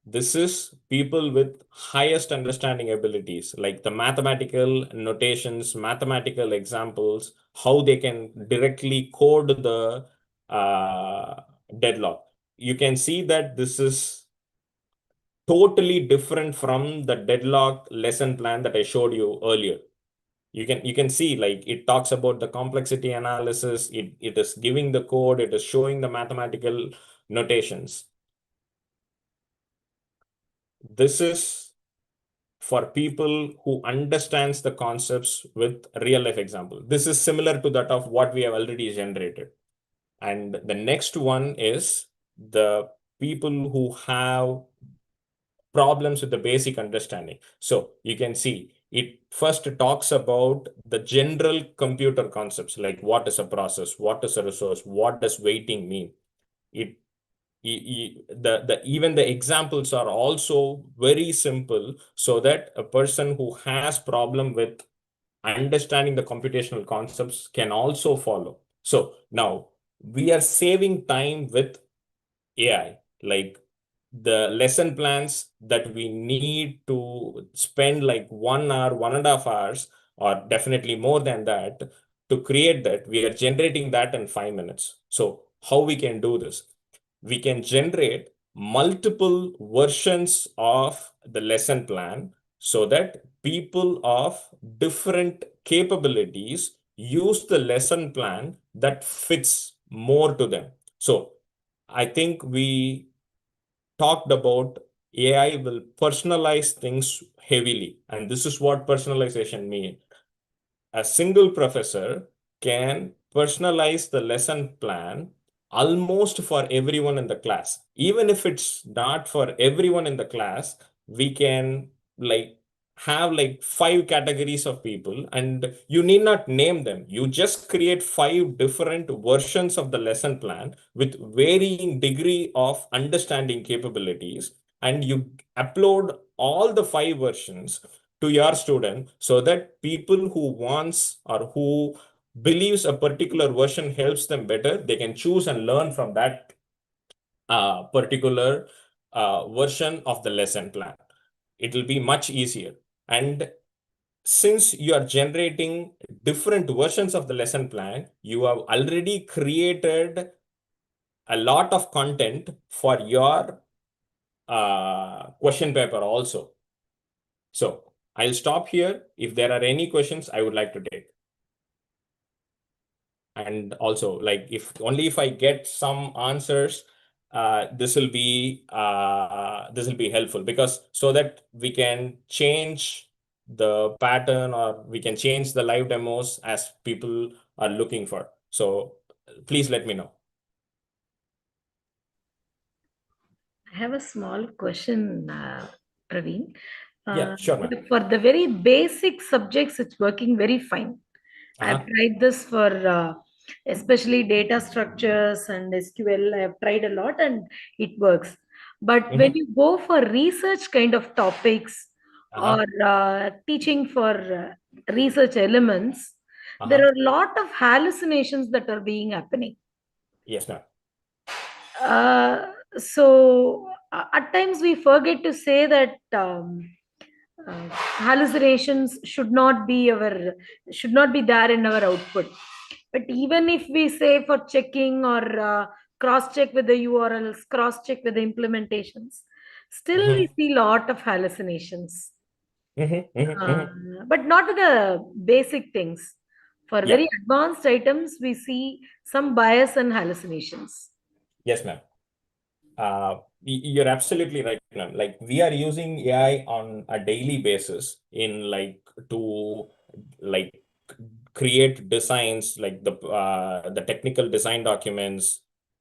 this is people with highest understanding abilities, like the mathematical notations, mathematical examples, how they can directly code the deadlock. You can see that this is totally different from the deadlock lesson plan that I showed you earlier. You can see, like, it talks about the complexity analysis, it is giving the code, it is showing the mathematical notations. This is for people who understands the concepts with real life example. This is similar to that of what we have already generated. And the next one is the people who have problems with the basic understanding. So you can see it first talks about the general computer concepts, like what is a process, what is a resource, what does weighting mean. It even the examples are also very simple, so that a person who has problem with understanding the computational concepts can also follow. So now we are saving time with AI, like the lesson plans that we need to spend like 1 hour, 1.5 hours, or definitely more than that to create that. We are generating that in 5 minutes. So how we can do this? We can generate multiple versions of the lesson plan so that people of different capabilities use the lesson plan that fits more to them. So I think we talked about AI will personalize things heavily, and this is what personalization means. A single professor can personalize the lesson plan almost for everyone in the class. Even if it's not for everyone in the class, we can like have like 5 categories of people, and you need not name them. You just create 5 different versions of the lesson plan with varying degree of understanding capabilities, and you upload all the 5 versions to your student, so that people who wants or who believes a particular version helps them better, they can choose and learn from that particular version of the lesson plan. It will be much easier. And since you are generating different versions of the lesson plan, you have already created a lot of content for your question paper also. So I'll stop here. If there are any questions, I would like to take. And also, like, if I get some answers, this will be helpful, because so that we can change the pattern, or we can change the live demos as people are looking for. So please let me know. I have a small question, Praveen. Yeah, sure, ma'am. For the very basic subjects, it's working very fine. I've tried this for especially data structures and SQL. I've tried a lot and it works. But when you go for research kind of topics or teaching for research elements, there are a lot of hallucinations that are being happening. Yes, ma'am. So at times we forget to say that hallucinations should not be there in our output. But even if we say for checking or cross check with the URLs, cross check with the implementations, still we see lot of hallucinations. But not the basic things. For very advanced items, we see some bias and hallucinations. Yes, ma'am. You're absolutely right, ma'am. Like, we are using AI on a daily basis in like to like create designs like the technical design documents,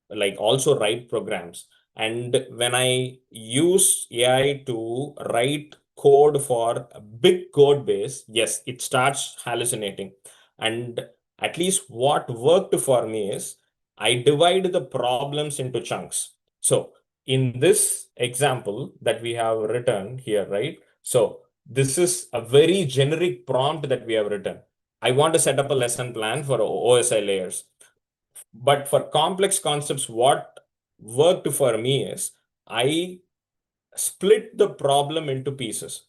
like also write programs. And when I use AI to write code for a big code base, yes, it starts hallucinating. And at least what worked for me is I divide the problems into chunks. So in this example that we have written here, right? So this is a very generic prompt that we have written. I want to set up a lesson plan for OSI layers. But for complex concepts, what worked for me is I split the problem into pieces.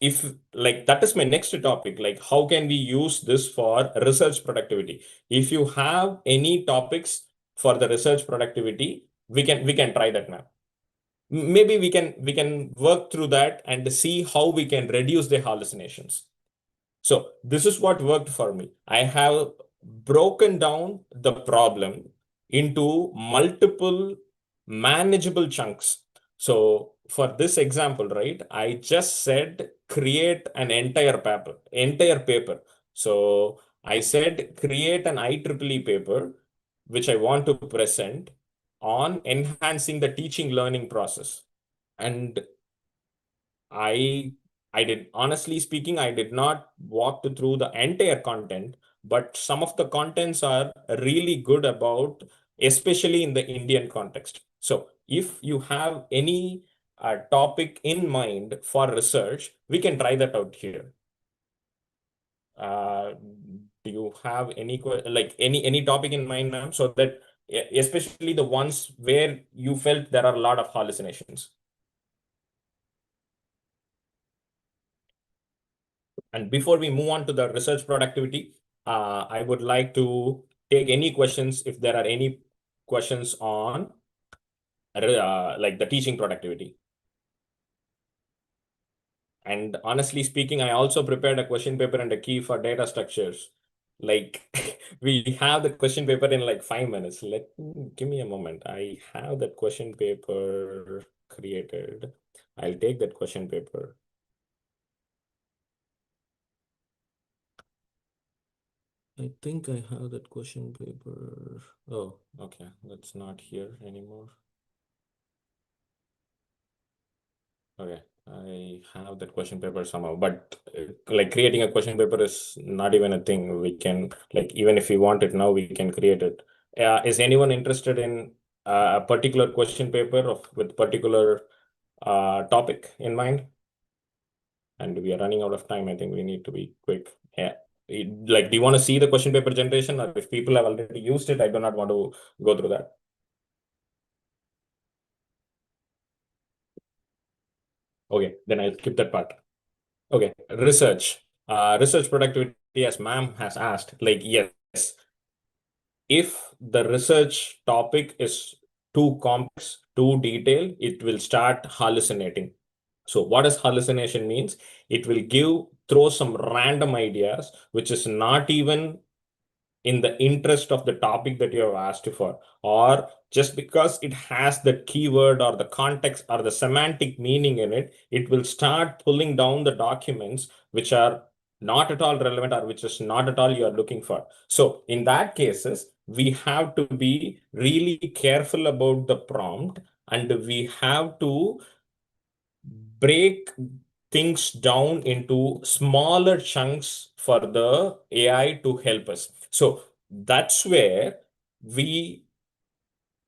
If like that is my next topic, like how can we use this for research productivity? If you have any topics for the research productivity, we can try that now. Maybe we can work through that and see how we can reduce the hallucinations. So this is what worked for me. I have broken down the problem into multiple manageable chunks. So for this example, right, I just said create an entire paper. So I said create an IEEE paper, which I want to present on enhancing the teaching learning process. And I I did, honestly speaking, I did not walk through the entire content, but some of the contents are really good about, especially in the Indian context. So if you have any topic in mind for research, we can try that out here. Uh, do you have like any topic in mind, ma'am? So that especially the ones where you felt there are a lot of hallucinations. And before we move on to the research productivity, I would like to take any questions if there are any questions on like the teaching productivity. And honestly speaking, I also prepared a question paper and a key for data structures. Like we have the question paper in like 5 minutes. Give me a moment. I have that question paper created. I'll take that question paper. I think I have that question paper. Oh, okay. That's not here anymore. Okay. I have that question paper somehow, but like creating a question paper is not even a thing. We can, like, even if we want it now, we can create it. Is anyone interested in a particular question paper with particular topic in mind? And we are running out of time. I think we need to be quick. Yeah. Like, do you want to see the question paper generation, or if people have already used it, I do not want to go through that. Okay, then I'll skip that part. Okay, research. Research productivity, as ma'am has asked, like, yes, if the research topic is too complex, too detailed, it will start hallucinating. So what does hallucination means? It will throw some random ideas, which is not even in the interest of the topic that you have asked for, or just because it has the keyword or the context or the semantic meaning in it, it will start pulling down the documents which are not at all relevant or which is not at all you are looking for. So in that cases, we have to be really careful about the prompt, and we have to break things down into smaller chunks for the AI to help us. So that's where we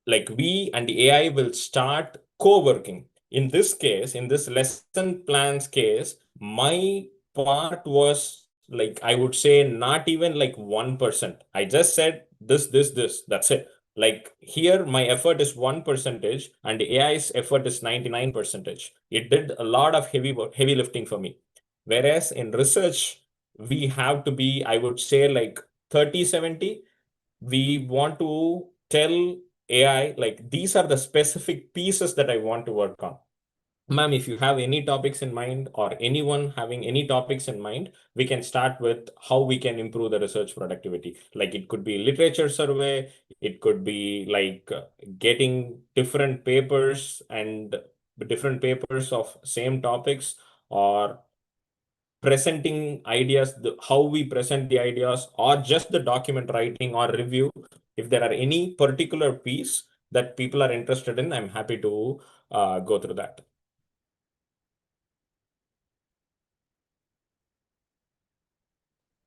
we and the AI will start co-working. In this case, in this lesson plans case, my part was like, I would say not even like 1%. I just said this, that's it. Like here, my effort is 1% and the AI's effort is 99%. It did a lot of heavy lifting for me. Whereas in research, we have to be, I would say, like 30-70. We want to tell AI, like, these are the specific pieces that I want to work on. Ma'am, if you have any topics in mind or anyone having any topics in mind, we can start with how we can improve the research productivity. Like it could be literature survey, it could be like getting different papers of same topics, or presenting ideas, how we present the ideas, or just the document writing or review. If there are any particular piece that people are interested in, I'm happy to go through that.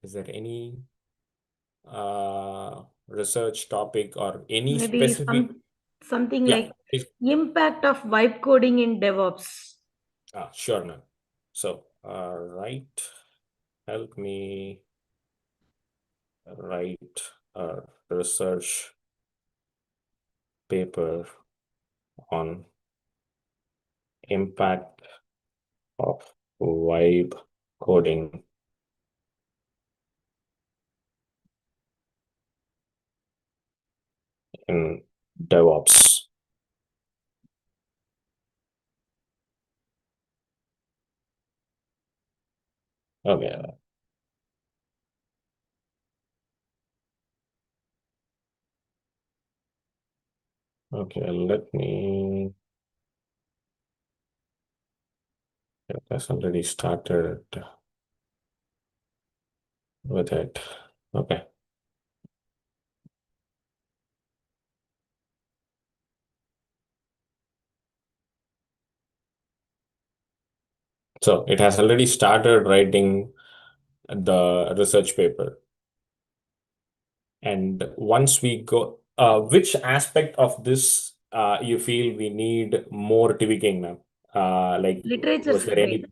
Is there any research topic or any Maybe specific? something Yeah, like please. impact of vibe coding in DevOps. Sure, ma'am. So, help me write a research paper on impact of vibe coding in DevOps. Okay. Okay, let me. It has already started with it. Okay. So it has already started writing the research paper. And once we go, which aspect of this you feel we need more tweaking, ma'am? Like, Literature was there survey. any?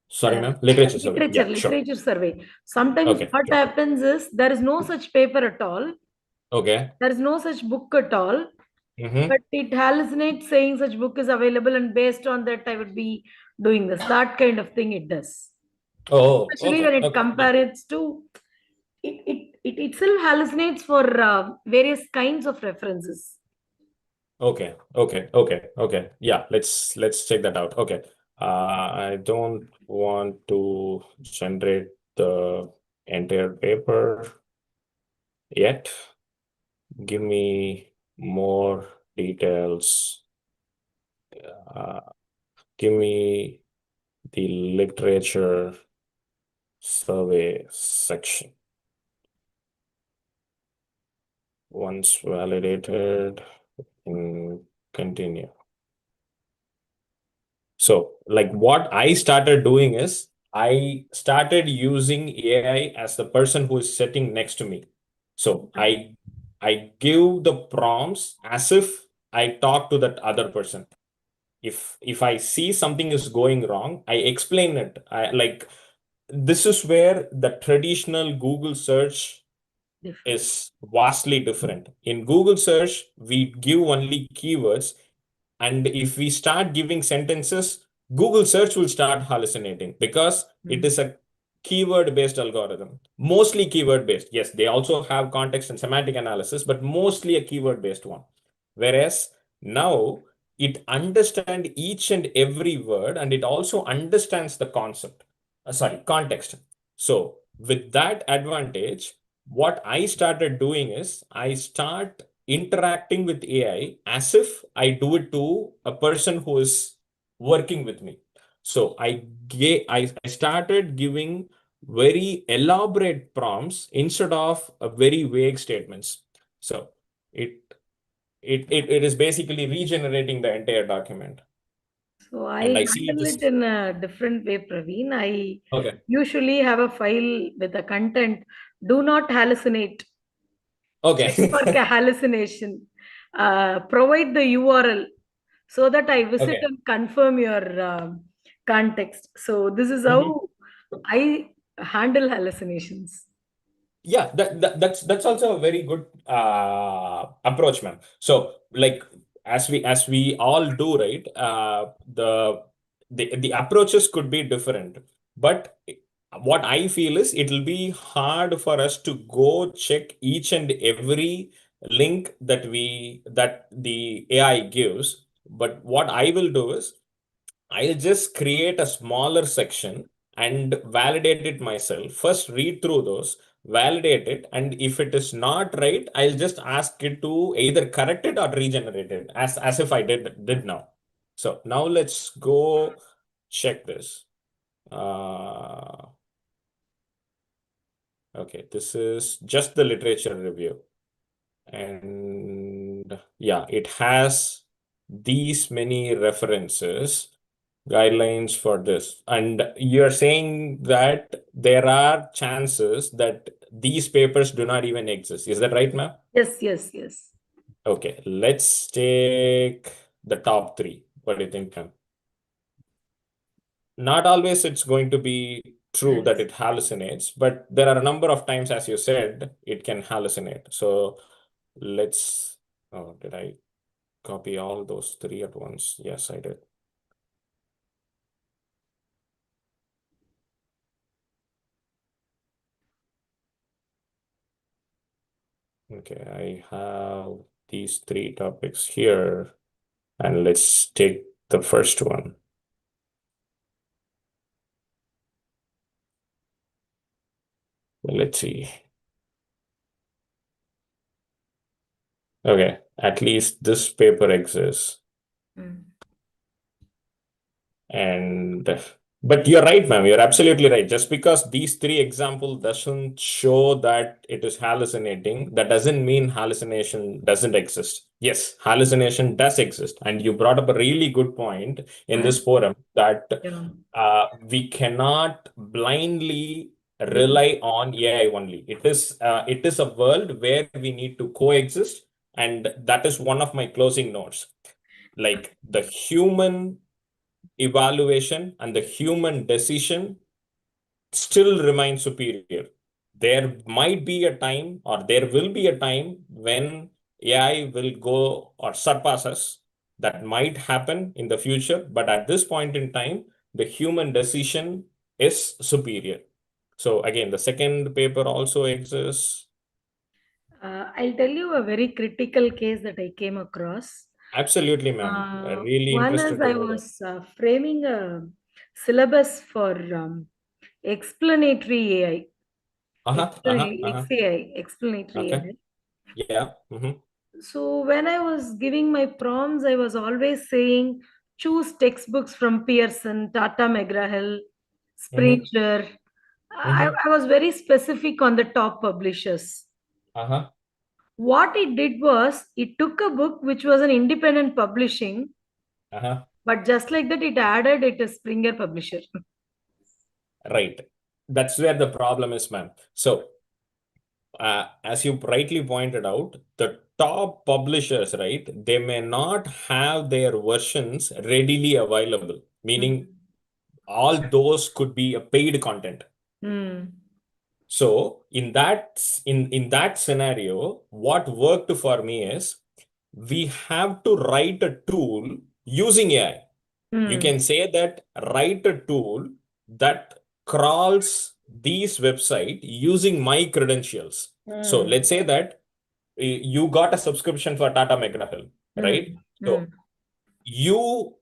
Sorry, ma'am. Literature survey. Yeah, sure. Literature survey. Sometimes Okay, what sure. happens is there is no such paper at all. Okay. There is no such book at all. Mm-hmm. But it hallucinates saying such book is available, and based on that, I would be doing this. That kind of thing it does. Oh, Especially okay. when it Okay. Yeah. compares to it itself hallucinates for various kinds of references. Okay. Okay. Okay. Okay. Yeah. Let's check that out. Okay. I don't want to generate the entire paper yet. Give me more details. Give me the literature survey section. Once validated, continue. So, like, what I started doing is I started using AI as the person who is sitting next to me. So I give the prompts as if I talk to that other person. If I see something is going wrong, I explain it. This is where the traditional Google search is vastly different. In Google search, we give only keywords, and if we start giving sentences, Google search will start hallucinating because it is a keyword based algorithm, mostly keyword based. Yes, they also have context and semantic analysis, but mostly a keyword based one. Whereas now it understands each and every word, and it also understands the context. So with that advantage, what I started doing is I start interacting with AI as if I do it to a person who is working with me. So I started giving very elaborate prompts instead of very vague statements. So it is basically regenerating the entire document. So I And I see handle this. it in a different way, Praveen. I Okay. usually have a file with the content. Do not hallucinate. Okay. Check for hallucination. Provide the URL so that I visit Okay. and confirm your context. So this is Mhm. how I handle hallucinations. Yeah, that's also a very good approach, ma'am. So, like, as we all do, right? The approaches could be different, but what I feel is it will be hard for us to go check each and every link that the AI gives. But what I will do is I'll just create a smaller section and validate it myself. First, read through those, validate it, and if it is not right, I'll just ask it to either correct it or regenerate it as if I did now. So now let's go check this. Okay, this is just the literature review. And yeah, it has these many references, guidelines for this. And you're saying that there are chances that these papers do not even exist. Is that right, ma'am? Yes, yes, yes. Okay, let's take the top three. What do you think, ma'am? Not always it's going to be true that it hallucinates, but there are a number of times, as you said, it can hallucinate. So let's, oh, did I copy all those three at once? Yes, I did. Okay, I have these three topics here, and let's take the first one. Let's see. Okay, at least this paper exists. And but you're right, ma'am. You're absolutely right. Just because these three examples doesn't show that it is hallucinating, that doesn't mean hallucination doesn't exist. Yes, hallucination does exist. And you brought up a really good point in this forum that we cannot blindly rely on AI only. It is a world where we need to coexist, and that is one of my closing notes. Like the human evaluation and the human decision still remain superior. There might be a time, or there will be a time when AI will go or surpass us. That might happen in the future, but at this point in time, the human decision is superior. So again, the second paper also exists. I'll tell you a very critical case that I came across. Absolutely, ma'am. Really One is interested to I know that. was framing a syllabus for explanatory AI. XAI, explanatory Okay. AI. Yeah. So when I was giving my prompts, I was always saying choose textbooks from Pearson, Tata McGraw-Hill, Springer. I was very specific on the top publishers. What it did was it took a book which was an independent publishing, but just like that, it added it a Springer publisher. Right. That's where the problem is, ma'am. So, as you rightly pointed out, the top publishers, right, they may not have their versions readily available, meaning all those could be a paid content. So, in that scenario, what worked for me is we have to write a tool using AI. You can say that write a tool that crawls these website using my credentials. So let's say that you got a subscription for Tata McGraw-Hill, right? So you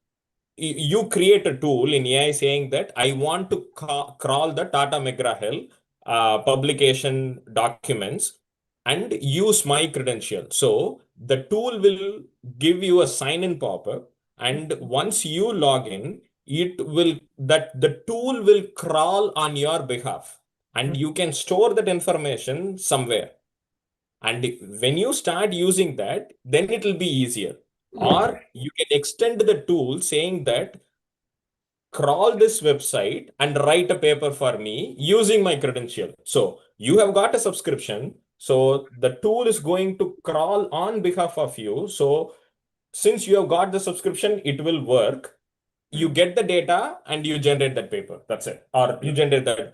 create a tool in AI saying that I want to crawl the Tata McGraw-Hill publication documents and use my credential. So the tool will give you a sign-in pop-up, and once you log in, the tool will crawl on your behalf, and you can store that information somewhere. And when you start using that, then it will be easier. Or you can extend the tool saying that crawl this website and write a paper for me using my credential. So you have got a subscription. So the tool is going to crawl on behalf of you. So since you have got the subscription, it will work. You get the data and you generate that paper. That's it. Or you generate that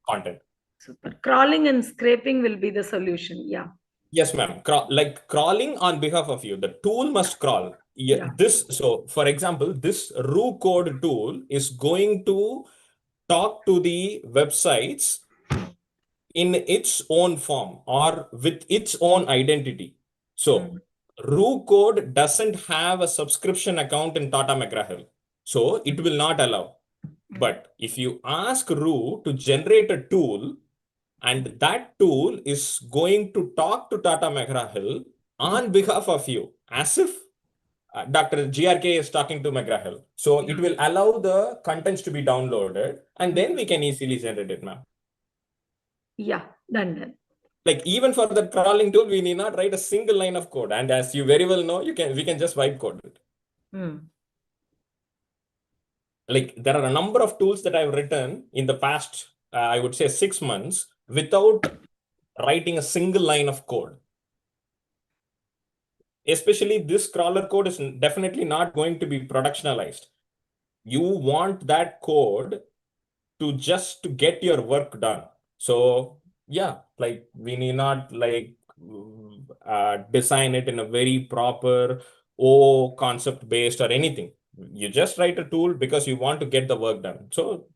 content. Super. Crawling and scraping will be the solution. Yeah. Yes, ma'am. Like crawling on behalf of you. The tool must crawl. Yeah. So for example, this RU code tool is going to talk to the websites in its own form or with its own identity. So RU code doesn't have a subscription account in Tata McGraw-Hill. So it will not allow. But if you ask RU to generate a tool, and that tool is going to talk to Tata McGraw-Hill on behalf of you, as if Dr. GRK is talking to McGraw-Hill. So it will allow the contents to be downloaded, and then we can easily generate it, ma'am. Yeah, done. Like even for the crawling tool, we need not write a single line of code. And as you very well know, we can just wipe code it. Like there are a number of tools that I've written in the past, I would say 6 months, without writing a single line of code. Especially this crawler code is definitely not going to be productionalized. You want that code to just to get your work done. So yeah, like we need not like design it in a very proper concept based or anything. You just write a tool because you want to get the work done. So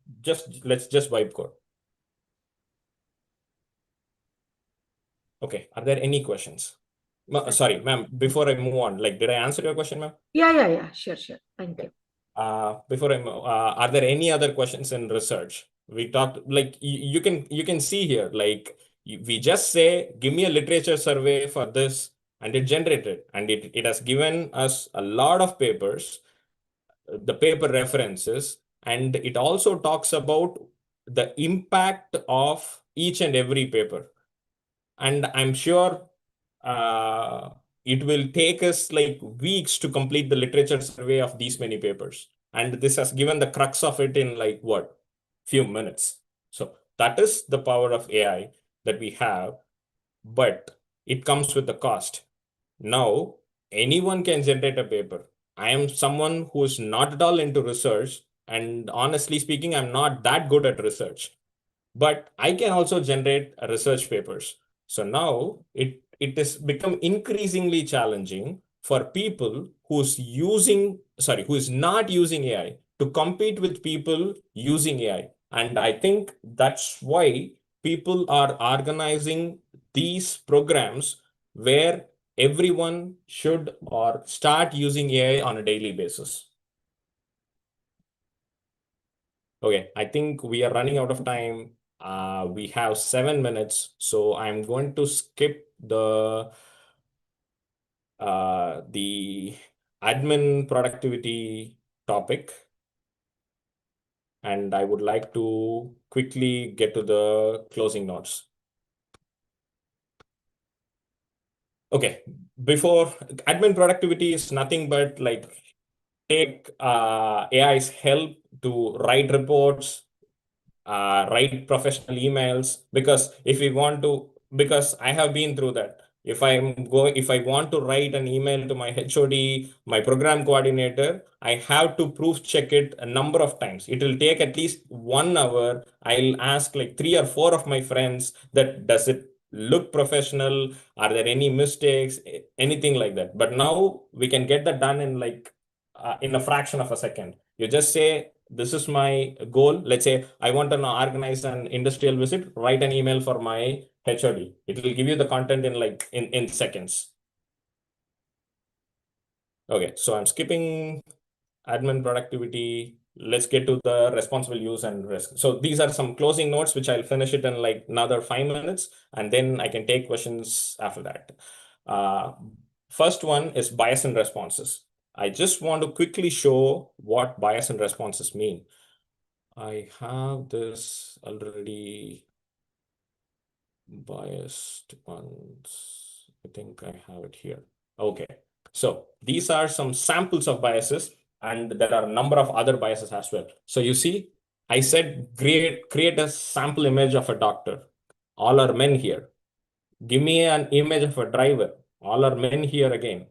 let's just wipe code. Okay, are there any questions? Sorry, ma'am, before I move on, like, did I answer your question, ma'am? Yeah. Sure. Thank you. Before I move, are there any other questions in research? We talked, like, you can see here, like, we just say, give me a literature survey for this, and it generated, and it has given us a lot of papers, the paper references, and it also talks about the impact of each and every paper. And I'm sure it will take us like weeks to complete the literature survey of these many papers. And this has given the crux of it in like what? Few minutes. So that is the power of AI that we have, but it comes with a cost. Now, anyone can generate a paper. I am someone who is not at all into research, and honestly speaking, I'm not that good at research, but I can also generate research papers. So now it is become increasingly challenging for people who is not using AI to compete with people using AI. And I think that's why people are organizing these programs where everyone should or start using AI on a daily basis. Okay, I think we are running out of time. We have 7 minutes, so I'm going to skip the admin productivity topic, and I would like to quickly get to the closing notes. Okay, before admin productivity is nothing but like take AI's help to write reports, write professional emails, because because I have been through that. If I want to write an email to my HOD, my program coordinator, I have to proof check it a number of times. It will take at least 1 hour. I'll ask like 3 or 4 of my friends that does it look professional? Are there any mistakes? Anything like that. But now we can get that done in like in a fraction of a second. You just say, this is my goal. Let's say I want to organize an industrial visit, write an email for my HOD. It will give you the content in like in seconds. Okay, so I'm skipping admin productivity. Let's get to the responsible use and risk. So these are some closing notes, which I'll finish it in like another 5 minutes, and then I can take questions after that. First one is bias and responses. I just want to quickly show what bias and responses mean. I have this already biased ones. I think I have it here. Okay. So these are some samples of biases, and there are a number of other biases as well. So you see, I said create a sample image of a doctor. All are men here. Give me an image of a driver. All are men here again.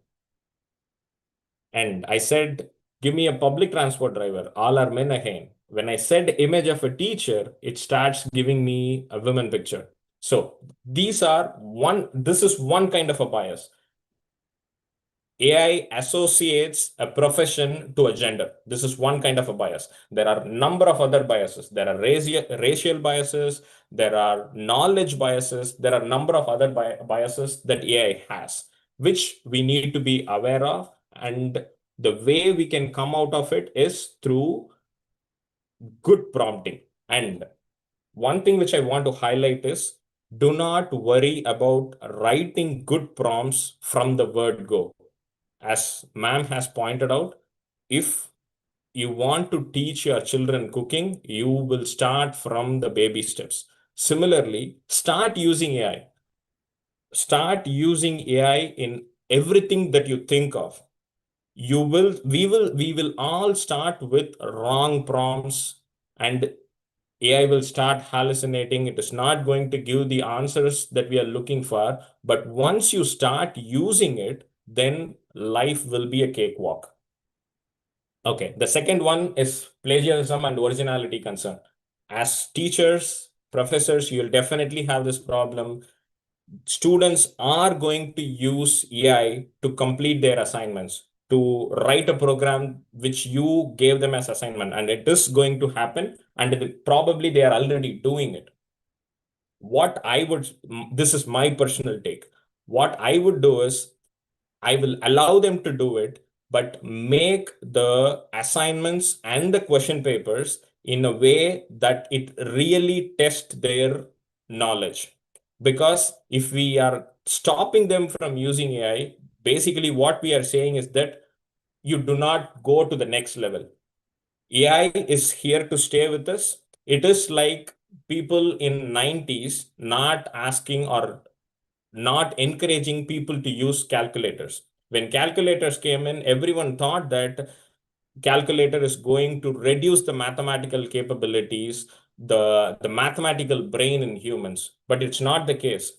And I said, give me a public transport driver. All are men again. When I said image of a teacher, it starts giving me a women picture. So this is one kind of a bias. AI associates a profession to a gender. This is one kind of a bias. There are a number of other biases. There are racial biases. There are knowledge biases. There are a number of other biases that AI has, which we need to be aware of. And the way we can come out of it is through good prompting. And one thing which I want to highlight is, do not worry about writing good prompts from the word go. as ma'am has pointed out, if you want to teach your children cooking, you will start from the baby steps. Similarly, start using AI. Start using AI in everything that you think of. We will all start with wrong prompts, and AI will start hallucinating. It is not going to give the answers that we are looking for. But once you start using it, then life will be a cakewalk. Okay, the second one is plagiarism and originality concern. As teachers, professors, you'll definitely have this problem. Students are going to use AI to complete their assignments, to write a program which you gave them as assignment, and it is going to happen, and probably they are already doing it. This is my personal take. What I would do is I will allow them to do it, but make the assignments and the question papers in a way that it really tests their knowledge. Because if we are stopping them from using AI, basically what we are saying is that you do not go to the next level. AI is here to stay with us. It is like people in 90s not asking or not encouraging people to use calculators. When calculators came in, everyone thought that calculator is going to reduce the mathematical capabilities, the mathematical brain in humans, but it's not the case.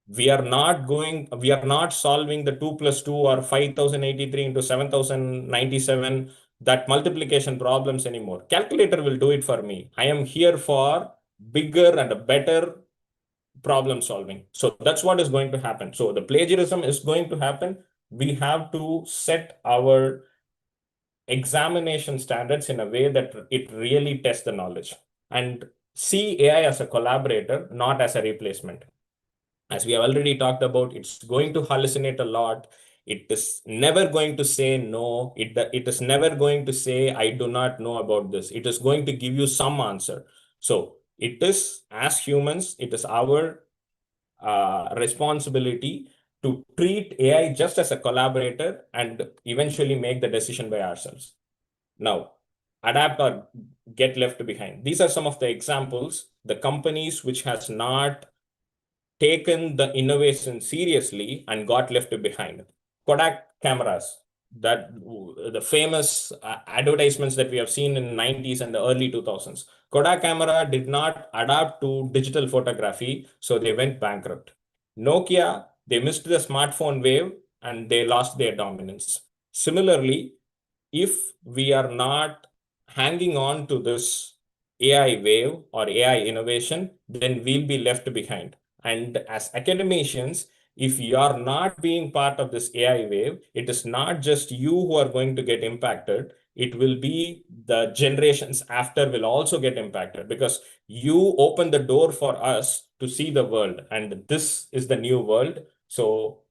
We are not solving the 2 plus 2 or 5083 into 7097, that multiplication problems anymore. Calculator will do it for me. I am here for bigger and a better problem solving. So that's what is going to happen. So the plagiarism is going to happen. We have to set our examination standards in a way that it really tests the knowledge, and see AI as a collaborator, not as a replacement. As we have already talked about, it's going to hallucinate a lot. It is never going to say no. It is never going to say, I do not know about this. It is going to give you some answer. So it is, as humans, it is our responsibility to treat AI just as a collaborator and eventually make the decision by ourselves. Now, adapt or get left behind. These are some of the examples. The companies which has not taken the innovation seriously and got left behind. Kodak cameras, that the famous advertisements that we have seen in the 90s and the early 2000s. Kodak camera did not adapt to digital photography, so they went bankrupt. Nokia, they missed the smartphone wave and they lost their dominance. Similarly, if we are not hanging on to this AI wave or AI innovation, then we'll be left behind. And as academicians, if you are not being part of this AI wave, it is not just you who are going to get impacted. It will be the generations after will also get impacted, because you open the door for us to see the world, and this is the new world. So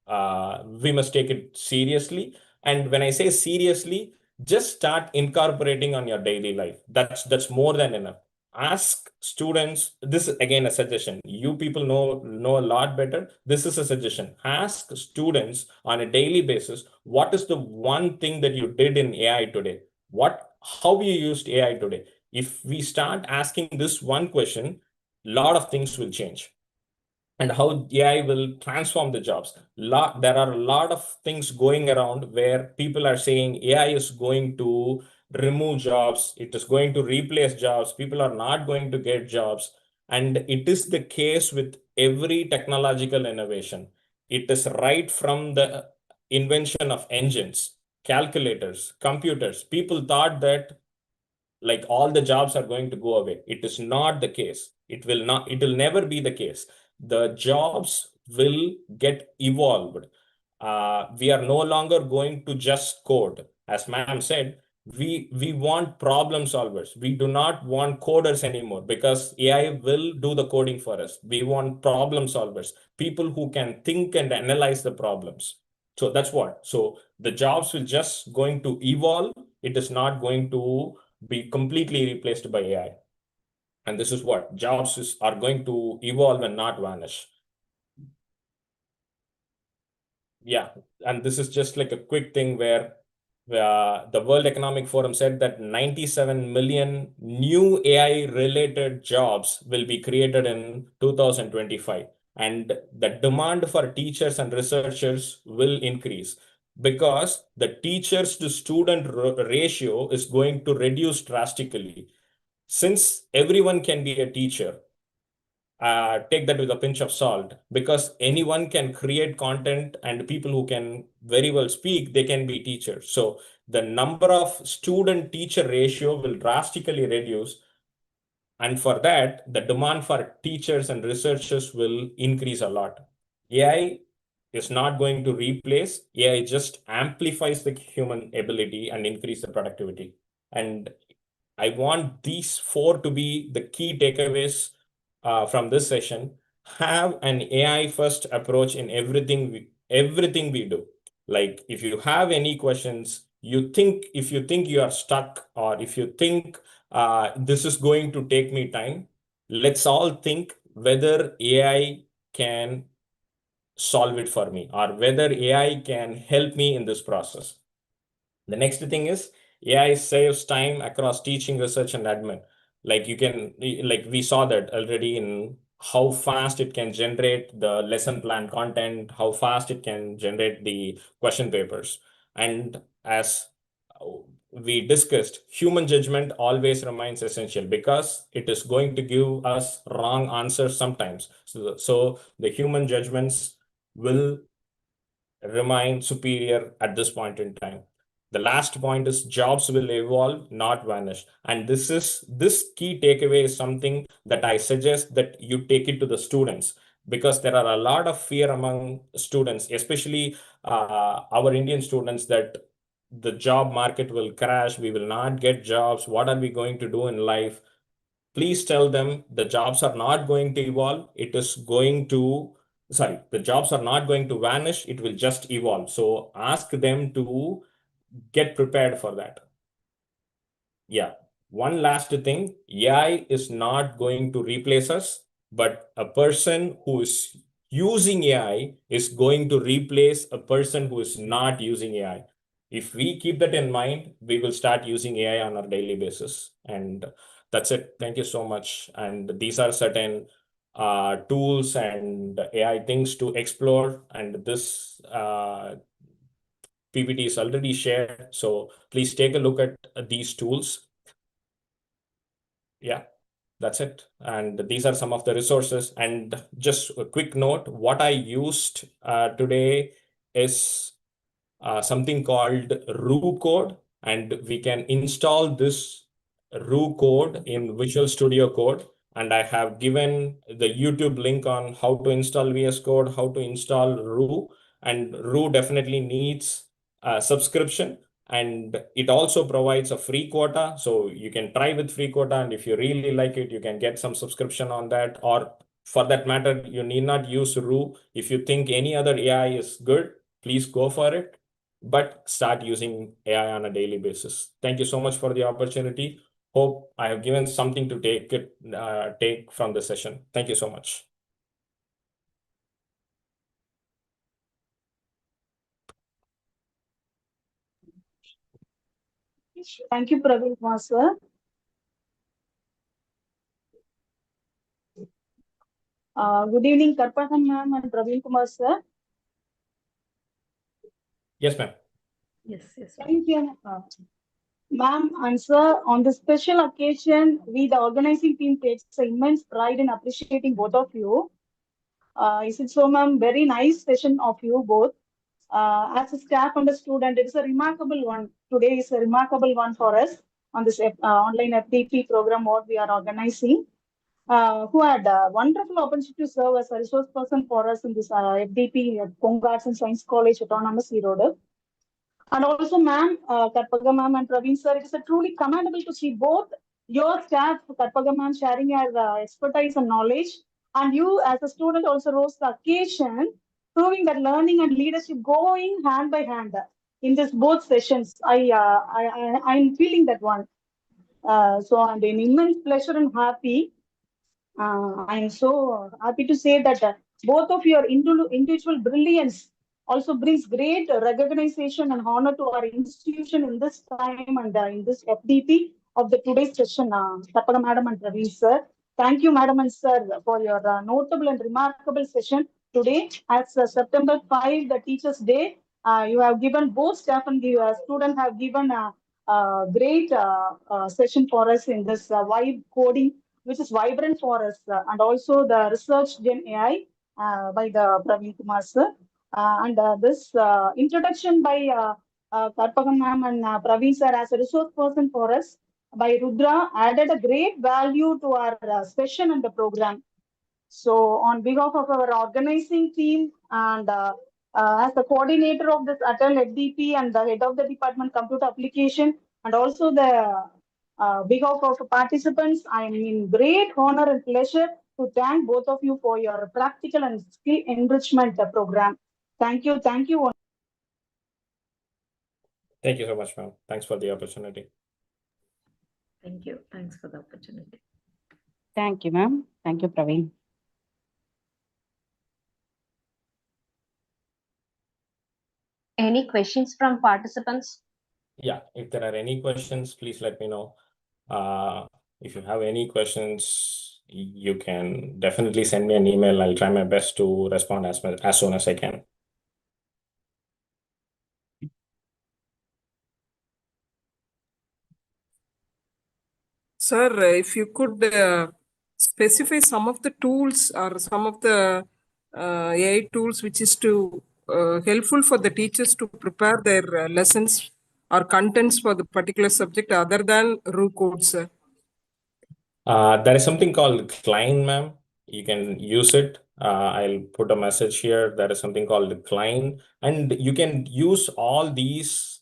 we must take it seriously. And when I say seriously, just start incorporating on your daily life. That's more than enough. Ask students. This is again a suggestion. You people know a lot better. This is a suggestion. Ask students on a daily basis, what is the one thing that you did in AI today? How you used AI today? If we start asking this one question, a lot of things will change. And how AI will transform the jobs. There are a lot of things going around where people are saying AI is going to remove jobs, it is going to replace jobs, people are not going to get jobs. And it is the case with every technological innovation. It is right from the invention of engines, calculators, computers. People thought that like all the jobs are going to go away. It is not the case. It will never be the case. The jobs will get evolved. We are no longer going to just code. As ma'am said, we want problem solvers. We do not want coders anymore, because AI will do the coding for us. We want problem solvers, people who can think and analyze the problems. So that's what. So the jobs will just going to evolve. It is not going to be completely replaced by AI. And this is what are going to evolve and not vanish. yeah, and this is just like a quick thing where the World Economic Forum said that 97 million new AI-related jobs will be created in 2025, and the demand for teachers and researchers will increase because the teachers to student ratio is going to reduce drastically. Since everyone can be a teacher, take that with a pinch of salt, because anyone can create content and people who can very well speak, they can be teachers. So the number of student teacher ratio will drastically reduce. And for that, the demand for teachers and researchers will increase a lot. AI is not going to replace, AI just amplifies the human ability and increase the productivity. And I want these four to be the key takeaways from this session. Have an AI first approach in everything we do. Like if you have any questions, if you think you are stuck, or if you think this is going to take me time, let's all think whether AI can solve it for me, or whether AI can help me in this process. The next thing is AI saves time across teaching, research, and admin. Like we saw that already in how fast it can generate the lesson plan content, how fast it can generate the question papers. And as we discussed, human judgment always remains essential because it is going to give us wrong answers sometimes. So the human judgments will remain superior at this point in time. The last point is jobs will evolve, not vanish. And this key takeaway is something that I suggest that you take it to the students, because there are a lot of fear among students, especially our Indian students, that the job market will crash, we will not get jobs, what are we going to do in life? Please tell them the jobs are not going to evolve. The jobs are not going to vanish. It will just evolve. So ask them to get prepared for that. Yeah. One last thing, AI is not going to replace us, but a person who is using AI is going to replace a person who is not using AI. If we keep that in mind, we will start using AI on our daily basis. And that's it. Thank you so much. And these are certain tools and AI things to explore. And this PPT is already shared. So please take a look at these tools. Yeah, that's it. And these are some of the resources. And just a quick note, what I used today is something called RU code, and we can install this RU code in Visual Studio Code. And I have given the YouTube link on how to install VS Code, how to install RU, and RU definitely needs a subscription. And it also provides a free quota. So you can try with free quota. And if you really like it, you can get some subscription on that. Or for that matter, you need not use RU. If you think any other AI is good, please go for it, but start using AI on a daily basis. Thank you so much for the opportunity. Hope I have given something to take from the session. Thank you so much. Thank you, Praveen Kumar, sir. Good evening, Karpatan ma'am and Praveen Kumar, sir. Yes, ma'am. Yes. Thank you. Ma'am and sir, on this special occasion, we, the organizing team, takes immense pride in appreciating both of you. Is it so, ma'am? Very nice session of you both. As a staff and a student, it is a remarkable one. Today is a remarkable one for us on this online FDP program what we are organizing. Who had a wonderful opportunity to serve as a resource person for us in this FDP at Ponga Arts and Science College, Autonomous Erode. And also, ma'am, Karpaga ma'am and Praveen sir, it is a truly commendable to see both your staff, Karpaga ma'am, sharing your expertise and knowledge, and you as a student also rose the occasion, proving that learning and leadership going hand by hand in this both sessions. I'm feeling that one. So I'm an immense pleasure and happy. I'm so happy to say that both of your individual brilliance also brings great recognition and honor to our institution in this time and in this FDP of the today's session, Tapaga Madam and Ravi Sir. Thank you, Madam and Sir, for your notable and remarkable session today. As September 5, the Teachers' Day, you have given, both staff and the students have given a great session for us in this vibe coding, which is vibrant for us, and also the research Gen AI by the Praveen Kumar Sir. And this introduction by Karpagam ma'am and Praveen sir as a resource person for us by Rudra added a great value to our session and the program. So on behalf of our organizing team and as the coordinator of this ATAL FDP and the head of the department computer application and also the behalf of participants, I am in great honor and pleasure to thank both of you for your practical and skill enrichment program. Thank you. Thank you. Thank you so much, ma'am. Thanks for the opportunity. Thank you. Thanks for the opportunity. Thank you, ma'am. Thank you, Praveen. Any questions from participants? Yeah, if there are any questions, please let me know. If you have any questions, you can definitely send me an email. I'll try my best to respond as soon as I can. Sir, if you could specify some of the tools or some of the AI tools which is to helpful for the teachers to prepare their lessons or contents for the particular subject other than RU codes, sir. There is something called Klein, ma'am. You can use it. I'll put a message here. There is something called Klein, and you can use all these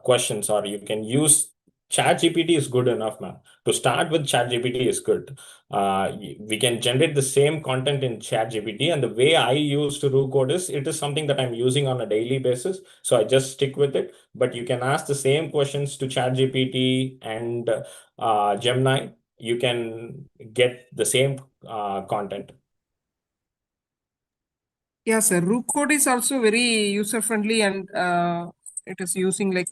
questions, or you can use ChatGPT is good enough, ma'am. To start with, ChatGPT is good. We can generate the same content in ChatGPT, and the way I use to do code is it is something that I'm using on a daily basis, so I just stick with it. But you can ask the same questions to ChatGPT and Gemini. You can get the same content. Yeah, sir. RU code is also very user friendly and it is using like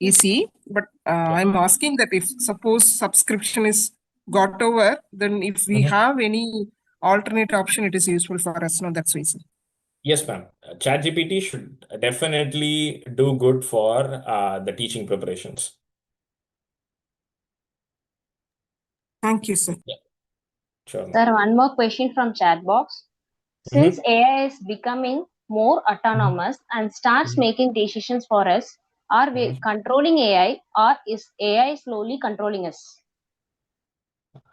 easy. But I'm asking that if suppose subscription is got over, then if we have any alternate option, it is useful for us. No, that's why, sir. Yes, ma'am. ChatGPT should definitely do good for the teaching preparations. Thank you, sir. Yeah. Sure. Sir, one more question from chat box. Since AI is becoming more autonomous and starts making decisions for us, are we controlling AI or is AI slowly controlling us?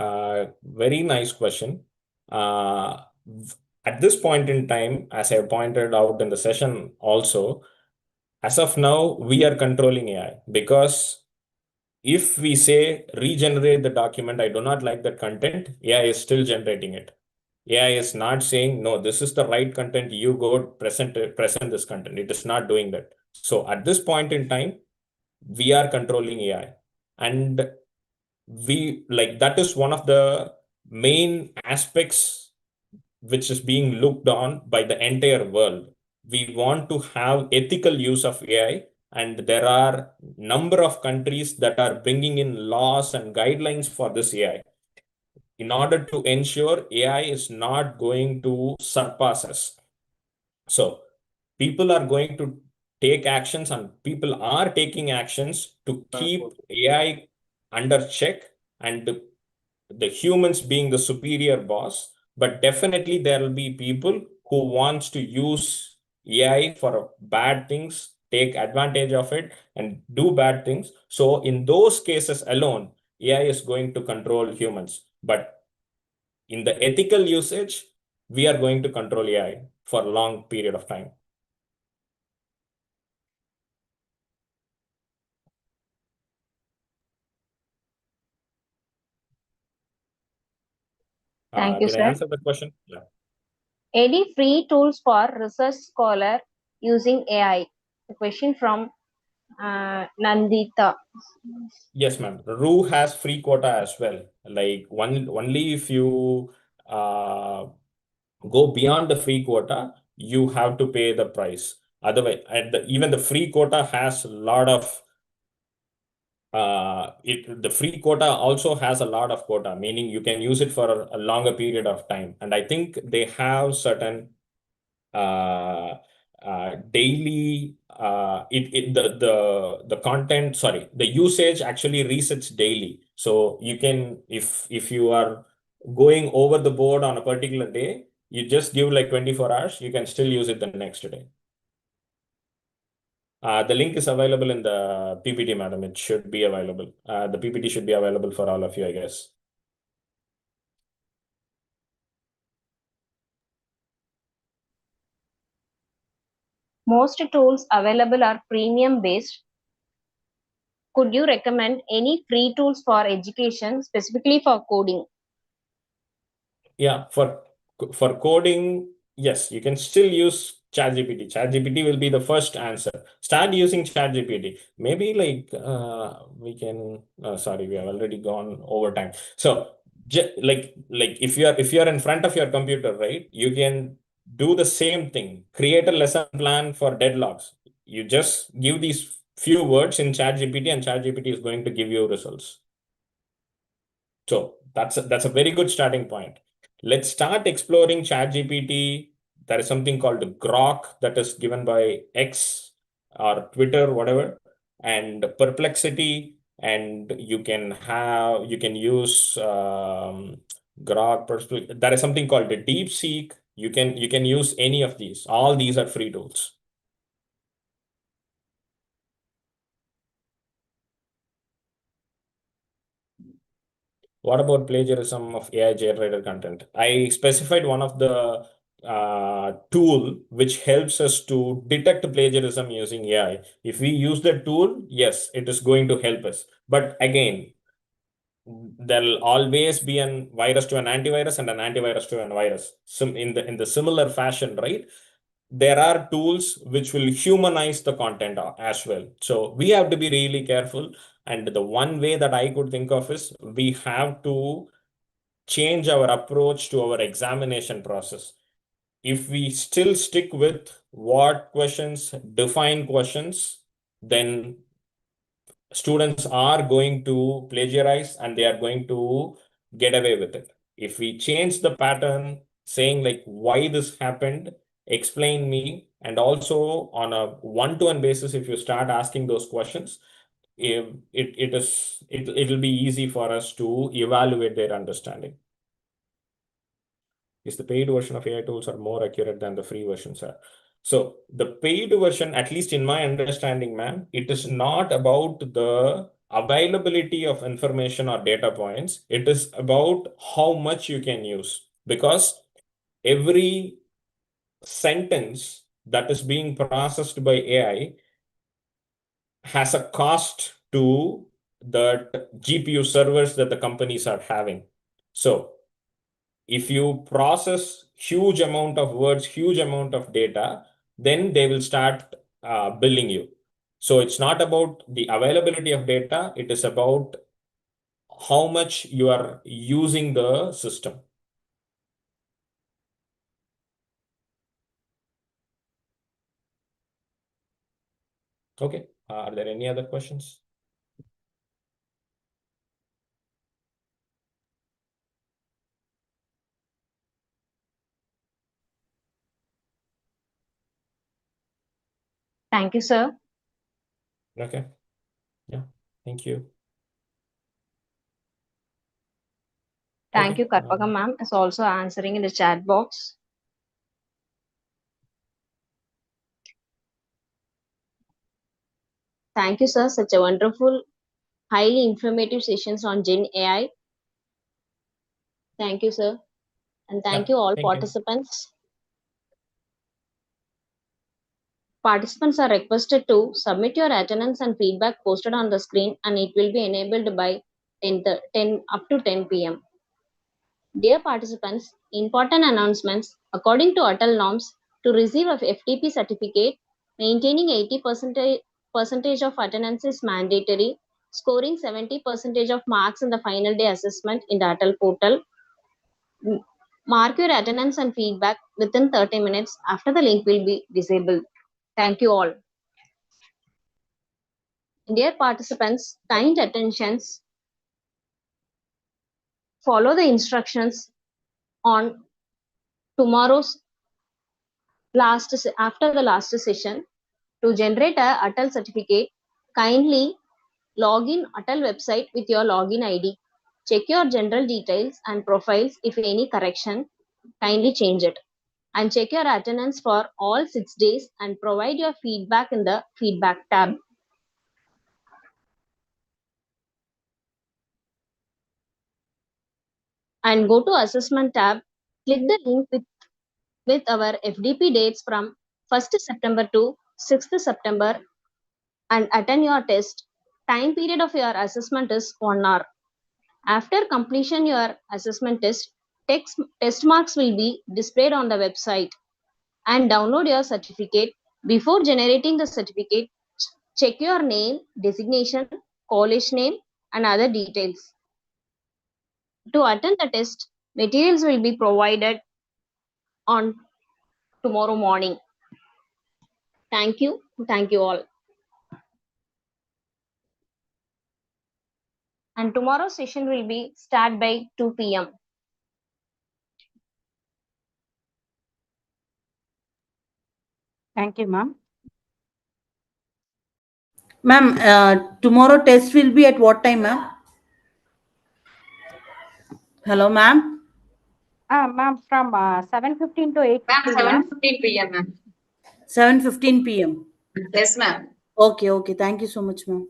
Very nice question. At this point in time, as I pointed out in the session also, as of now, we are controlling AI because if we say regenerate the document, I do not like that content, AI is still generating it. AI is not saying, no, this is the right content, you go present this content. It is not doing that. So at this point in time, we are controlling AI. And that is one of the main aspects which is being looked on by the entire world. We want to have ethical use of AI, and there are number of countries that are bringing in laws and guidelines for this AI in order to ensure AI is not going to surpass us. So people are going to take actions, and people are taking actions to keep AI under check and the humans being the superior boss. But definitely there will be people who wants to use AI for bad things, take advantage of it and do bad things. So in those cases alone, AI is going to control humans. But in the ethical usage, we are going to control AI for a long period of time. Thank you, Did I sir. answer the question? Yeah. Any free tools for research scholar using AI? A question from Nandita. Yes, ma'am. RU has free quota as well. Like only if you go beyond the free quota, you have to pay the price. Otherwise, even the free quota has a lot of the free quota also has a lot of quota, meaning you can use it for a longer period of time. And I think they have certain daily the content, sorry, the usage actually resets daily. So you can, if you are going over the board on a particular day, you just give like 24 hours, you can still use it the next day. The link is available in the PPT, madam. It should be available. The PPT should be available for all of you, I guess. Most tools available are premium based. Could you recommend any free tools for education, specifically for coding? Yeah, for coding, yes, you can still use ChatGPT. ChatGPT will be the first answer. Start using ChatGPT. Maybe like we can. Sorry, we have already gone over time. So like if you're in front of your computer, right? You can do the same thing. Create a lesson plan for deadlocks. You just give these few words in ChatGPT, and ChatGPT is going to give you results. So that's a very good starting point. Let's start exploring ChatGPT. There is something called Grok that is given by X or Twitter, whatever, and Perplexity. And you can use Grok. There is something called the DeepSeek. You can use any of these. All these are free tools. What about plagiarism of AI generated content? I specified one of the tool which helps us to detect plagiarism using AI. If we use the tool, yes, it is going to help us. But again, there'll always be an virus to an antivirus and an antivirus to an virus. In the similar fashion, right? There are tools which will humanize the content as well. So we have to be really careful. And the one way that I could think of is we have to change our approach to our examination process. If we still stick with what questions, define questions, then students are going to plagiarize and they are going to get away with it. If we change the pattern, saying like why this happened, explain me, and also on a one-to-one basis, if you start asking those questions, it'll be easy for us to evaluate their understanding. Is the paid version of AI tools are more accurate than the free versions are. So the paid version, at least in my understanding, ma'am, it is not about the availability of information or data points. It is about how much you can use, because every sentence that is being processed by AI has a cost to the GPU servers that the companies are having. So if you process huge amount of words, huge amount of data, then they will start billing you. So it's not about the availability of data, it is about how much you are using the system. Okay, are there any other questions? Thank you, sir. Okay, yeah, thank you. Thank Okay, you, Karpaka ma'am, is also answering in the chat box. Thank you, sir. Such a wonderful, highly informative sessions on Gen AI. Thank you, sir. And thank yeah, you all thank you. participants. Participants are requested to submit your attendance and feedback posted on the screen, and it will be enabled by 10 up to 10 p.m. Dear participants, important announcements. According to ATAL norms, to receive a FDP certificate, maintaining 80% of attendance is mandatory. Scoring 70% of marks in the final day assessment in the ATAL portal Mark your attendance and feedback within 30 minutes after the link will be disabled. Thank you all. Dear participants, kind attentions. Follow the instructions on tomorrow's after the last session. To generate a ATAL certificate, kindly log in ATAL website with your login ID. Check your general details and profiles. If any correction, kindly change it. And check your attendance for all 6 days and provide your feedback in the feedback tab. And go to assessment tab. Click the link with our FDP dates from 1st September to 6th September and attend your test. Time period of your assessment is 1 hour. After completion your assessment test, test marks will be displayed on the website and download your certificate. Before generating the certificate, check your name, designation, college name and other details. To attend the test, materials will be provided on tomorrow morning. Thank you. Thank you all. And tomorrow's session will be start by 2 p.m. Thank you, ma'am. Ma'am, tomorrow test will be at what time, ma'am? Hello, ma'am. Ma'am, from 7:15 to 8:15, Ma'am, ma'am. 7:15 p.m. ma'am. 7:15 p.m. Yes, ma'am. Okay. Thank you so much, ma'am.